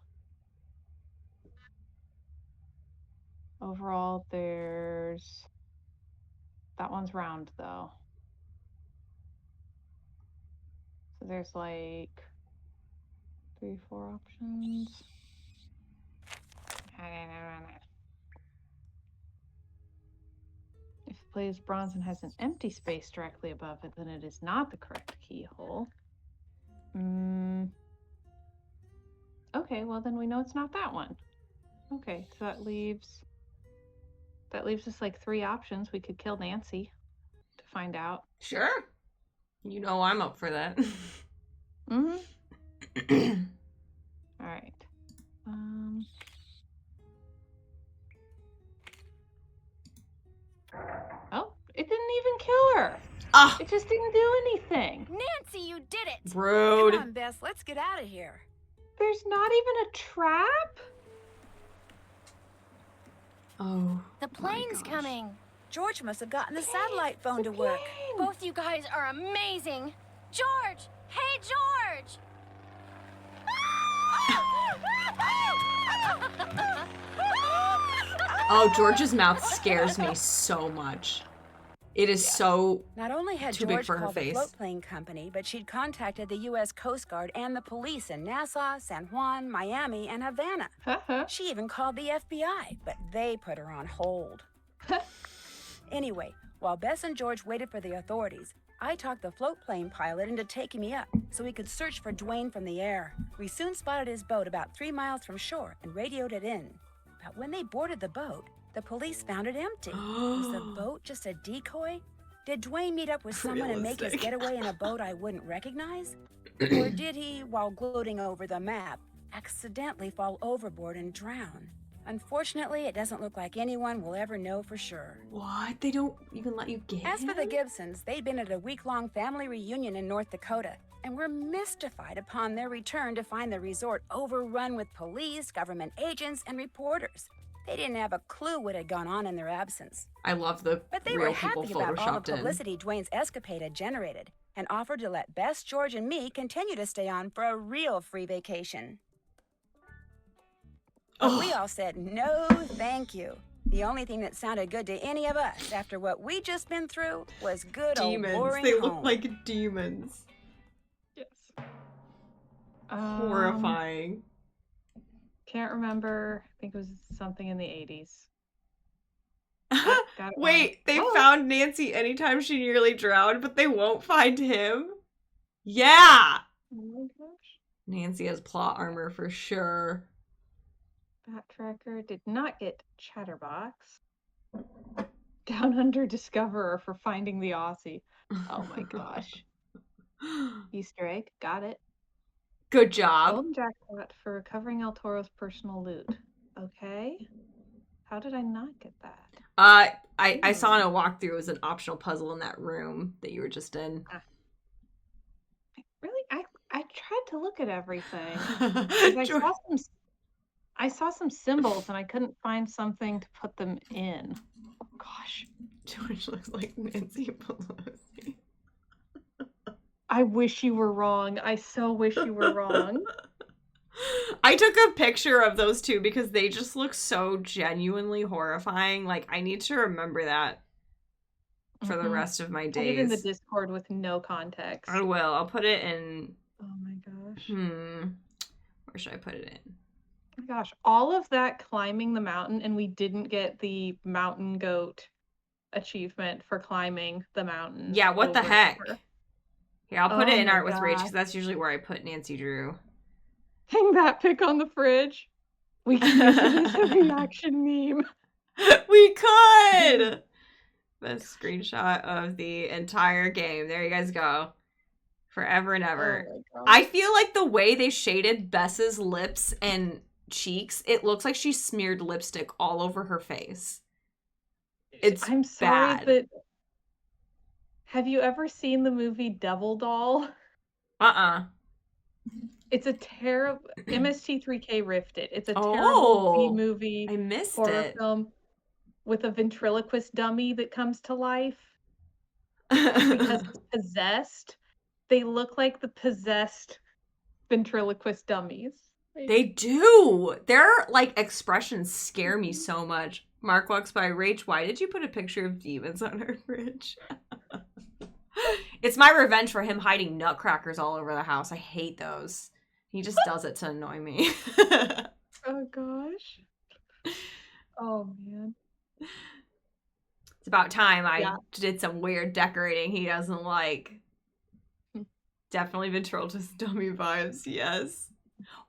Overall, there's... That one's round, though. So there's like 3, 4 options. If it plays bronze and has an empty space directly above it, then it is not the correct keyhole. Okay, well then we know it's not that one. Okay, so that leaves us like 3 options. We could kill Nancy to find out. Sure. You know I'm up for that. All right. Oh, it didn't even kill her. Ah, It just didn't do anything. Nancy, you did it! rude. Come on, Bess, let's get out of here. There's not even a trap? Oh. The plane's gosh. coming. George must have gotten the satellite phone to work. Both you guys are amazing. George! Hey, George! Oh, George's mouth scares me so much. It is so Not only had too big George for her called the face. float plane company, but she'd contacted the U.S. Coast Guard and the police in Nassau, San Juan, Miami, and Havana. She even called the FBI, but they put her on hold. Anyway, while Bess and George waited for the authorities, I talked the float plane pilot into taking me up so we could search for Dwayne from the air. We soon spotted his boat about 3 miles from shore and radioed it in. But when they boarded the boat, the police found it empty. Was the boat just a decoy? Did Dwayne meet up with someone and make his Realistic. getaway in a boat I wouldn't recognize? Or did he, while gloating over the map, accidentally fall overboard and drown? Unfortunately, it doesn't look like anyone will ever know for sure. What? They don't even let you get As for the him? Gibsons, they'd been at a week-long family reunion in North Dakota and were mystified upon their return to find the resort overrun with police, government agents, and reporters. They didn't have a clue what had gone on in their absence. I love the But they real were people happy about all photoshopped the in. publicity Dwayne's escapade had generated and offered to let Bess, George, and me continue to stay on for a real free vacation. But we all said no, thank you. The only thing that sounded good to any of us after what we'd just been through was good Demons. old boring They home. look like demons. Yes. Horrifying. Can't remember. I think it was something in the 80s. Got it Wait, they wrong. Oh. found Nancy anytime she nearly drowned, but they won't find him? Yeah! Oh my gosh. Nancy has plot armor for sure. Backtracker did not get Chatterbox. Down Under Discoverer for finding the Aussie. Oh my gosh. Easter egg. Got it. Good job. Golden jackpot for recovering El Toro's personal loot. Okay. How did I not get that? I saw in a walkthrough it was an optional puzzle in that room that you were just in. Really? I tried to look at everything. 'Cause I saw some symbols and I couldn't find something to put them in. Oh, gosh. George looks like Nancy Pelosi. I wish you were wrong. I so wish you were wrong. I took a picture of those two because they just look so genuinely horrifying. Like, I need to remember that for the rest of my Put it in the days. Discord with no context. I will. I'll put it in. Oh my gosh. Where should I put it in? Oh my gosh. All of that climbing the mountain, and we didn't get the mountain goat achievement for climbing the mountain. Yeah, what the over heck? and over. Here, I'll put Oh it in my Art with Rage gosh. because that's usually where I put Nancy Drew. Hang that pic on the fridge. We can use it as a reaction meme. We could! Best screenshot of the entire game. There you guys go. Forever and ever. Oh my gosh. I feel like the way they shaded Bess's lips and cheeks, it looks like she smeared lipstick all over her face. It's I'm sorry bad. that Have you ever seen the movie Devil Doll? Uh-uh. It's a terrible MST3K riffed it. It's a terrible B Oh, movie I missed horror it. film with a ventriloquist dummy that comes to life because it's possessed. They look like the possessed ventriloquist dummies. They do. Their like expressions scare me so much. Mark walks by. Rach, why did you put a picture of demons on her fridge? It's my revenge for him hiding nutcrackers all over the house. I hate those. He just does it to annoy me. Oh gosh. Oh man. It's about time I Yeah. did some weird decorating he doesn't like. Definitely ventriloquist dummy vibes, yes.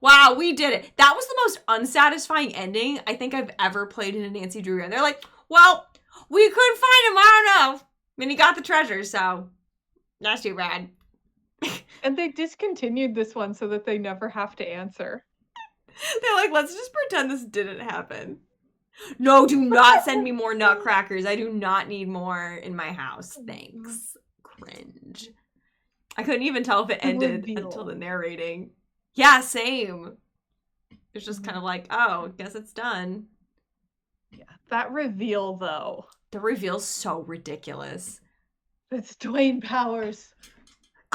Wow, we did it. That was the most unsatisfying ending I think I've ever played in a Nancy Drew game. They're like, well, we couldn't find him, I don't know. And he got the treasure, so that's too bad. And they discontinued this one so that they never have to answer. They're like, let's just pretend this didn't happen. No, do not send me more nutcrackers. I do not need more in my house. Thanks. Cringe. I couldn't even tell if it ended until the narrating. Yeah, same. It's just kind of like, oh, guess it's done. Yeah. That reveal, though. The reveal's so ridiculous. It's Dwayne Powers.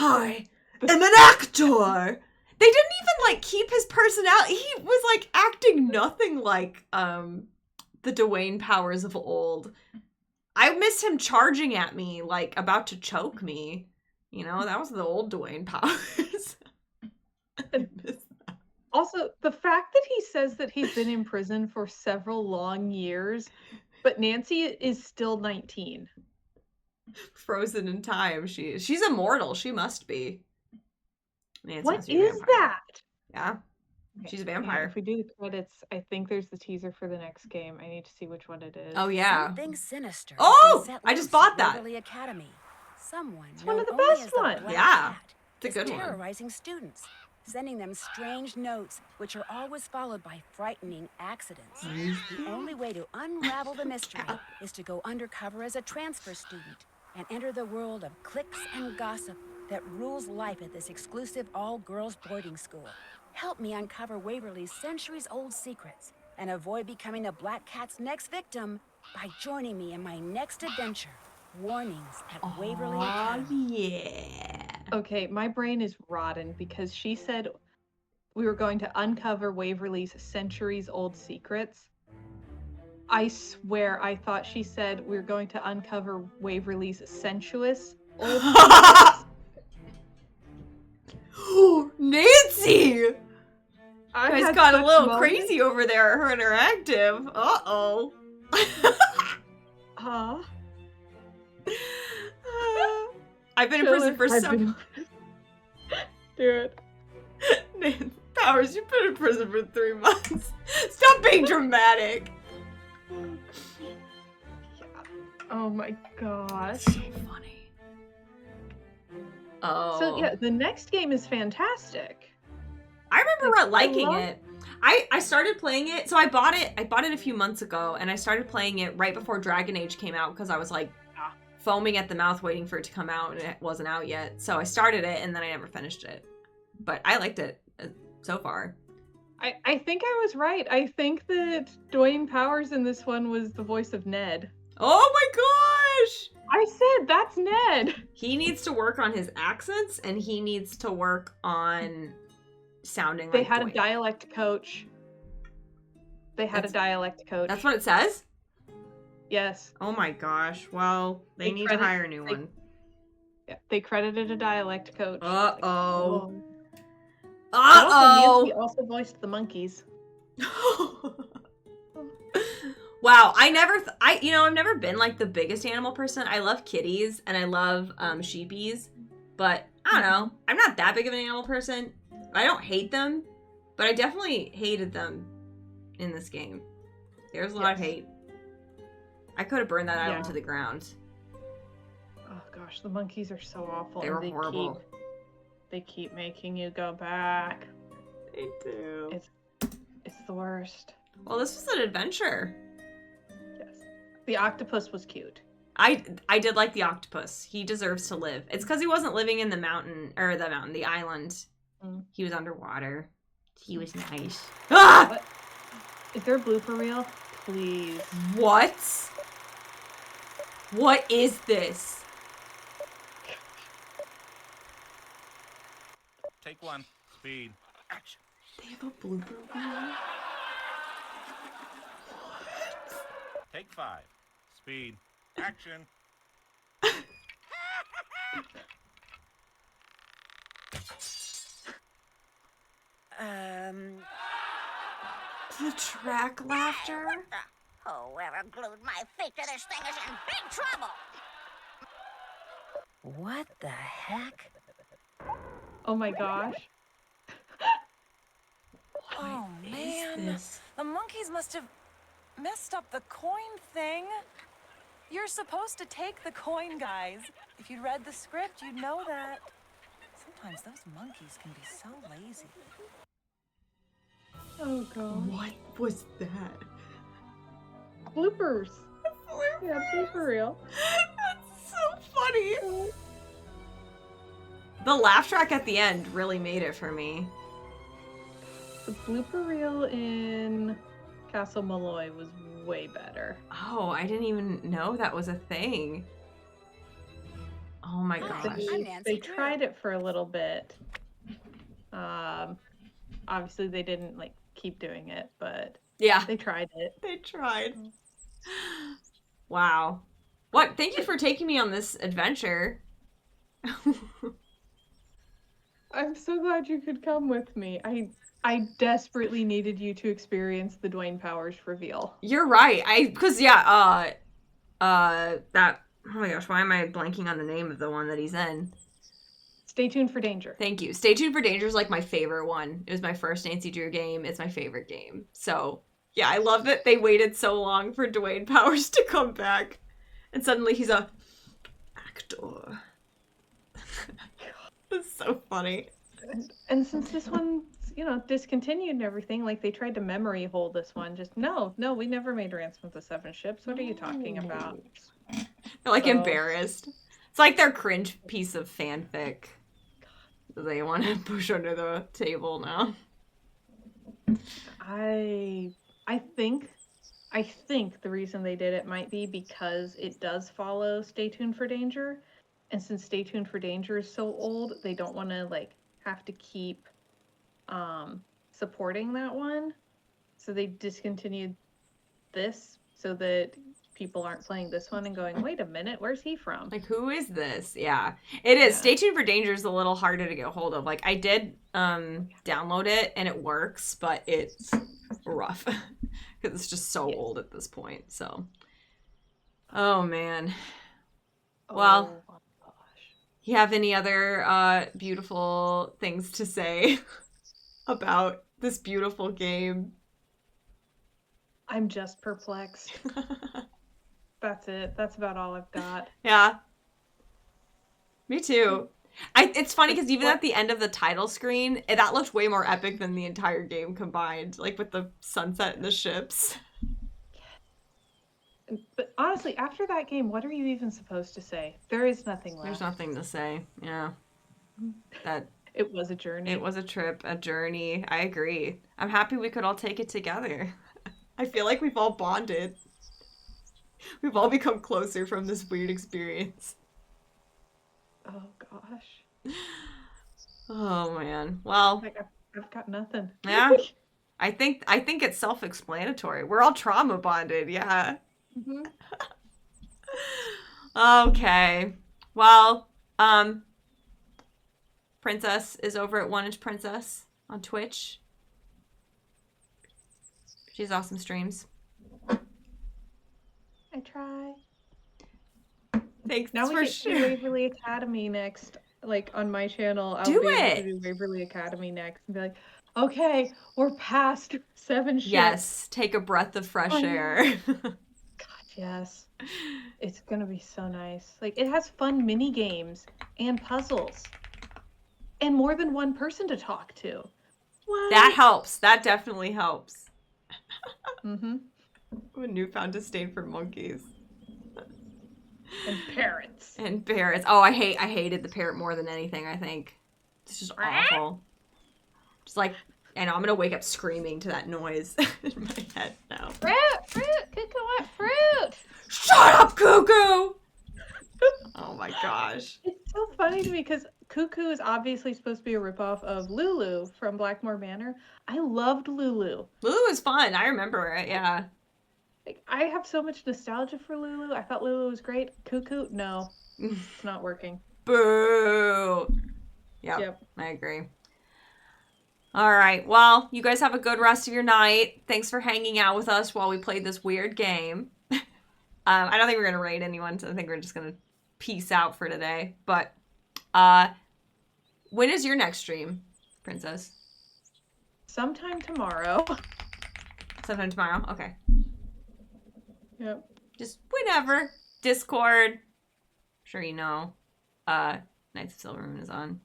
I am an actor. They didn't even like keep his personality. He was like acting nothing like the Dwayne Powers of old. I missed him charging at me, like about to choke me. You know, that was the old Dwayne Powers. Also, the fact that he says that he's been in prison for several long years, but Nancy is still 19. Frozen in time, she's immortal. She must be. Nancy What must be a is vampire. that? Yeah, she's a vampire. If we do the credits, I think there's the teaser for the next game. I need to see which one it is. Oh yeah. Something sinister. Oh, has been set I just loose bought at that. Waverly Academy. Someone It's one of the known only best as the ones. Black Yeah, Cat it's a is good one. terrorizing students, sending them strange notes, which are always followed by frightening accidents. The only way to unravel the mystery is to go undercover as a transfer student and enter the world of cliques and gossip that rules life at this exclusive all-girls boarding school. Help me uncover Waverly's centuries-old secrets and avoid becoming a Black Cat's next victim by joining me in my next adventure. Warnings at Waverly Academy. Yeah. Okay, my brain is rotten because she said we were going to uncover Waverly's centuries-old secrets. I swear I thought she said we were going to uncover Waverly's sensuous old secrets. Nancy! I Guys had got a such little moments. crazy over there at her interactive. Uh-oh. Huh? I've been in prison for some... Do it. Powers, you've been in prison for 3 months. Stop being dramatic. Oh my gosh. So funny. Oh. So yeah, the next game is fantastic. I remember liking love- it. I started playing it, so I bought it a few months ago, and I started playing it right before Dragon Age came out because I was like foaming at the mouth waiting for it to come out, and it wasn't out yet. So I started it, and then I never finished it. But I liked it so far. I think I was right. I think that Dwayne Powers in this one was the voice of Ned. Oh my gosh! I said that's Ned. He needs to work on his accents, and he needs to work on sounding They like had Dwayne. a dialect coach. That's That's what it says? Yes. Oh my gosh. Well, they They need credit- to hire a new they- one. Yeah, they credited a dialect coach. Uh-oh. But also, Uh-oh. Nancy also voiced the monkeys. Wow, I've never been like the biggest animal person. I love kitties and I love sheepies, but I don't know. I'm not that big of an animal person. I don't hate them, but I definitely hated them in this game. There's a lot of Yes. hate. I could have burned that island Yeah. to the ground. Oh gosh, the monkeys are so awful. They and were horrible. They keep making you go back. They do. It's the worst. Well, this was an adventure. Yes. The octopus was cute. I did like the octopus. He deserves to live. It's because he wasn't living in the island. He was underwater. He was nice. Ah! What? Is there a blooper reel? Please. What? What is this? Take 1. Speed. Action. They have a blooper reel? Take 5. Speed. Action. The track laughter? Whoever glued my feet to this thing is in big trouble. What the heck? Oh my gosh. Oh Is man, this? the monkeys must have messed up the coin thing. You're supposed to take the coin, guys. If you'd read the script, you'd know that. Sometimes those monkeys can be so lazy. Oh god. What was that? Bloopers. Yeah, blooper reel. That's so funny. The laugh track at the end really made it for me. The blooper reel in Castle Malloy was way better. Oh, I didn't even know that was a thing. Oh my Hi. gosh. I'm Nancy They Drew. tried it for a little bit. Obviously they didn't like keep doing it, but Yeah, they tried it. they tried. Wow. What? Thank you for taking me on this adventure. I'm so glad you could come with me. I desperately needed you to experience the Dwayne Powers reveal. You're right. That, oh my gosh, why am I blanking on the name of the one that he's in? Stay tuned for danger. Thank you. Stay Tuned for Danger is like my favorite one. It was my first Nancy Drew game. It's my favorite game. So, yeah, I love that they waited so long for Dwayne Powers to come back. And suddenly he's a actor. It's so funny. And since this one's, discontinued and everything, like they tried to memory hole this one. Just no, we never made Ransom of the Seven Ships. What are you talking about? They're like So- embarrassed. It's like their cringe piece of fanfic. They want to push under the table now. I think the reason they did it might be because it does follow Stay Tuned for Danger. And since Stay Tuned for Danger is so old, they don't want to like have to keep supporting that one. So they discontinued this so that people aren't playing this one and going, wait a minute, where's he from? Like, who is this? Yeah, it is. Yeah. Stay Tuned for Danger is a little harder to get a hold of. Like, I did download it and it works, but it's rough because it's just so old at this point. So, oh man. Well, Oh my gosh. you have any other beautiful things to say about this beautiful game? I'm just perplexed. That's it. That's about all I've got. Yeah. Me too. It's funny because even at the end of the title screen, that looked way more epic than the entire game combined, like with the sunset and the ships. But honestly, after that game, what are you even supposed to say? There is nothing left. There's nothing to say. Yeah. That It was a journey. it was a trip, a journey. I agree. I'm happy we could all take it together. I feel like we've all bonded. We've all become closer from this weird experience. Oh gosh. Oh man. Well, Like I've got nothing. yeah. I think it's self-explanatory. We're all trauma bonded, yeah. Mhm. Okay. Well, Princess is over at 1inch Princess on Twitch. She has awesome streams. I try. Thanks Now we for get to sharing. Waverly Academy next. Like on my channel, I'll Do be able it! to do Waverly Academy next and be like, okay, we're past 7 ships. Yes, take a breath of fresh Oh, air. God, yes. It's gonna be so nice. Like it has fun mini games and puzzles. And more than one person to talk to. What? That helps. That definitely helps. Mm-hmm. A newfound disdain for monkeys. And parrots. And parrots. Oh, I hated the parrot more than anything, I think. It's just awful. Just like, I know, I'm gonna wake up screaming to that noise in my head now. Fruit! Cuckoo want fruit! Shut up, Cuckoo! Oh my gosh. It's so funny to me because Cuckoo is obviously supposed to be a ripoff of Lulu from Blackmore Manor. I loved Lulu. Lulu was fun. I remember it, yeah. Like, I have so much nostalgia for Lulu. I thought Lulu was great. Cuckoo, no. It's not working. Boo! Yep. I agree. All right. Well, you guys have a good rest of your night. Thanks for hanging out with us while we played this weird game. I don't think we're going to raid anyone, so I think we're just going to peace out for today. But when is your next stream, Princess? Sometime tomorrow. Sometime tomorrow? Okay. Yep. Just whenever. Discord. I'm sure you know. Knights of Silvermoon is on.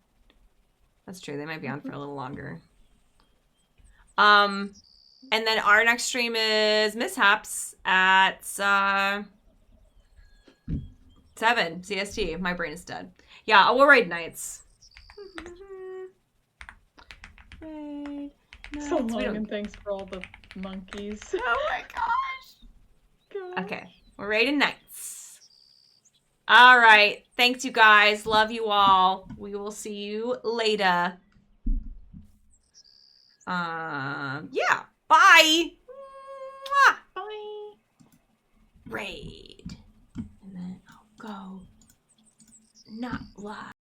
That's true. They might be on for a little longer. And then our next stream is Mishaps at 7 CST. My brain is dead. Yeah, we'll raid Knights. Raid Knights. So long, and thanks for all the monkeys. Oh my gosh. God. Okay, we're raiding Knights. All right. Thanks, you guys. Love you all. We will see you later. Yeah. Bye. Mwah. Bye. Raid. And then I'll go not live.